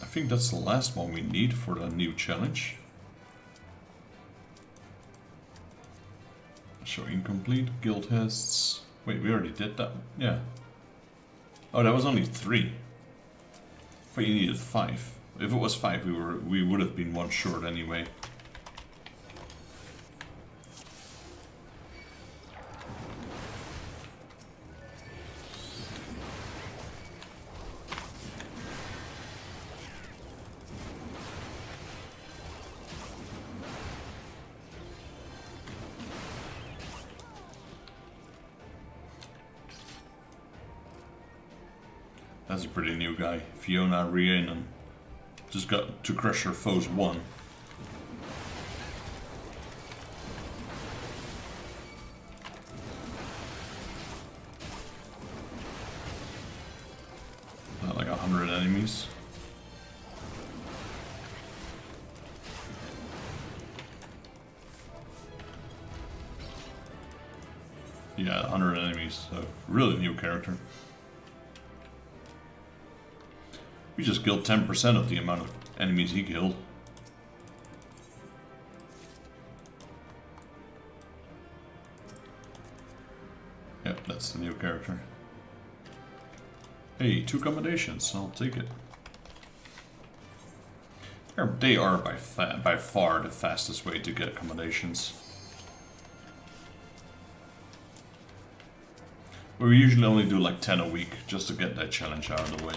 I think that's the last one we need for the new challenge. Show incomplete. Guild tests. Wait, we already did that. Yeah. Oh, that was only 3. I thought you needed 5. If it was 5, we would have been one short anyway. That's a pretty new guy. Fiona Rhiannon. Just got to crush her foes 1. Not like 100 enemies. Yeah, 100 enemies. So really new character. We just killed 10% of the amount of enemies he killed. Yep, that's the new character. Hey, 2 accommodations, I'll take it. They are by far the fastest way to get accommodations. We usually only do like 10 a week, just to get that challenge out of the way.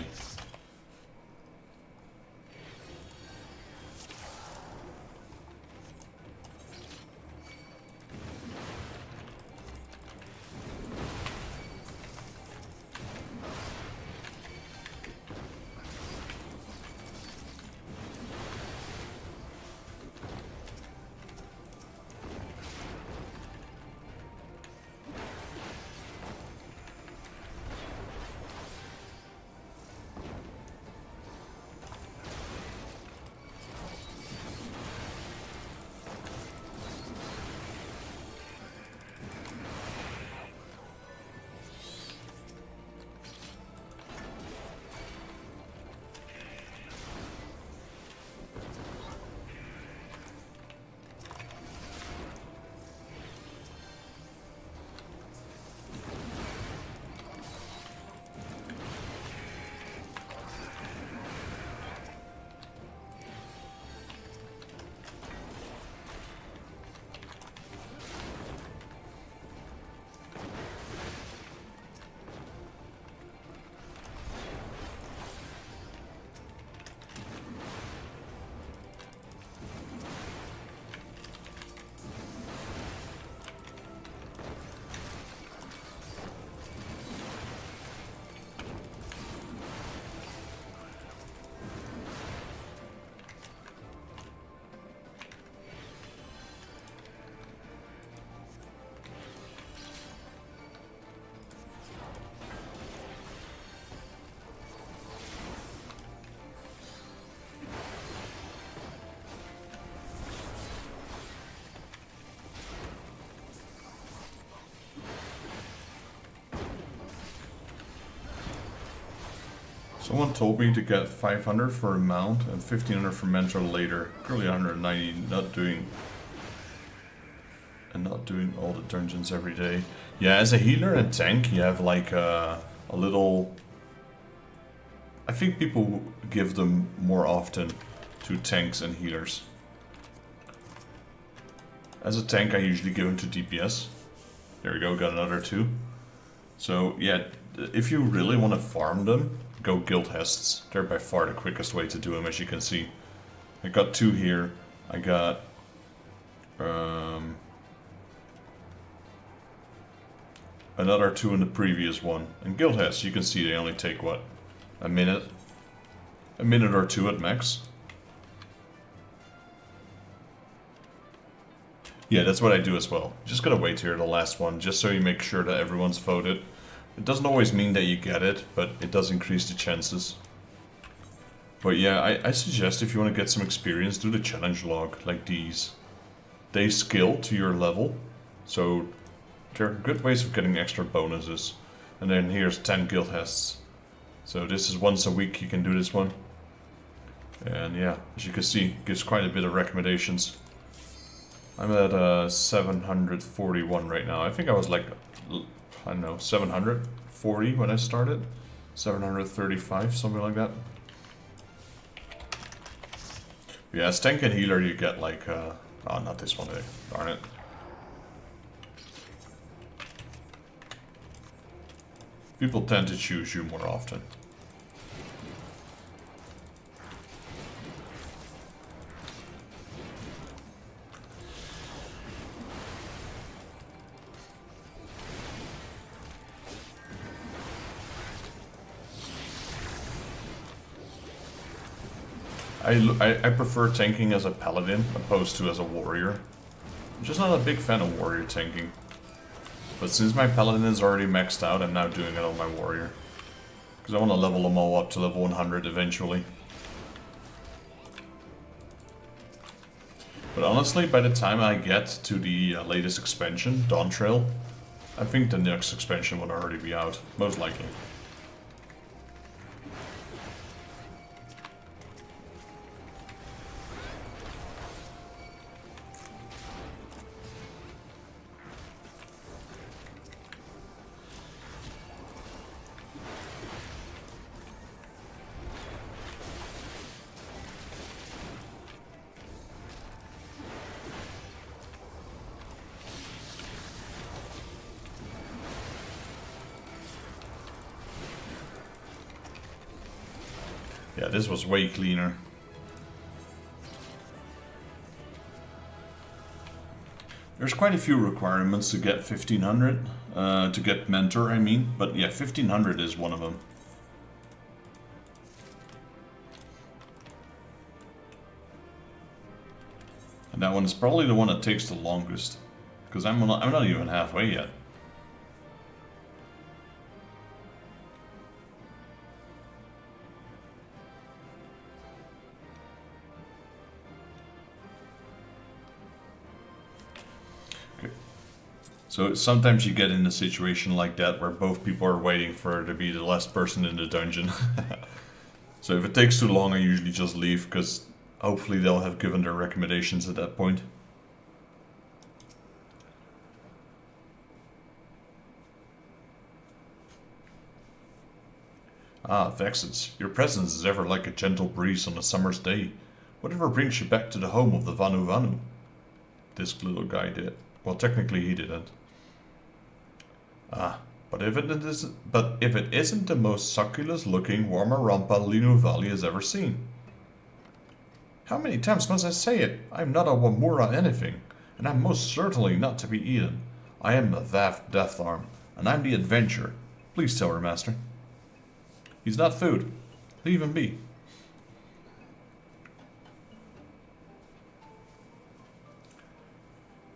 Someone told me to get 500 for a mount and 1500 for mentor later. Currently 190, not doing all the dungeons every day. Yeah, as a healer and tank, you have like a little. I think people give them more often to tanks and healers. As a tank, I usually give them to DPS. There we go, got another 2. So yeah, if you really want to farm them, go guild hests. They're by far the quickest way to do them, as you can see. I got 2 here. I got another 2 in the previous one. And guild hests, you can see they only take what? A minute or 2 at max. Yeah, that's what I do as well. Just gotta wait here the last one, just so you make sure that everyone's voted. It doesn't always mean that you get it, but it does increase the chances. But yeah, I suggest if you want to get some experience, do the challenge log, like these. They scale to your level, so they're good ways of getting extra bonuses. And then here's 10 guild hests. So this is once a week you can do this one. And yeah, as you can see, it gives quite a bit of recommendations. I'm at 741 right now. I think I was like, I don't know, 740 when I started. 735, something like that. Yeah, as tank and healer you get like, oh, not this one, darn it. People tend to choose you more often. I prefer tanking as a paladin opposed to as a warrior. I'm just not a big fan of warrior tanking. But since my paladin is already maxed out, I'm now doing it on my warrior. Because I want to level them all up to level 100 eventually. But honestly, by the time I get to the latest expansion, Dawn Trail, I think the next expansion will already be out, most likely. Yeah, this was way cleaner. There's quite a few requirements to get 1500, to get mentor I mean, but yeah, 1500 is one of them. And that one is probably the one that takes the longest, because I'm not even halfway yet. So sometimes you get in a situation like that where both people are waiting for there to be the last person in the dungeon. So if it takes too long, I usually just leave, because hopefully they'll have given their recommendations at that point. Ah, Vexus, your presence is ever like a gentle breeze on a summer's day. Whatever brings you back to the home of the Vanu Vanu? This little guy did. Well, technically he didn't. Ah, but if it isn't the most succulent-looking Warmarumpa Linu Valley has ever seen. How many times must I say it? I'm not a Wamura anything, and I'm most certainly not to be eaten. I am the Vaft Death Arm, and I'm the adventurer. Please tell her, master. He's not food. Leave him be.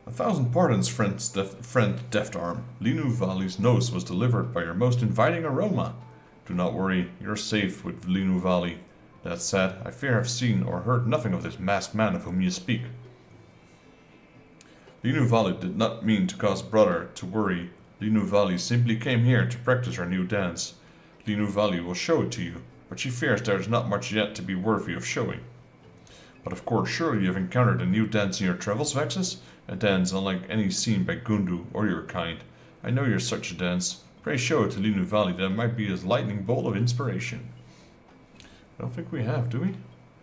A thousand pardons, friend Deft Arm. Linu Valley's nose was delivered by your most inviting aroma. Do not worry, you're safe with Linu Valley. That said, I fear I've seen or heard nothing of this masked man of whom you speak. Linu Valley did not mean to cause brother to worry. Linu Valley simply came here to practice our new dance. Linu Valley will show it to you. but she fears there is not much yet to be worthy of showing. But of course, surely you have encountered a new dance in your travels, Vexus? A dance unlike any seen by Gundu or your kind. I know you're such a dance. Pray show it to Linu Valley, that it might be his lightning bolt of inspiration. I don't think we have, do we?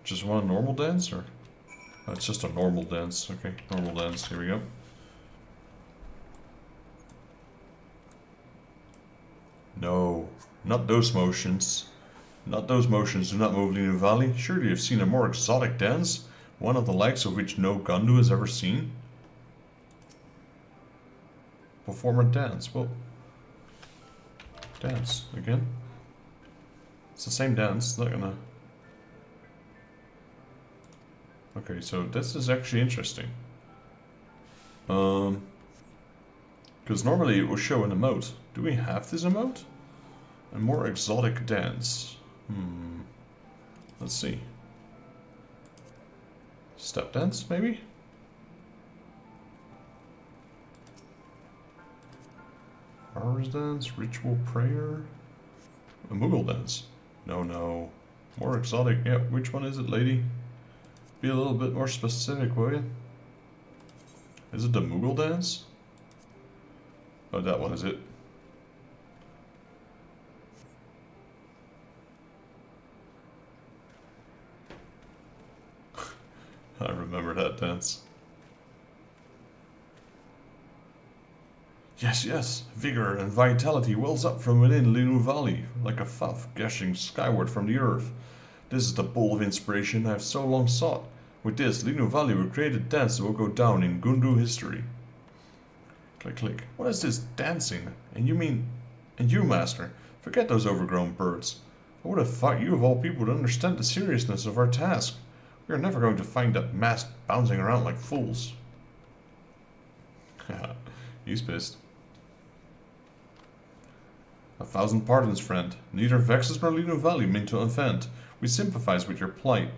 Just one normal dance, or? Oh, it's just a normal dance. Okay, normal dance. Here we go. No, not those motions. Not those motions do not move Linu Valley. Surely you've seen a more exotic dance, one of the likes of which no Gundu has ever seen. Perform a dance. Well, dance again. It's the same dance. It's not gonna. Okay, so this is actually interesting. Because normally it will show an emote. Do we have this emote? A more exotic dance. Let's see. Step dance, maybe? Hours dance, ritual prayer, a Moogle dance. No. More exotic. Yeah, which one is it, lady? Be a little bit more specific, will you? Is it the Moogle dance? Oh, that one is it. I remember that dance. Yes, vigor and vitality wells up from within Linu Valley, like a fountain gushing skyward from the earth. This is the bowl of inspiration I have so long sought. With this, Linu Valley will create a dance that will go down in Gundu history. Click, click. What is this dancing? And you, Master, forget those overgrown birds. I would have thought you of all people would understand the seriousness of our task. We are never going to find that mask bouncing around like fools. He's pissed. 1,000 pardons, friend. Neither Vexus nor Linu Valley mean to offend. We sympathize with your plight.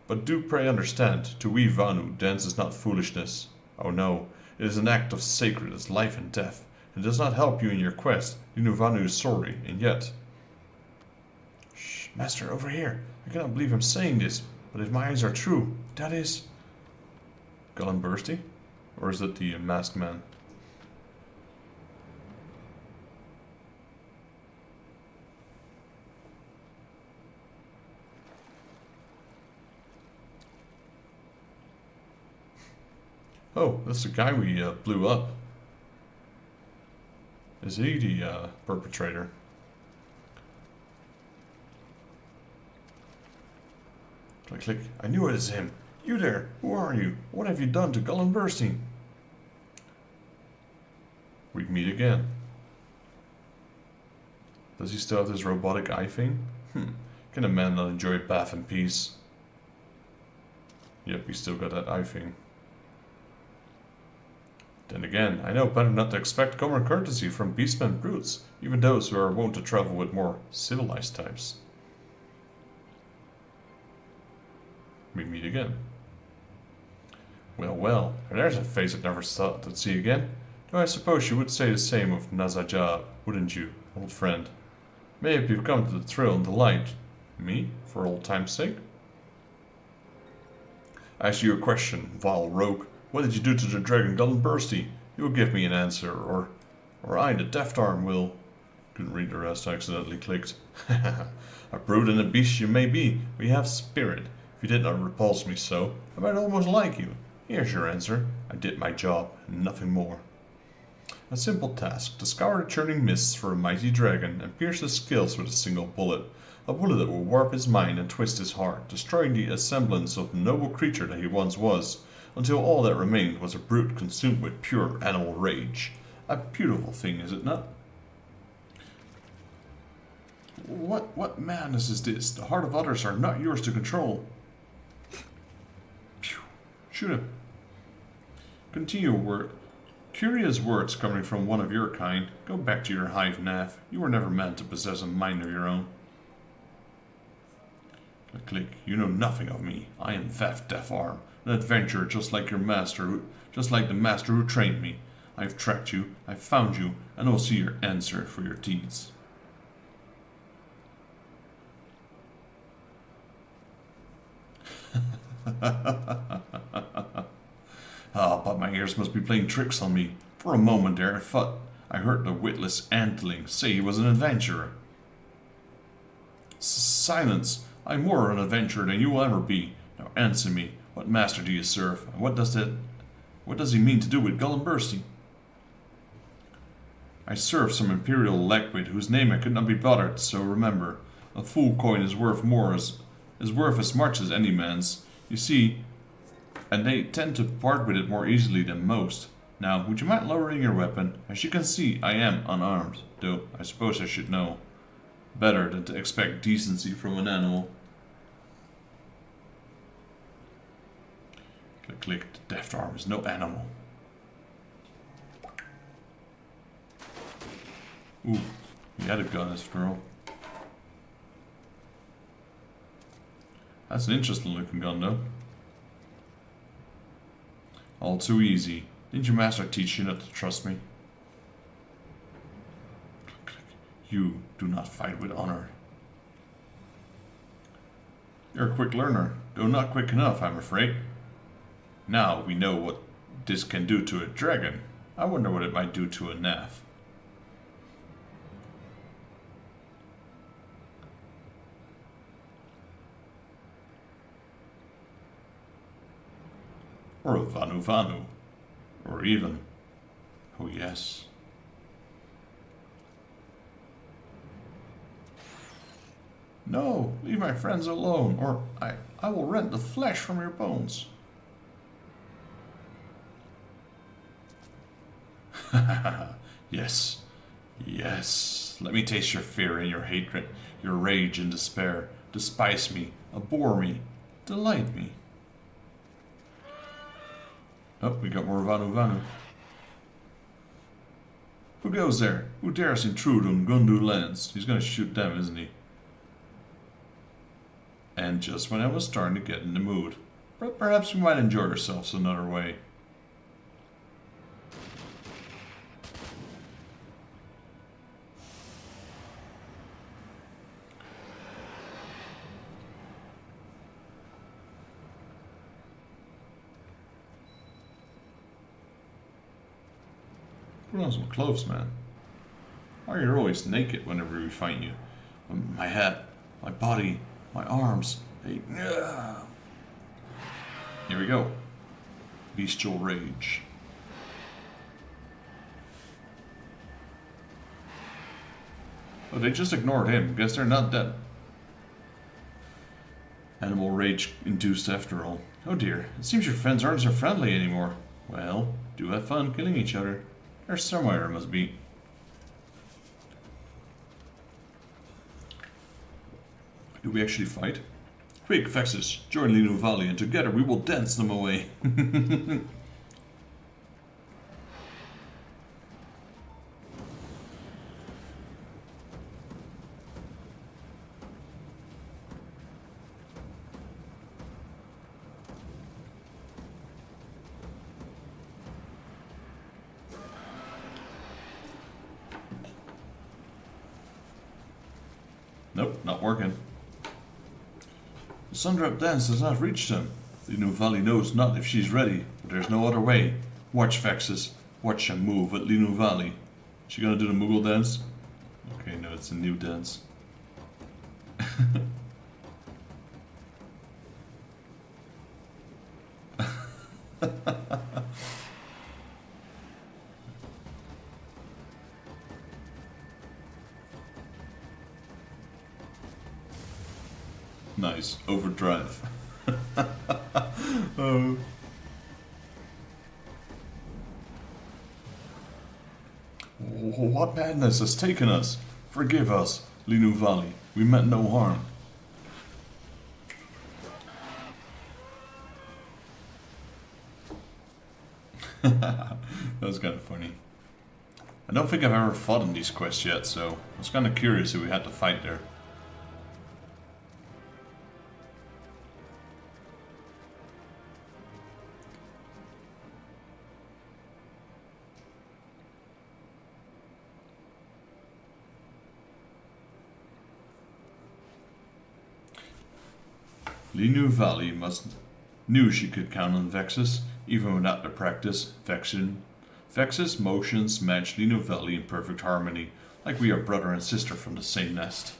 But do pray understand, to we Vanu, dance is not foolishness. Oh no, it is an act of sacred as life and death. It does not help you in your quest. Linu Vanu is sorry, and yet... Shh, Master, over here. I cannot believe I'm saying this, but if my eyes are true, that is... Garlean Bursty? Or is it the masked man? Oh, that's the guy we blew up. Is he the perpetrator? Click, click. I knew it is him. You there. Who are you? What have you done to Garlean Bursty? We meet again. Does he still have this robotic eye thing? Can a man not enjoy a bath in peace? Yep, he's still got that eye thing. Then again, I know better not to expect common courtesy from beastmen brutes, even those who are wont to travel with more civilized types. We meet again. Well, there's a face I'd never thought I'd see again. Though I suppose you would say the same of Nazaja, wouldn't you, old friend? Maybe you've come to the thrill and delight. Me, for old time's sake? I ask you a question, vile rogue. What did you do to the dragon Garlean Bursty? You will give me an answer, or I, the deft arm, will... Couldn't read the rest, I accidentally clicked. A brute and a beast you may be, but you have spirit. If you did not repulse me so, I might almost like you. Here's your answer. I did my job, and nothing more. A simple task, to scour the churning mists for a mighty dragon, and pierce his skills with a single bullet. A bullet that will warp his mind and twist his heart, destroying the semblance of the noble creature that he once was, until all that remained was a brute consumed with pure animal rage. A beautiful thing, is it not? What madness is this? The heart of others are not yours to control. Phew. Shoot him. Continue curious words coming from one of your kind. Go back to your hive, Nav. You were never meant to possess a mind of your own. Click. You know nothing of me. I am Veth Deafarm, an adventurer just like the master who trained me. I've tracked you, I've found you, and I'll see your answer for your deeds. Ah, but my ears must be playing tricks on me. For a moment there, I thought I heard the witless antling say he was an adventurer. Silence! I'm more an adventurer than you will ever be. Now answer me. What master do you serve? And what does he mean to do with Gullimbursty? I serve some imperial liquid whose name I could not be bothered, so remember. A fool coin is worth as much as any man's. You see, and they tend to part with it more easily than most. Now, would you mind lowering your weapon? As you can see, I am unarmed, though I suppose I should know better than to expect decency from an animal. Click, click, the deft arm is no animal. Ooh, he had a gun after all. That's an interesting looking gun though. All too easy. Didn't your master teach you not to trust me? Click, click. You do not fight with honor. You're a quick learner, though not quick enough, I'm afraid. Now we know what this can do to a dragon. I wonder what it might do to a naff. Or a Vanu Vanu. Or even, oh yes. No, leave my friends alone, or I will rent the flesh from your bones. Yes, yes. Let me taste your fear and your hatred, your rage and despair. Despise me, abhor me, delight me. Oh, we got more Vanu Vanu. Who goes there? Who dares intrude on Gundu lands? He's gonna shoot them, isn't he? And just when I was starting to get in the mood. But perhaps we might enjoy ourselves another way. Put on some clothes, man. Why are you always naked whenever we fight you? My head, my body, my arms, they... Here we go. Bestial rage. Oh, they just ignored him. Guess they're not dead. Animal rage induced after all. Oh dear, it seems your friends aren't so friendly anymore. Well, do have fun killing each other. There's somewhere it must be. Do we actually fight? Quick, Vexus, join Linu Valley and together we will dance them away. Nope, not working. The Sundrop dance has not reached him. Linu Valley knows not if she's ready, but there's no other way. Watch, Vexus. Watch him move at Linu Valley. She gonna do the Moogle dance? Okay, no, it's a new dance. Nice. Overdrive. Oh. What madness has taken us? Forgive us, Linu Valley. We meant no harm. That was kind of funny. I don't think I've ever fought in these quests yet, so I was kind of curious who we had to fight there. Linu Valley must Knew she could count on Vexus, even without the practice. Vexus motions match Linovelli in perfect harmony, like we are brother and sister from the same nest.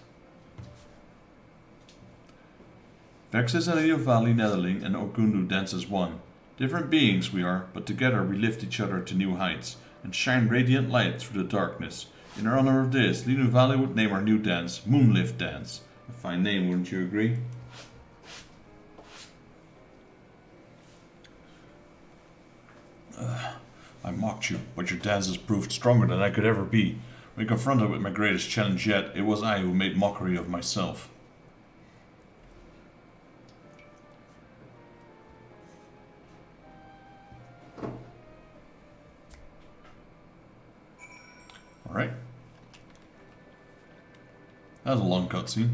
Vexus and Linovelli Nedeling and Ogundu dance as one. Different beings we are, but together we lift each other to new heights, and shine radiant light through the darkness. In honor of this, Linovelli would name our new dance Moonlift Dance. A fine name, wouldn't you agree? I mocked you, but your dance has proved stronger than I could ever be. When confronted with my greatest challenge yet, it was I who made mockery of myself. Alright. That was a long cutscene.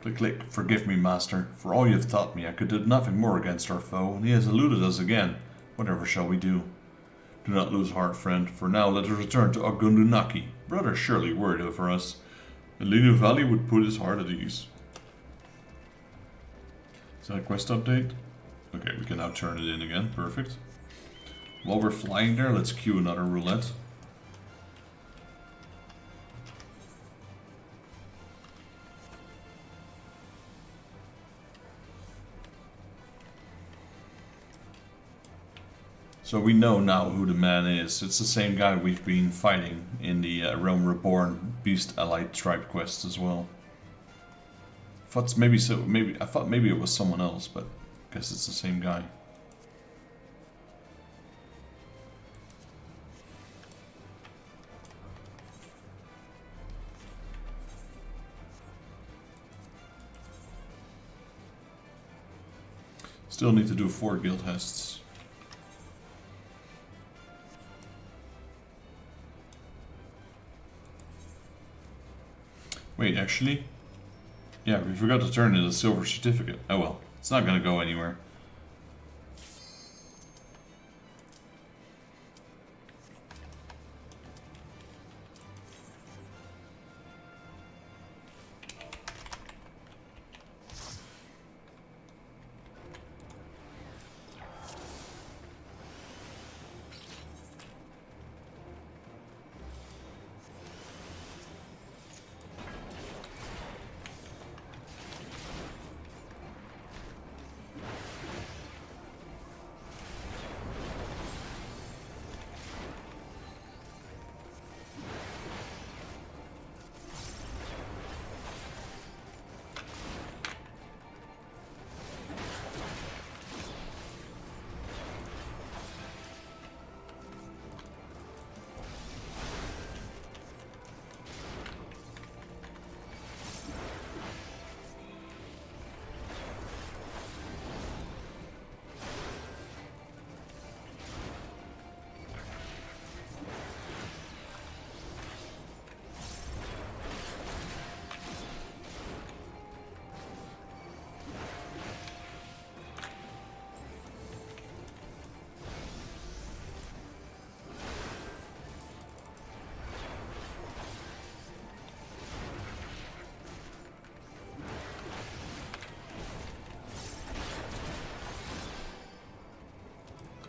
Click, click. Forgive me, master. For all you have taught me, I could do nothing more against our foe, and he has eluded us again. Whatever shall we do? Do not lose heart, friend, for now let us return to Ogundunaki. Brother surely worried over us. And Linovelli would put his heart at ease. Is that a quest update? Okay, we can now turn it in again. Perfect. While we're flying there, let's queue another roulette. So we know now who the man is. It's the same guy we've been fighting in the A Realm Reborn Beast Allied Tribe quest as well. I thought maybe it was someone else, but I guess it's the same guy. Still need to do 4 guild tests. Wait, actually? Yeah, we forgot to turn in a silver certificate. Oh well, it's not gonna go anywhere.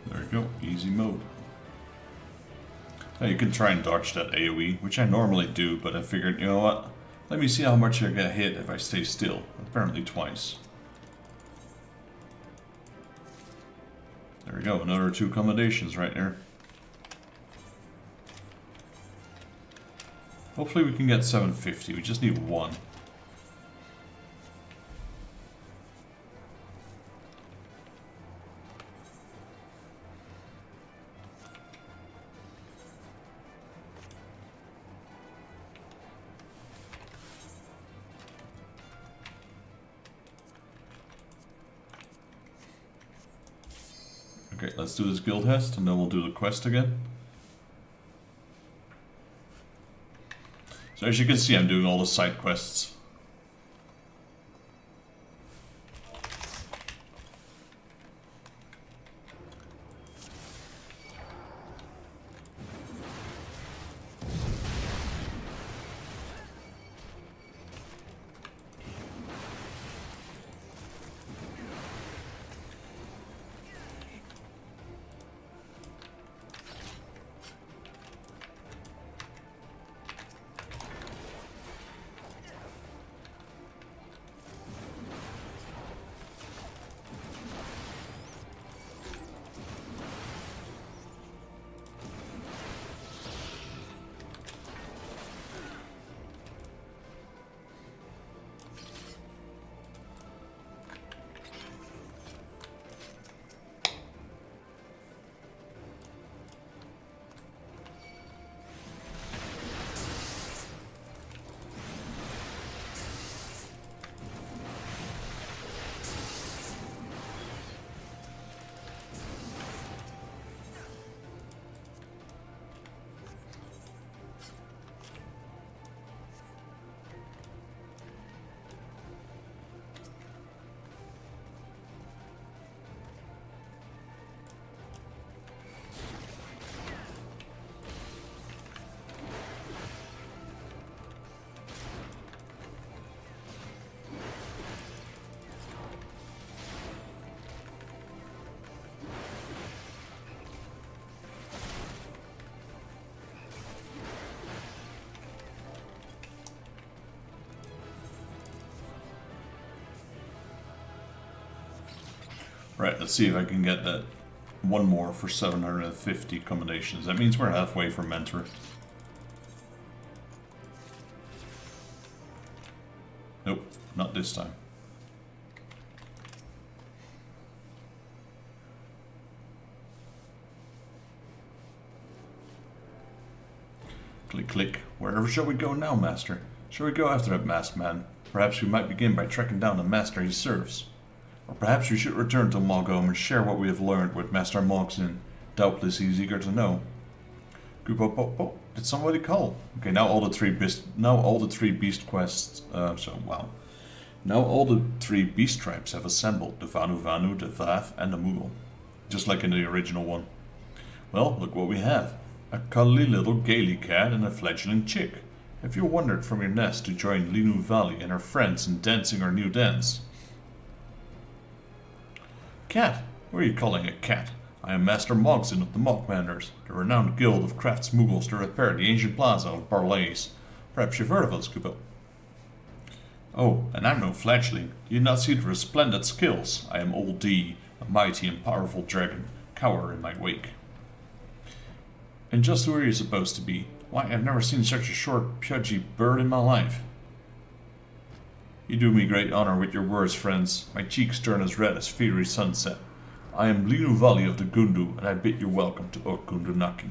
There we go, easy mode. Now you can try and dodge that AoE, which I normally do, but I figured, you know what? Let me see how much I get hit if I stay still. Apparently twice. There we go, another 2 accommodations right there. Hopefully we can get 750, we just need 1. Okay, let's do this guild test and then we'll do the quest again. So as you can see, I'm doing all the side quests. Right, let's see if I can get that one more for 750 combinations. That means we're halfway for Mentor. Nope, not this time. Click, click. Wherever shall we go now, Master? Shall we go after that masked man? Perhaps we might begin by tracking down the master he serves. Or perhaps we should return to Mogome and share what we have learned with Master Mogzin. Doubtless he is eager to know. Did somebody call? Okay, now all the three beast quests. Now all the three beast tribes have assembled: the Vanu, the Vav, and the Moogle, just like in the original one. Well, look what we have: a cuddly little gaily cat and a fledgling chick. Have you wandered from your nest to join Linu Valley and her friends in dancing our new dance? Cat? What are you calling a cat? I am Master Mogzin of the Mockmanders, the renowned guild of crafts Moogles to repair the ancient plaza of Barlays. Perhaps you've heard of us, Kupo. Oh, and I'm no fledgling. Do you not see the resplendent skills? I am Old D, a mighty and powerful dragon. Cower in my wake. And just who are you supposed to be? Why, I've never seen such a short, pudgy bird in my life. You do me great honor with your words, friends. My cheeks turn as red as fiery sunset. I am Linu Valley of the Gundu, and I bid you welcome to Okundunaki.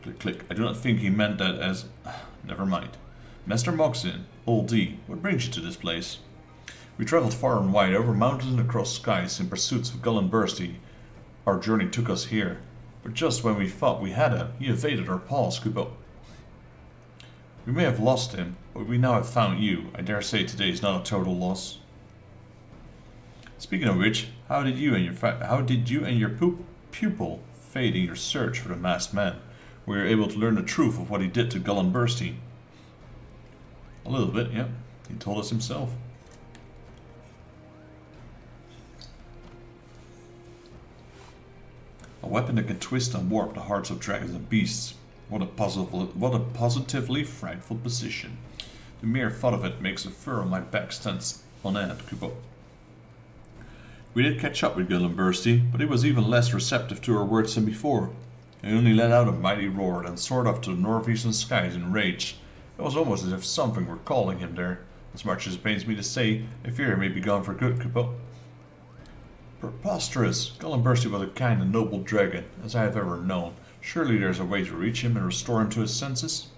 Click, click. I do not think he meant that as... Never mind. Master Mogzin, Old D, what brings you to this place? We traveled far and wide, over mountains and across skies, in pursuits of Garlean Empire. Our journey took us here. But just when we thought we had him, he evaded our paws, Kupo. We may have lost him, but we now have found you. I dare say today is not a total loss. Speaking of which, how did you and your pupil fade in your search for the masked man? Were you able to learn the truth of what he did to Garlean Empire? A little bit, yeah. He told us himself. A weapon that can twist and warp the hearts of dragons and beasts. What a positively frightful position. The mere thought of it makes the fur on my back stand on end, Kupo. We did catch up with Garlean Empire, but he was even less receptive to our words than before. He only let out a mighty roar and soared off to the northeastern skies in rage. It was almost as if something were calling him there. As much as it pains me to say, I fear he may be gone for good, Kupo. Preposterous! Garlean Empire was a kind and noble dragon, as I have ever known. Surely there's a way to reach him and restore him to his senses?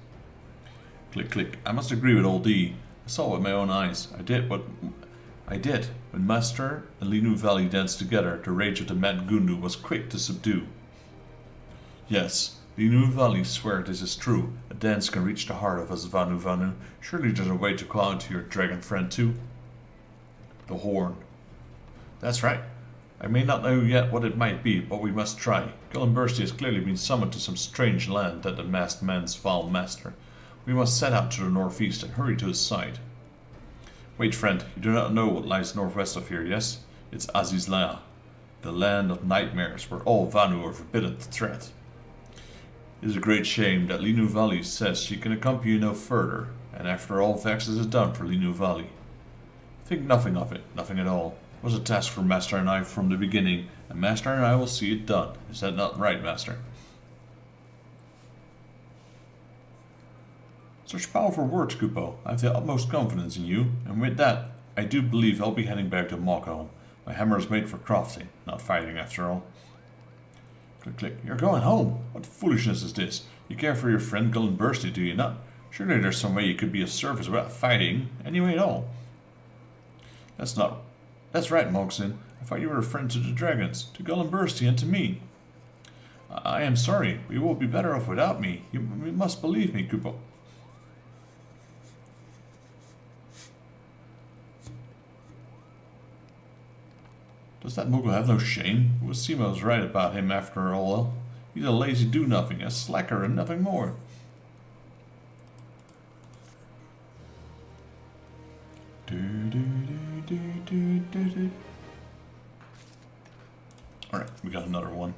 Click, click. I must agree with Old D. I saw it with my own eyes. I did. When Master and Linu Valley danced together, the rage of the mad Gundu was quick to subdue. Yes, Linu Valley swear this is true. A dance can reach the heart of us Vanu. Surely there's a way to call out to your dragon friend too. The horn. That's right. I may not know yet what it might be, but we must try. Garlean Empire has clearly been summoned to some strange land that the masked man's foul master. We must set out to the northeast and hurry to his side. Wait, friend, you do not know what lies northwest of here, yes? It's Azizla, the land of nightmares, where all Vanu are forbidden to tread. It is a great shame that Linu Valley says she can accompany you no further, and after all Vexus is done for Linu Valley. Think nothing of it, nothing at all. It was a task for Master and I from the beginning, and Master and I will see it done. Is that not right, Master? Such powerful words, Kupo. I have the utmost confidence in you, and with that, I do believe I'll be heading back to Mogome. My hammer is made for crafting, not fighting after all. Click, click. You're going home? What foolishness is this? You care for your friend Garlean Empire, do you not? Surely there's some way you could be of service without fighting, any way at all. That's right, Mogzin. I thought you were a friend to the dragons, to Garlean Empire, and to me. I am sorry. We will be better off without me. You must believe me, Kupo. Does that Moogle have no shame? Wasima was right about him after all. He's a lazy do-nothing, a slacker, and nothing more. Alright, we got another one.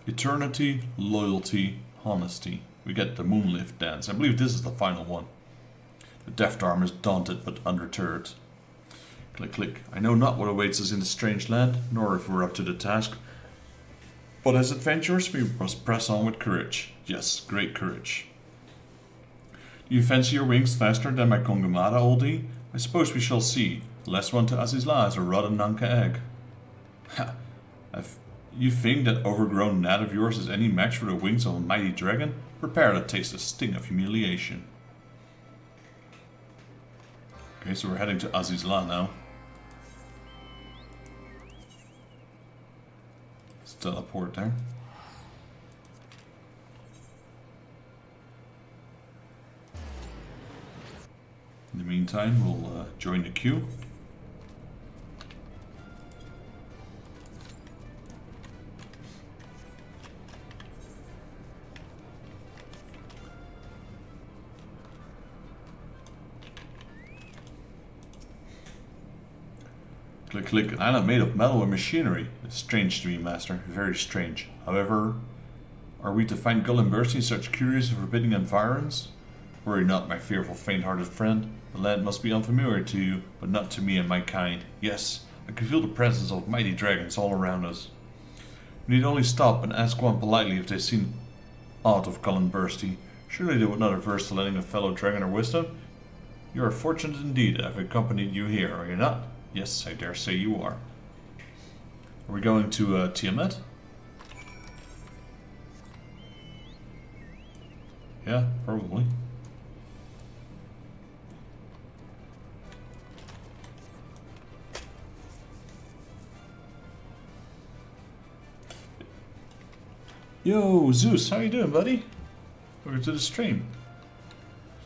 Eternity, loyalty, honesty. We get the Moonlift dance. I believe this is the final one. The Death Arm is daunted but undeterred. Click, click. I know not what awaits us in the strange land, nor if we're up to the task. But as adventurers, we must press on with courage. Yes, great courage. Do you fancy your wings faster than my Kongamada, oldie? I suppose we shall see. The last one to Azizla is a rotten Nanka egg. Ha! You think that overgrown gnat of yours is any match for the wings of a mighty dragon? Prepare to taste the sting of humiliation. Okay, so we're heading to Azizla now. Let's teleport there. In the meantime, we'll join the queue. Click, click. An island made of metal and machinery. It's strange to me, Master. Very strange. However, are we to find Gull and Bursty in such curious and forbidding environs? Worry not, my fearful, faint-hearted friend. The land must be unfamiliar to you, but not to me and my kind. Yes, I can feel the presence of mighty dragons all around us. We need only stop and ask one politely if they've seen aught of Gull and Bursty. Surely they would not averse to lending a fellow dragon their wisdom? You are fortunate indeed to have accompanied you here, are you not? Yes, I dare say you are. Are we going to Tiamat? Yeah, probably. Yo, Zeus, how you doing, buddy? Welcome to the stream.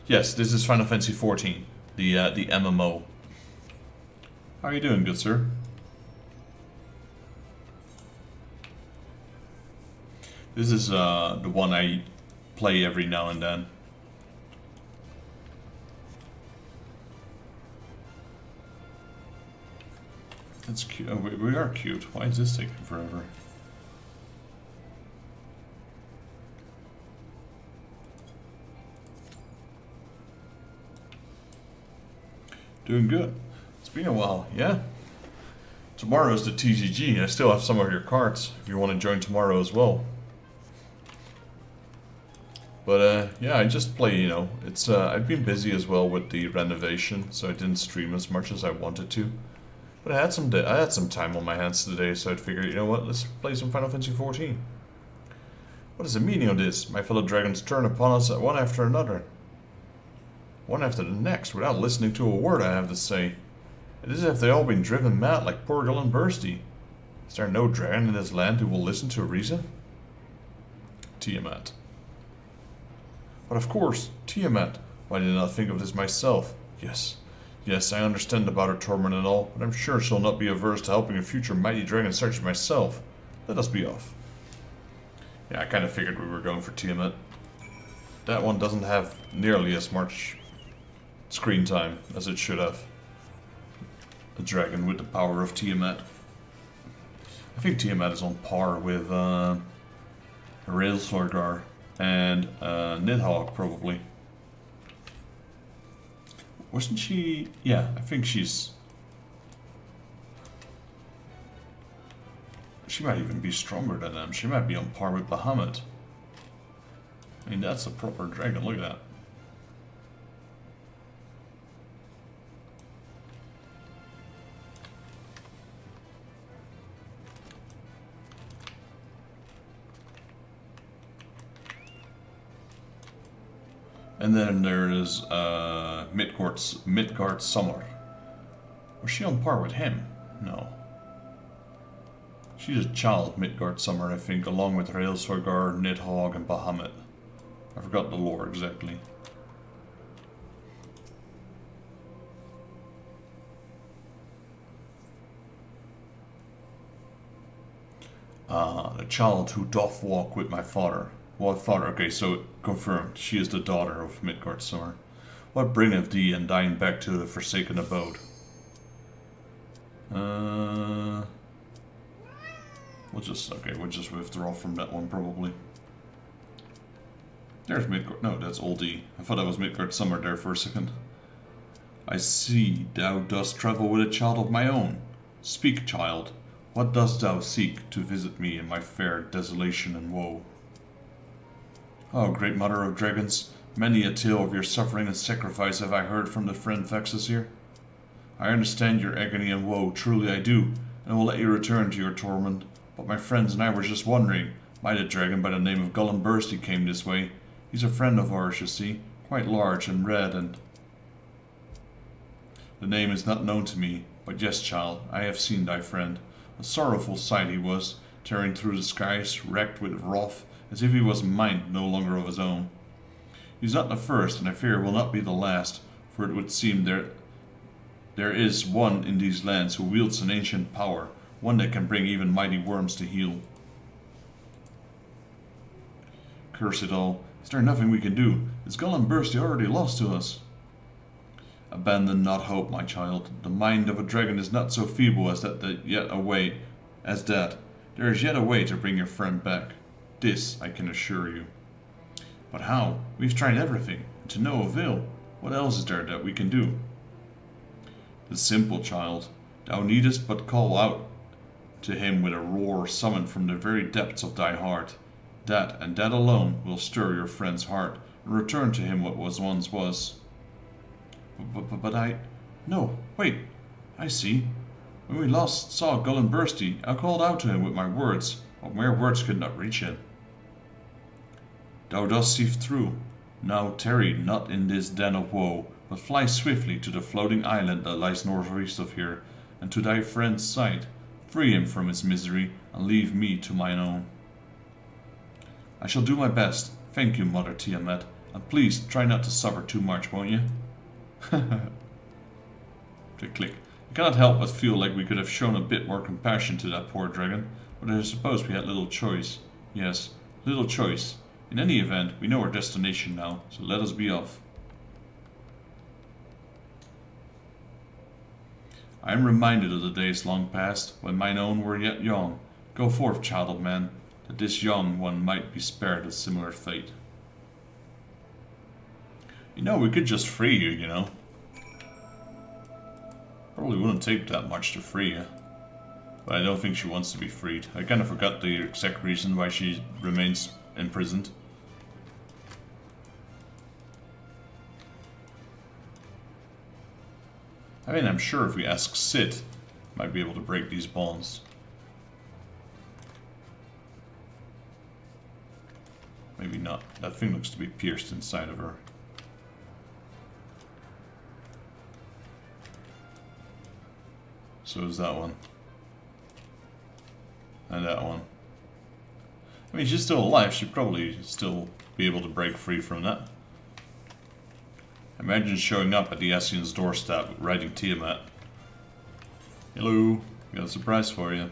Yes, this is Final Fantasy XIV, the MMO. How are you doing, good sir? This is the one I play every now and then. That's cute. Oh, we are cute. Why is this taking forever? Doing good. It's been a while, yeah? Tomorrow's the TGG. I still have some of your cards if you want to join tomorrow as well. But yeah, I just play, you know, it's I've been busy as well with the renovation, so I didn't stream as much as I wanted to. But I had some time on my hands today, so I figured, you know what, let's play some Final Fantasy XIV. What is the meaning of this? My fellow dragons turn upon us one after another. One after the next, without listening to a word I have to say. It is as if they all been driven mad like poor Gull and Bursty. Is there no dragon in this land who will listen to reason? Tiamat. But of course, Tiamat. Why did I not think of this myself? Yes, I understand about her torment and all, but I'm sure she'll not be averse to helping a future mighty dragon such as myself. Let us be off. Yeah, I kind of figured we were going for Tiamat. That one doesn't have nearly as much screen time as it should have. A dragon with the power of Tiamat. I think Tiamat is on par with Eorzea and Nidhogg, probably. Wasn't she? Yeah, I think she's... She might even be stronger than them. She might be on par with Bahamut. I mean, that's a proper dragon. Look at that. And then there is Midgard Summer. Was she on par with him? No. She's a child, Midgard Summer, I think, along with Eorzea, Nidhogg, and Bahamut. I forgot the lore exactly. The child who doth walk with my father. What father? Okay, so confirmed. She is the daughter of Midgard Summer. What bringeth thee and thine back to the forsaken abode? We'll just withdraw from that one probably. There's Midgard. No, that's Oldie. I thought that was Midgard Summer there for a second. I see thou dost travel with a child of my own. Speak, child, what dost thou seek to visit me in my fair desolation and woe? Oh, great mother of dragons, many a tale of your suffering and sacrifice have I heard from the friend Vexus here. I understand your agony and woe, truly I do, and will let you return to your torment. But my friends and I were just wondering, might a dragon by the name of Garlean Empire came this way. He's a friend of ours, you see, quite large and red and... The name is not known to me, but yes, child, I have seen thy friend. A sorrowful sight he was, tearing through the skies, wrecked with wrath, as if he was a mind no longer of his own. He's not the first, and I fear will not be the last, for it would seem there is one in these lands who wields an ancient power, one that can bring even mighty worms to heel. Curse it all, is there nothing we can do? Is Garlean Empire already lost to us? Abandon not hope, my child. The mind of a dragon is not so feeble as that. There is yet a way to bring your friend back. This I can assure you. But how? We've tried everything, and to no avail. What else is there that we can do? The simple, child. Thou needest but call out to him with a roar summoned from the very depths of thy heart. That, and that alone, will stir your friend's heart, and return to him what once was. But I... No, wait. I see. When we last saw Garlean Empire, I called out to him with my words, but mere words could not reach him. Thou dost see through. Now tarry not in this den of woe, but fly swiftly to the floating island that lies northeast of here, and to thy friend's side. Free him from his misery, and leave me to mine own. I shall do my best. Thank you, Mother Tiamat, and please try not to suffer too much, won't you? Click. I cannot help but feel like we could have shown a bit more compassion to that poor dragon, but I suppose we had little choice. Yes, little choice. In any event, we know our destination now, so let us be off. I am reminded of the days long past, when mine own were yet young. Go forth, child of man, that this young one might be spared a similar fate. You know, we could just free you, you know. Probably wouldn't take that much to free you. But I don't think she wants to be freed. I kind of forgot the exact reason why she remains imprisoned. I mean, I'm sure if we ask Sid, might be able to break these bonds. Maybe not. That thing looks to be pierced inside of her. So is that one. And that one. I mean, she's still alive. She'd probably still be able to break free from that. Imagine showing up at the Ascian's doorstep riding Tiamat. Hello, got a surprise for you.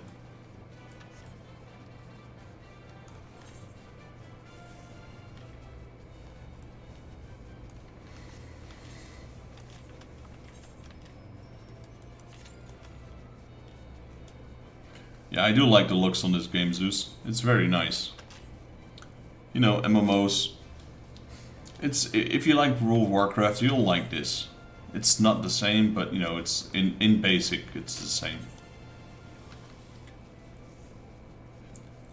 Yeah, I do like the looks on this game, Zeus. It's very nice. You know, MMOs. If you like World of Warcraft, you'll like this. It's not the same, but you know, it's in basic, it's the same.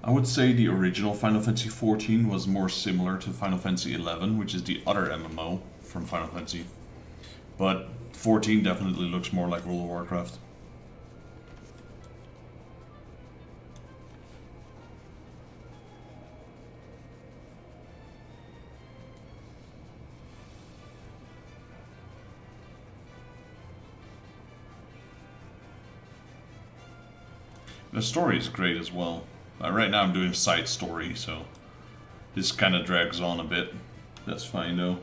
I would say the original Final Fantasy XIV was more similar to Final Fantasy XI, which is the other MMO from Final Fantasy. But 14 definitely looks more like World of Warcraft. The story is great as well. Right now I'm doing a side story, so this kind of drags on a bit. That's fine though.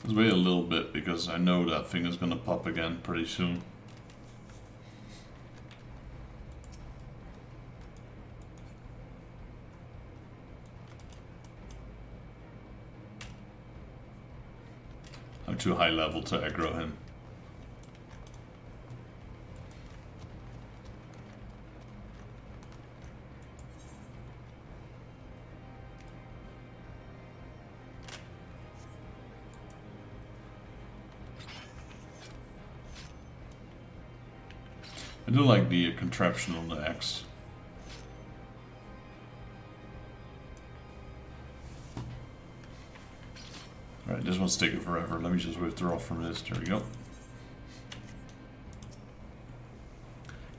Let's wait a little bit because I know that thing is gonna pop again pretty soon. I'm too high level to aggro him. I do like the contraption on the axe. Alright, this one's taking forever. Let me just withdraw from this. There we go.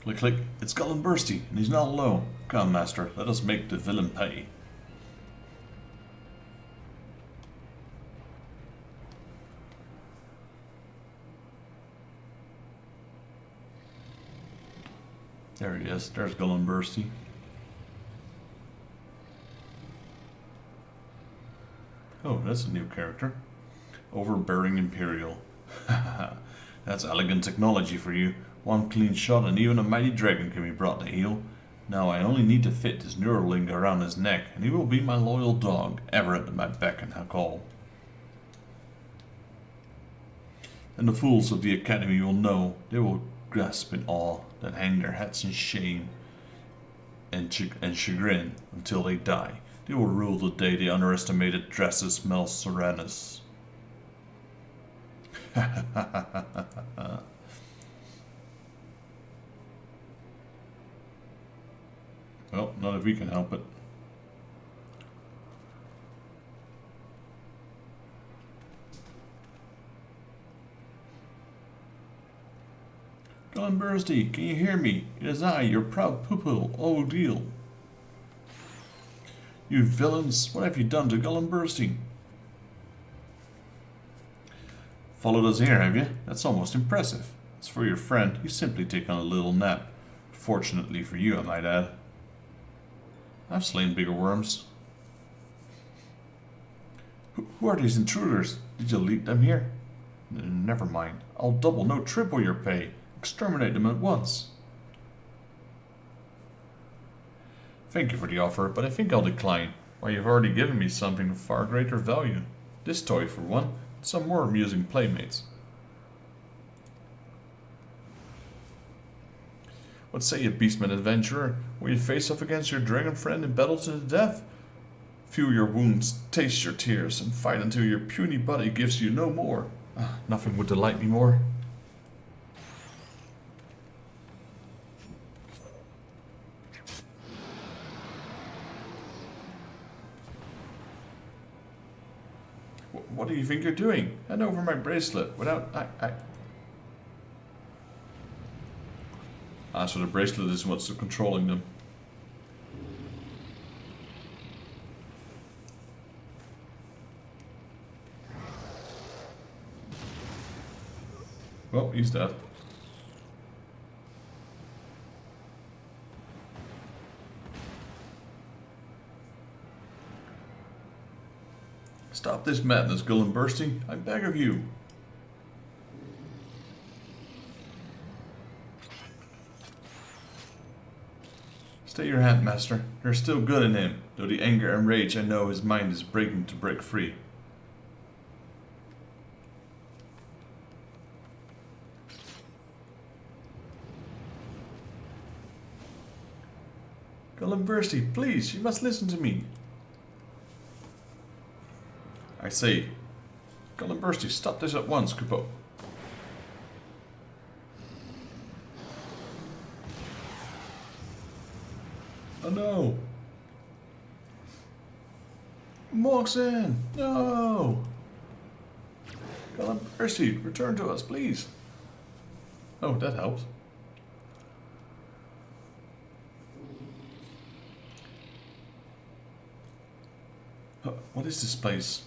Click, click. It's Garlean Bursty, and he's not alone. Come, master, let us make the villain pay. There he is. There's Garlean Bursty. Oh, that's a new character. Overbearing Imperial. That's elegant technology for you. One clean shot and even a mighty dragon can be brought to heel. Now I only need to fit this neural link around his neck, and he will be my loyal dog, ever at my beck and call. And the fools of the Academy will know, they will grasp in awe, that hang their heads in shame and chagrin until they die. They will rule the day the underestimated Dressus Mel Serenus. Well, not if we can help it. Garlean Bursty, can you hear me? It is I, your proud pupil, O'Deal. You villains, what have you done to Garlean Bursty? Followed us here, have you? That's almost impressive. As for your friend, he's simply taken a little nap. Fortunately for you, I might add. I've slain bigger worms. Who are these intruders? Did you lead them here? Never mind. I'll double, no triple your pay. Exterminate them at once. Thank you for the offer, but I think I'll decline. Why, you've already given me something of far greater value. This toy, for one, and some more amusing playmates. What say you, beastman adventurer? Will you face off against your dragon friend in battle to the death? Feel your wounds, taste your tears, and fight until your puny body gives you no more. Nothing would delight me more. What do you think you're doing? Hand over my bracelet without... so the bracelet is what's controlling them. Well, he's dead. Stop this madness, Garlean Bursty. I beg of you. Stay your hand, master. There's still good in him, though the anger and rage I know his mind is breaking to break free. Garlean Bursty, please, you must listen to me. I say, Garlean Bursty, stop this at once, Kupo. Oh no! Moxen! No! Garlean Bursty, return to us, please. Oh, that helps. What is this place?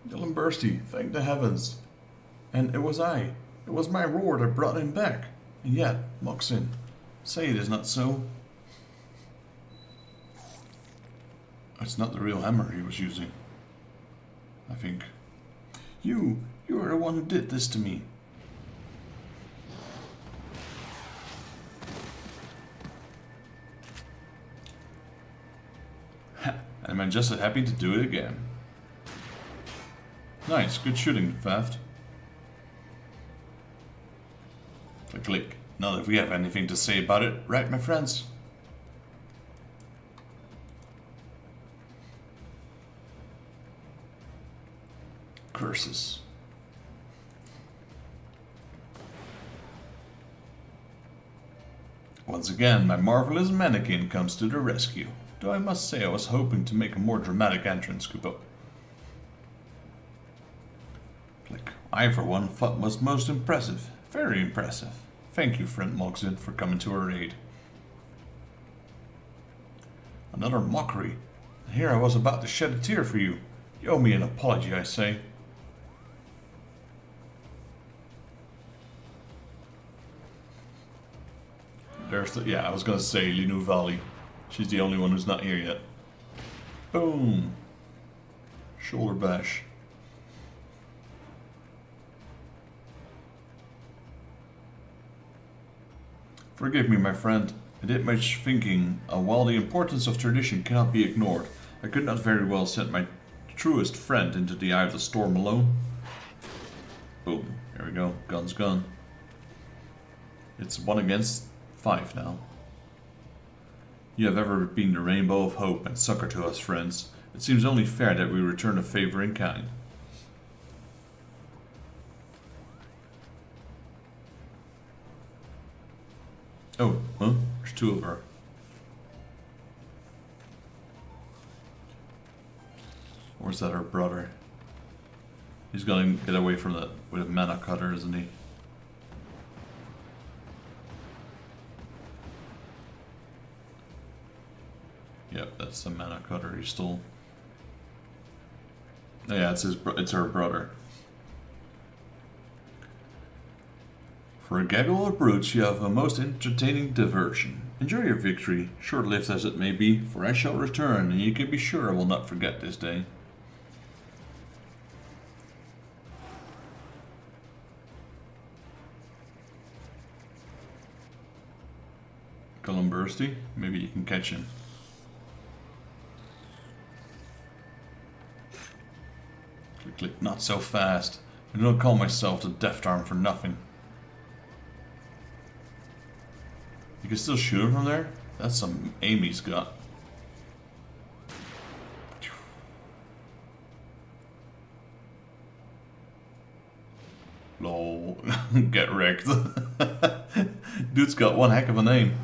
Garlean Bursty, thank the heavens. And it was I. It was my roar that brought him back. And yet, Moxen, say it is not so. It's not the real hammer he was using, I think. You are the one who did this to me. And I'm just happy to do it again. Nice, good shooting, Faft. Click, click. Not if we have anything to say about it, right, my friends? Curses. Once again, my marvelous mannequin comes to the rescue. Though I must say I was hoping to make a more dramatic entrance, Kupo. Click. I, for one, thought was most impressive. Very impressive. Thank you, friend Moxin, for coming to our aid. Another mockery. And here I was about to shed a tear for you. You owe me an apology, I say. There's the... Yeah, I was gonna say Linu Valley. She's the only one who's not here yet. Boom. Shoulder bash. Forgive me, my friend. I did much thinking, while the importance of tradition cannot be ignored, I could not very well send my truest friend into the eye of the storm alone. Boom. There we go. Gun's gone. It's 1 against 5 now. You have ever been the rainbow of hope and succor to us, friends. It seems only fair that we return a favor in kind. Oh, huh? There's 2 of her. Or is that her brother? He's gonna get away from that with a mana cutter, isn't he? Yep, that's the mana cutter he stole. Oh, yeah, it's her brother. For a gaggle of brutes, you have a most entertaining diversion. Enjoy your victory, short-lived as it may be, for I shall return, and you can be sure I will not forget this day. Golem Bursty, maybe you can catch him. Click, click, not so fast. I do not call myself the Deft Arm for nothing. You can still shoot him from there? That's some aim he's got. Lol. Get wrecked. Dude's got one heck of a name.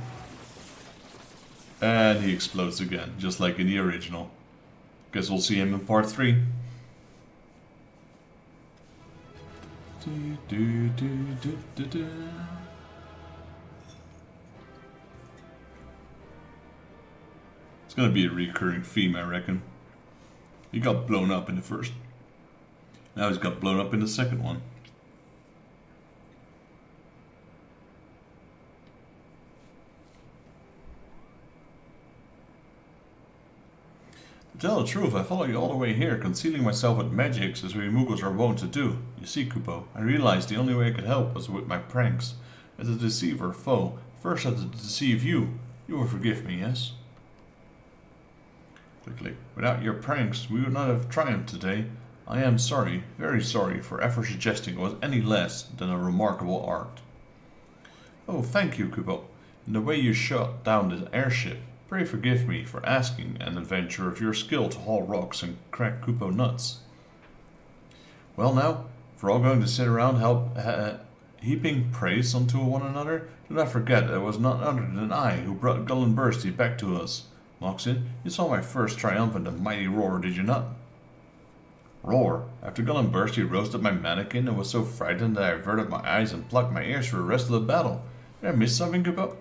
And he explodes again, just like in the original. Guess we'll see him in part 3. It's gonna be a recurring theme, I reckon. He got blown up in the first. Now he's got blown up in the second one. To tell the truth, I follow you all the way here, concealing myself with magics as we Mughals are wont to do. You see, Kupo, I realized the only way I could help was with my pranks. As a deceiver foe, first I had to deceive you. You will forgive me, yes? Click, click. Without your pranks, we would not have triumphed today. I am sorry, very sorry, for ever suggesting it was any less than a remarkable art. Oh, thank you, Kupo. In the way you shot down this airship, pray forgive me for asking an adventurer of your skill to haul rocks and crack Kupo nuts. Well now, if we're all going to sit around heaping praise onto one another, do not forget that it was none other than I who brought Garlean Bursty back to us. Moxin, you saw my first triumphant and mighty roar, did you not? Roar? After Garlean Bursty roasted my mannequin and was so frightened that I averted my eyes and plucked my ears for the rest of the battle. Did I miss something, Kupo?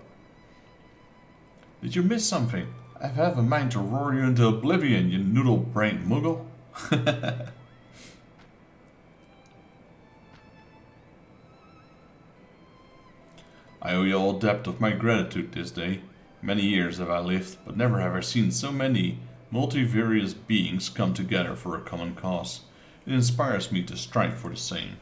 Did you miss something? I have a mind to roar you into oblivion, you noodle-brained Moogle. I owe you all depth of my gratitude this day. Many years have I lived, but never have I seen so many Multivarious beings come together for a common cause. It inspires me to strive for the same.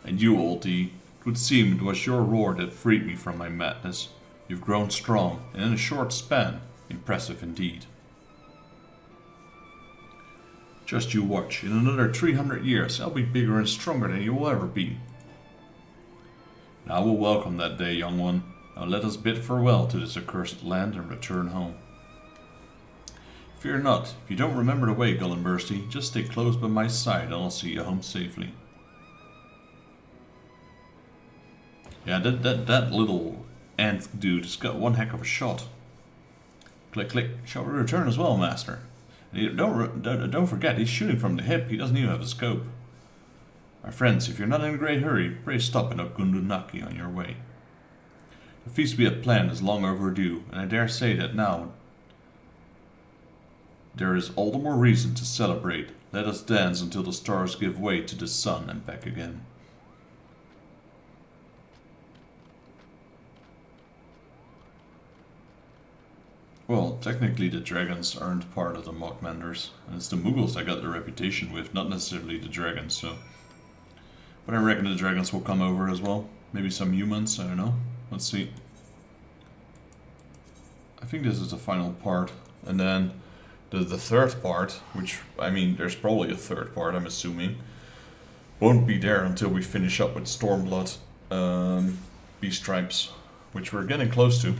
And you, oldie, it would seem it was your roar that freed me from my madness. You've grown strong, and in a short span, impressive indeed. Just you watch, in another 300 years I'll be bigger and stronger than you will ever be. And I will welcome that day, young one. Now let us bid farewell to this accursed land and return home. Fear not, if you don't remember the way, Gullenbursty, just stay close by my side and I'll see you home safely. Yeah, that little ant dude has got one heck of a shot. Click, click. Shall we return as well, master? And don't forget, he's shooting from the hip. He doesn't even have a scope. My friends, if you're not in a great hurry, pray stop in Okundunaki on your way. The feast we had planned is long overdue, and I dare say that now there is all the more reason to celebrate. Let us dance until the stars give way to the sun and back again. Well, technically the dragons aren't part of the Mockmenders, and it's the Mughals I got the reputation with, not necessarily the dragons, so... But I reckon the dragons will come over as well. Maybe some humans, I don't know. Let's see. I think this is the final part, and then the third part, which, I mean, there's probably a third part, I'm assuming, won't be there until we finish up with Stormblood, Beast Stripes, which we're getting close to.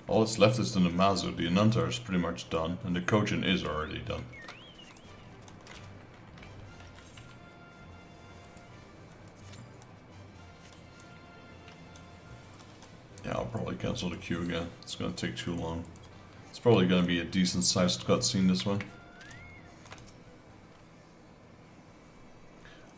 All that's left is the Namazu. The Ananta is pretty much done, and the Kojin is already done. Yeah, I'll probably cancel the queue again. It's gonna take too long. It's probably gonna be a decent sized cutscene, this one.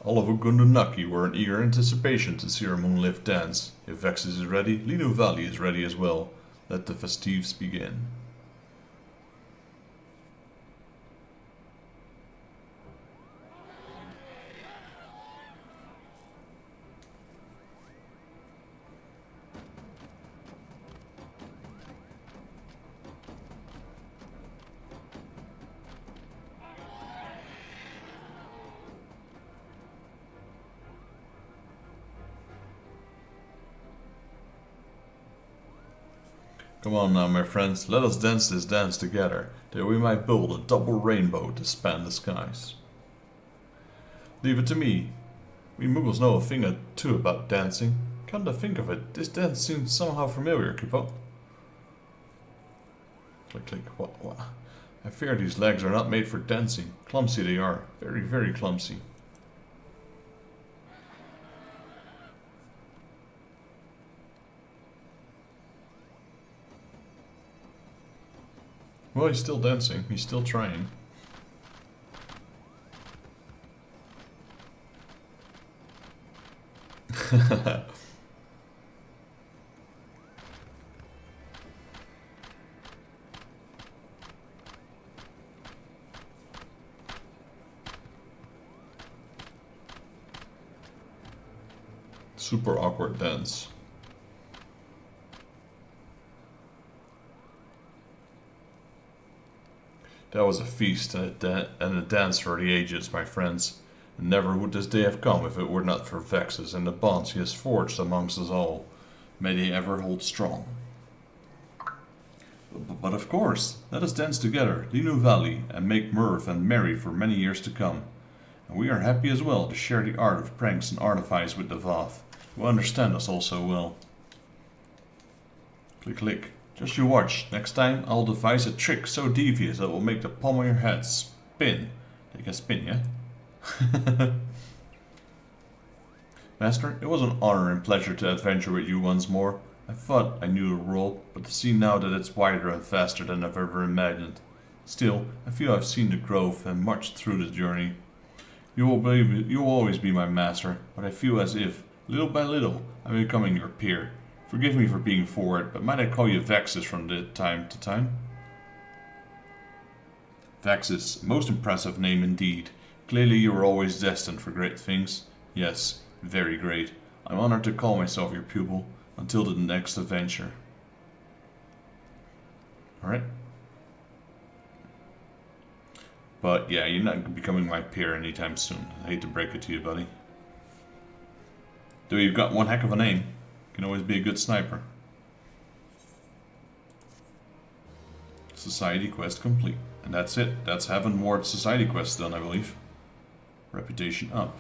All of Okundunaki were in eager anticipation to see our moonlit dance. If Vexus is ready, Linu Valley is ready as well. Let the festives begin. Come on now, my friends, let us dance this dance together, that we might build a double rainbow to span the skies. Leave it to me. We Muggles know a thing or two about dancing. Come to think of it, this dance seems somehow familiar, Kippo. Click, click, what? I fear these legs are not made for dancing. Clumsy they are, very, very clumsy. Well, he's still dancing. He's still trying. Super awkward dance. That was a feast and a dance for the ages, my friends. And never would this day have come if it were not for Vexus and the bonds he has forged amongst us all. May they ever hold strong. But of course, let us dance together, Linu Valley, and make mirth and merry for many years to come. And we are happy as well to share the art of pranks and artifice with the Vath, who understand us all so well. Click, click. Just you watch. Next time I'll devise a trick so devious that will make the palm of your head spin. They can spin, yeah? Master, it was an honor and pleasure to adventure with you once more. I thought I knew the world, but to see now that it's wider and vaster than I've ever imagined. Still, I feel I've seen the growth and marched through the journey. You will always be my master, but I feel as if, little by little, I'm becoming your peer. Forgive me for being forward, but might I call you Vexus from time to time? Vexus, most impressive name indeed. Clearly you were always destined for great things. Yes, very great. I'm honored to call myself your pupil, until the next adventure. Alright. But yeah, you're not becoming my peer anytime soon. I hate to break it to you, buddy. Though you've got one heck of an aim. Can always be a good sniper. Society quest complete. And that's it. That's Heaven Ward Society quest done, I believe. Reputation up.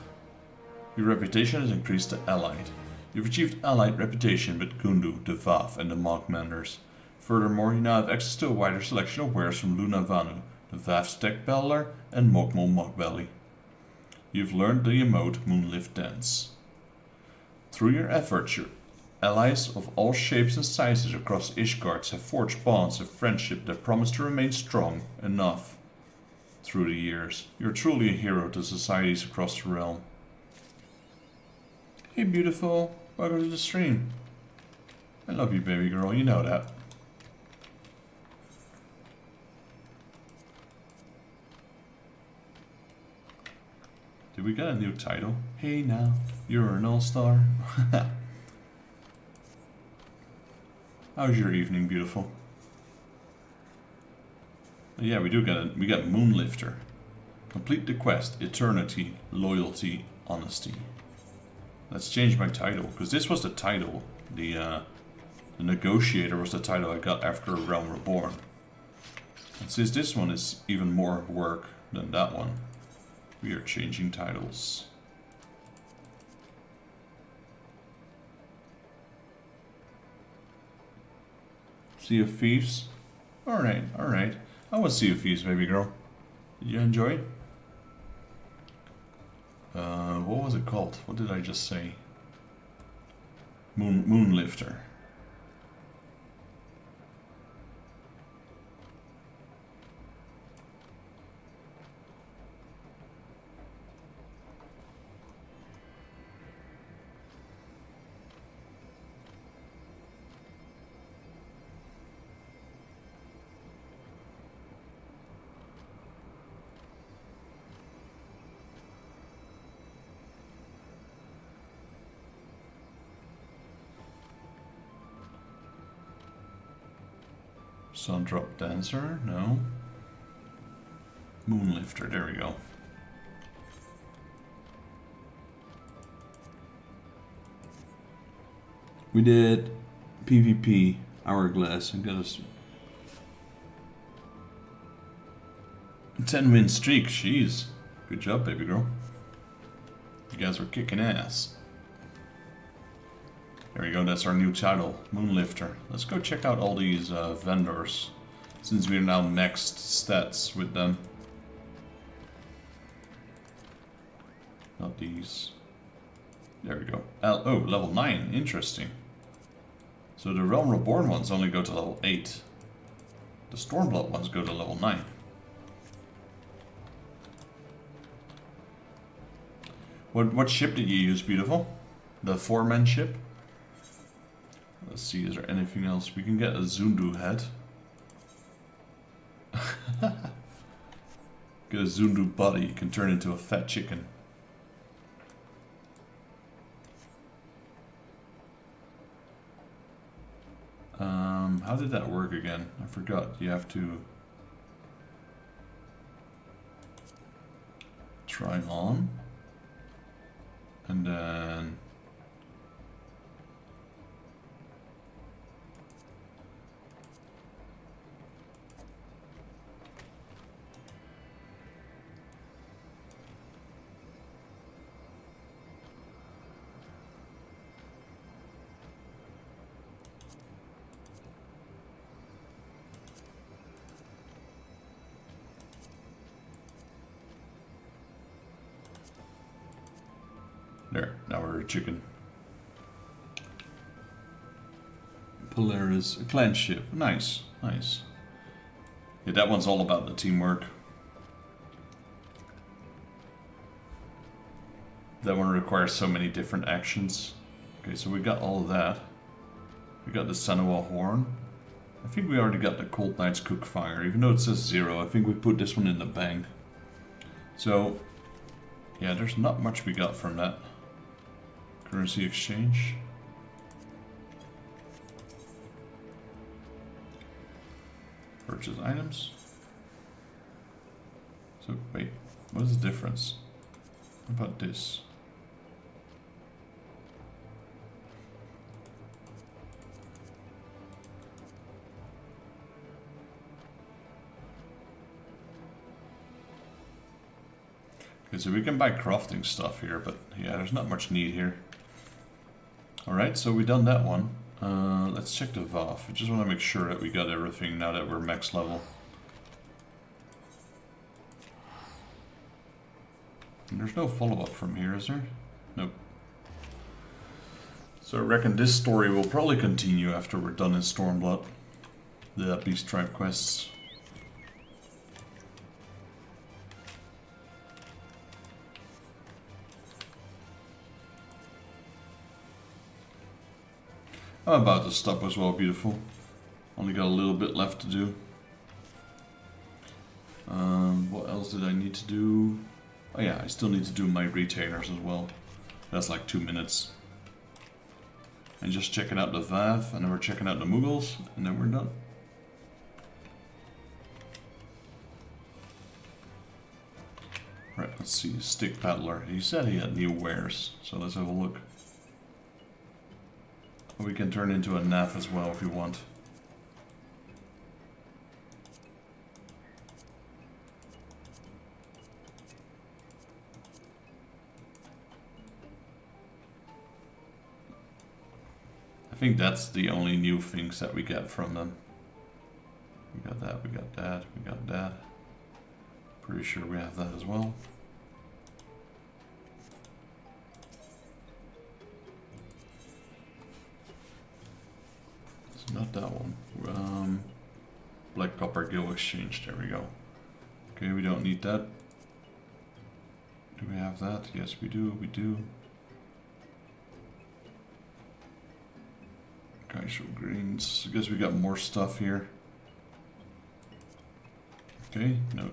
Your reputation has increased to Allied. You've achieved Allied reputation with Kundu, the Vav, and the Monk Menders. Furthermore, you now have access to a wider selection of wares from Luna Vanu, the Vav Stack Peddler, and Mokmol Mockbelly. You've learned the emote Moonlift Dance. Through your efforts, your allies of all shapes and sizes across Ishgard have forged bonds of friendship that promise to remain strong enough through the years. You're truly a hero to societies across the realm. Hey beautiful, welcome to the stream. I love you, baby girl, you know that. Did we get a new title? Hey now, you're an all-star. How's your evening, beautiful? Yeah, we got Moonlifter. Complete the quest, Eternity, Loyalty, Honesty. Let's change my title, because this was the title. The Negotiator was the title I got after A Realm Reborn. And since this one is even more work than that one, we are changing titles. Sea of Thieves? Alright, alright. I want Sea of Thieves, baby girl. Did you enjoy it? What was it called? What did I just say? Moonlifter. Sundrop Dancer? No. Moonlifter, there we go. We did PvP, Hourglass, and got us 10-win streak, jeez. Good job, baby girl. You guys were kicking ass. There we go, that's our new title, Moonlifter. Let's go check out all these vendors, since we are now maxed stats with them. Not these. There we go. Oh, level 9, interesting. So the Realm Reborn ones only go to level 8. The Stormblood ones go to level 9. What ship did you use, beautiful? The 4-man ship? Let's see, is there anything else? We can get a Zundu head. Get a Zundu body, you can turn into a fat chicken. How did that work again? I forgot. You have to try on and then there, now we're a chicken. Polaris, a clan ship. Nice, nice. Yeah, that one's all about the teamwork. That one requires so many different actions. Okay, so we got all of that. We got the Senua Horn. I think we already got the Cold Knight's Cookfire, even though it says 0. I think we put this one in the bank. So, yeah, there's not much we got from that. Currency exchange. Purchase items. So, wait, what is the difference? What about this? Okay, so we can buy crafting stuff here, but yeah, there's not much need here. Alright, so we done that one. Let's check the VAF. I just want to make sure that we got everything now that we're max level. And there's no follow-up from here, is there? Nope. So I reckon this story will probably continue after we're done in Stormblood. The Beast Tribe quests. I'm about to stop as well, beautiful. Only got a little bit left to do. What else did I need to do? Oh yeah, I still need to do my retainers as well. That's like 2 minutes. And just checking out the VAV, and then we're checking out the Mughals, and then we're done. Right, let's see, Stick Paddler. He said he had new wares, so let's have a look. We can turn into a nav as well if you want. I think that's the only new things that we get from them. We got that, we got that, we got that. Pretty sure we have that as well. It's not that one. Black Copper Guild Exchange, there we go. Okay, we don't need that. Do we have that? Yes, we do, we do. Kaisho Greens. I guess we got more stuff here. Okay, no.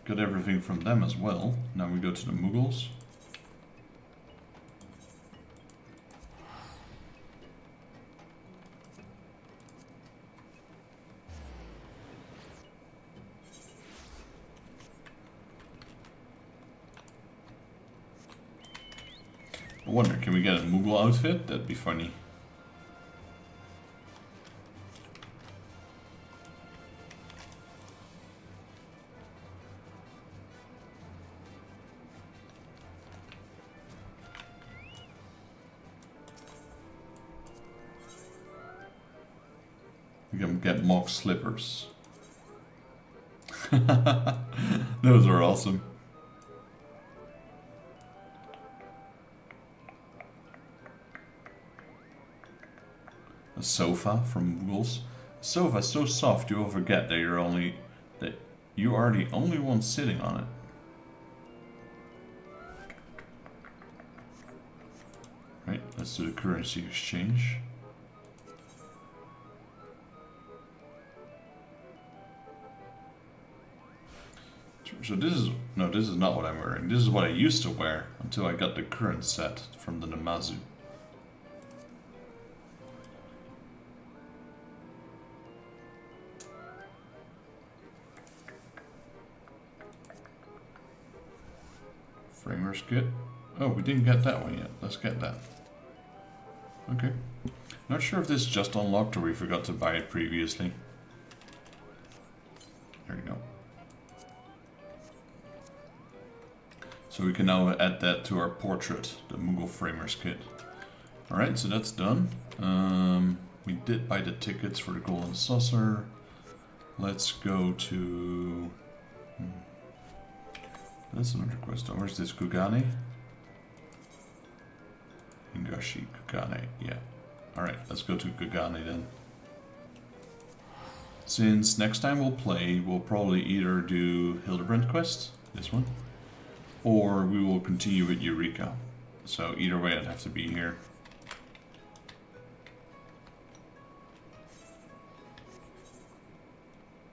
Got everything from them as well. Now we go to the Mughals. I wonder, can we get a Mughal outfit? That'd be funny. We can get mock slippers. Those are awesome. A sofa from Mughals. A sofa is so soft you will forget that you are the only one sitting on it. Right, let's do the currency exchange. So this is not what I'm wearing. This is what I used to wear until I got the current set from the Namazu. Framer's kit. Oh, we didn't get that one yet. Let's get that. Okay. Not sure if this just unlocked or we forgot to buy it previously. There you go. So we can now add that to our portrait, the Mughal Framers kit. Alright, so that's done. We did buy the tickets for the Golden Saucer. Let's go to... That's another quest. Where's this? Kugane? Ingashi, Kugane, yeah. Alright, let's go to Kugane then. Since next time we'll play, we'll probably either do Hildebrand quest, this one, or we will continue with Eureka. So either way I'd have to be here.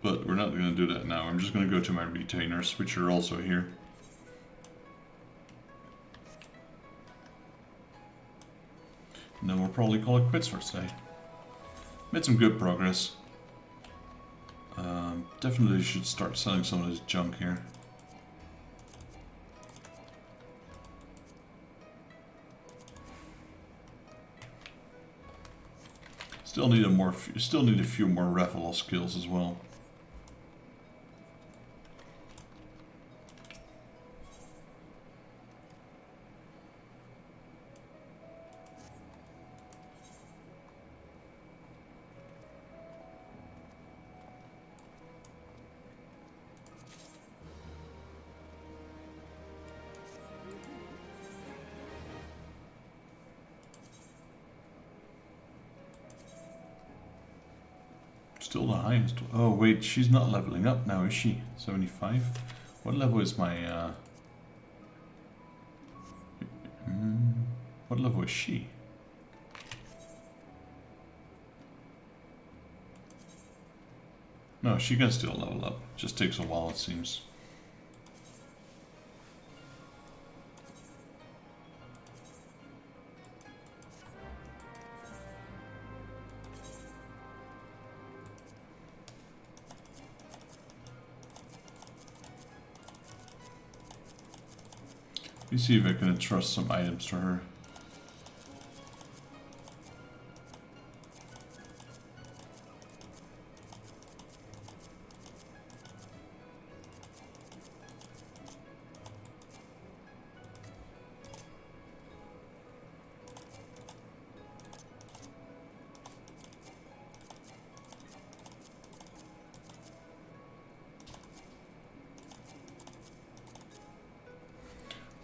But we're not going to do that now. I'm just going to go to my retainers, which are also here. And then we'll probably call it quits for today. Made some good progress. Definitely should start selling some of this junk here. Still need a few more revel skills as well. Still the highest. Oh wait, she's not leveling up now, is she? 75? What level is my... what level is she? No, she can still level up. Just takes a while, it seems. Let me see if I can entrust some items to her.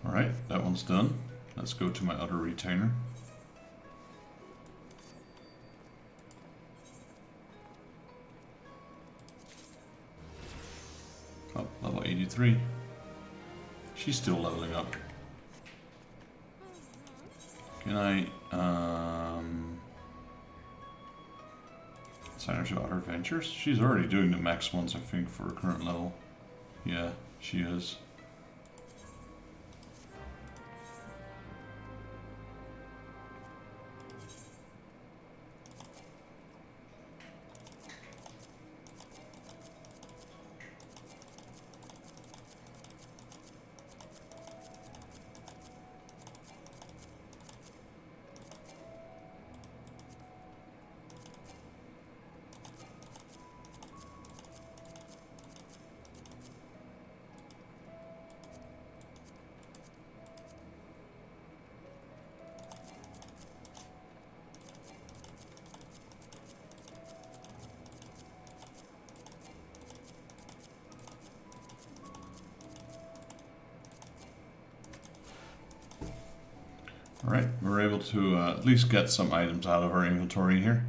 Alright, that one's done. Let's go to my other retainer. Oh, level 83. She's still leveling up. Can I, sign her to other adventures? She's already doing the max ones, I think, for her current level. Yeah, she is. Alright, we're able to at least get some items out of our inventory here.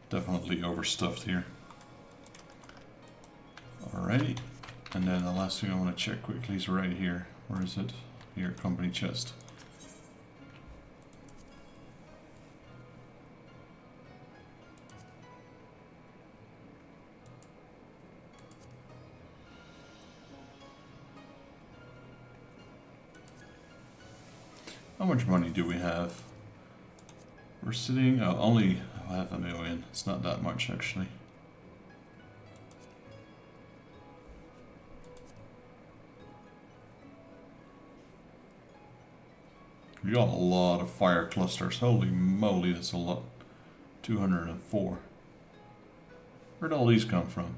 Definitely overstuffed here. Alrighty, and then the last thing I want to check quickly is right here. Where is it? Here, company chest. How much money do we have? We're sitting, only 500,000. It's not that much actually. We got a lot of fire clusters. Holy moly, that's a lot. 204. Where'd all these come from?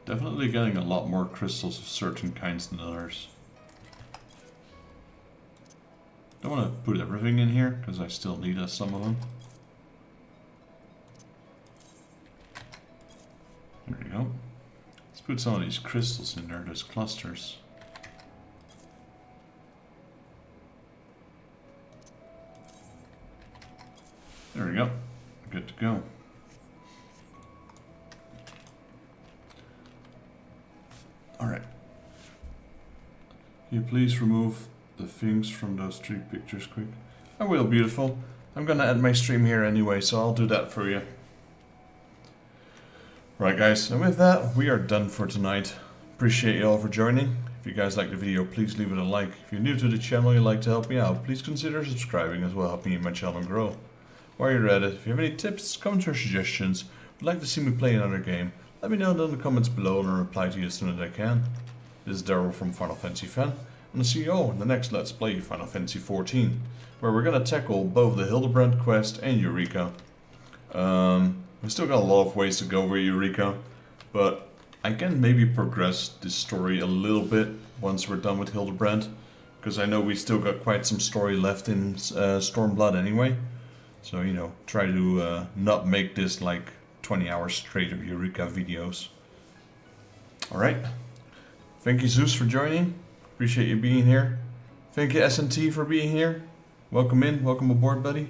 Definitely getting a lot more crystals of certain kinds than others. Don't want to put everything in here because I still need some of them. There we go. Let's put some of these crystals in there, those clusters. There we go. Good to go. Alright. Can you please remove the things from those 3 pictures quick? I will, beautiful. I'm gonna end my stream here anyway, so I'll do that for you. Right guys, and with that, we are done for tonight. Appreciate you all for joining. If you guys liked the video, please leave it a like. If you're new to the channel and you'd like to help me out, please consider subscribing as well, helping my channel grow. While you're at it, if you have any tips, comments or suggestions, would like to see me play another game, let me know down in the comments below and I'll reply to you as soon as I can. This is Daryl from Final Fantasy Fan, and I'll see you all in the next Let's Play Final Fantasy XIV, where we're going to tackle both the Hildebrand quest and Eureka. We still got a lot of ways to go with Eureka, but I can maybe progress this story a little bit once we're done with Hildebrand, because I know we still got quite some story left in Stormblood anyway. So, you know, try to not make this like 20 hours straight of Eureka videos. Alright. Thank you, Zeus, for joining. Appreciate you being here. Thank you, SNT, for being here. Welcome in. Welcome aboard, buddy.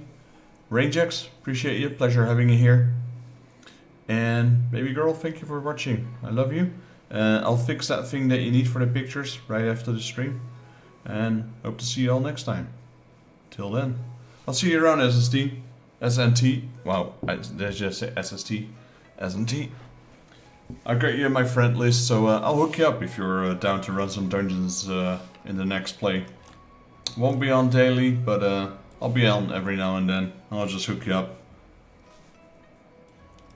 Rangex, appreciate you. Pleasure having you here. And baby girl, thank you for watching. I love you. I'll fix that thing that you need for the pictures right after the stream. And hope to see you all next time. Till then. I'll see you around, SST. SNT. Wow, did I just say SST? SNT. I've got you in my friend list, so I'll hook you up if you're down to run some dungeons in the next play. Won't be on daily, but I'll be on every now and then. I'll just hook you up.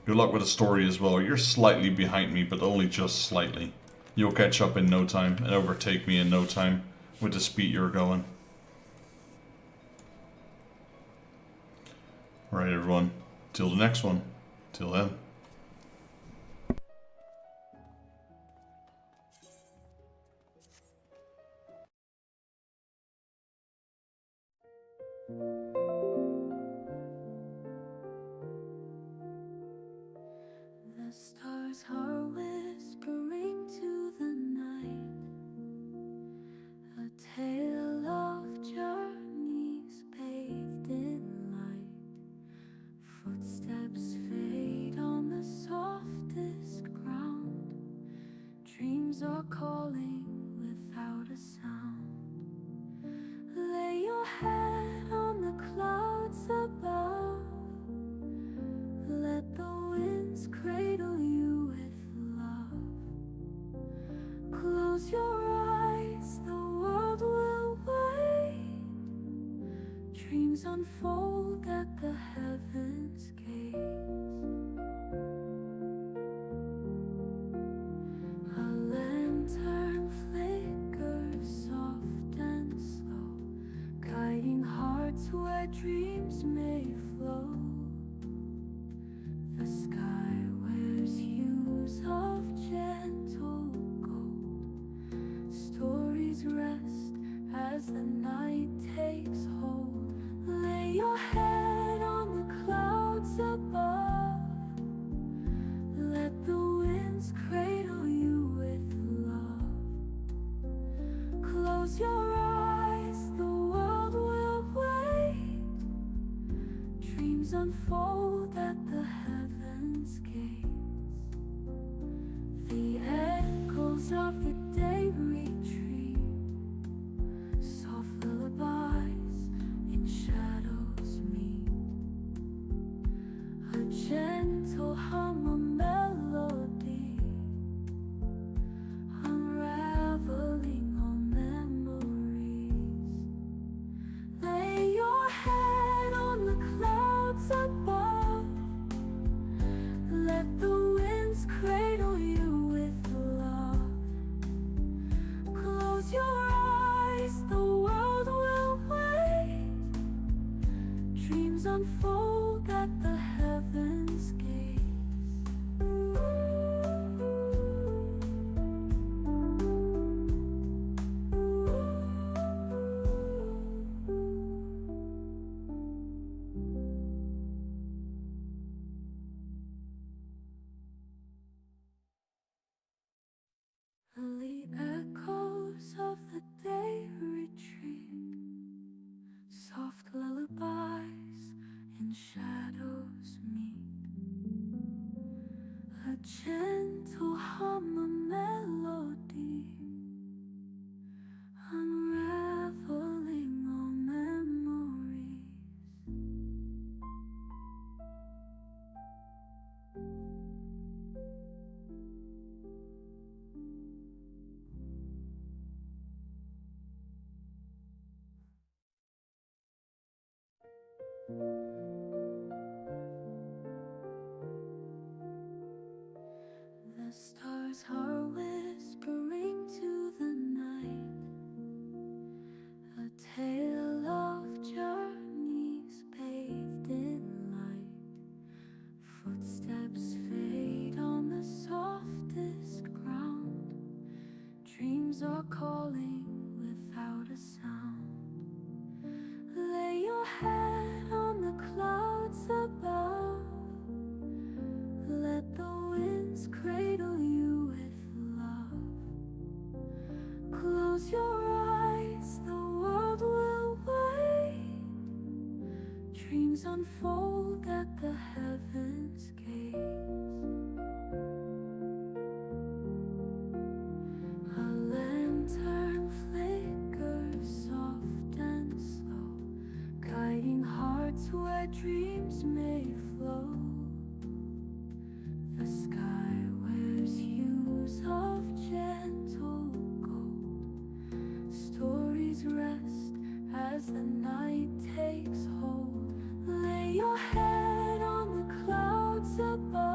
Good luck with the story as well. You're slightly behind me, but only just slightly. You'll catch up in no time and overtake me in no time with the speed you're going. Alright everyone, till the next one. Till then. The stars are whispering to the night, a tale of journeys bathed in light. Footsteps fade on the softest ground. Dreams are calling without a sound. Lay your head on the clouds above. Let the winds cradle you with love. Close your eyes, the world will wait. Dreams unfold at the heavens' gates. A lantern flickers soft and slow, guiding hearts where dreams may flow. The sky wears hues of gentle gold. Stories rest as the night takes hold. Lay your head on the clouds above. Let the winds cradle you with love. Close your eyes, the world will wait. Dreams unfold at the heavens' gates. The echoes of the day retreat. Soft lullabies in shadows meet. A gentle hum, a melody, unraveling all memories. Lay your head on the clouds above. Let the winds cradle you with love. Close your eyes, the world will wait. Dreams unfold at the heavens' gates. The echoes of the day retreat. Soft lullabies in shadows meet. A gentle hum, a melody, The stars are whispering to the night, a tale of journeys bathed in light. Footsteps fade on the softest ground. Dreams are calling without a sound. Lay your head on the clouds above. Let the winds cradle you with love. Close your eyes, the world will wait. Dreams unfold at the heavens' gates. A lantern flickers soft and slow, guiding hearts where dreams may flow. The sky wears hues of gentle gold. Stories rest as the night takes hold. Lay your head on the clouds above.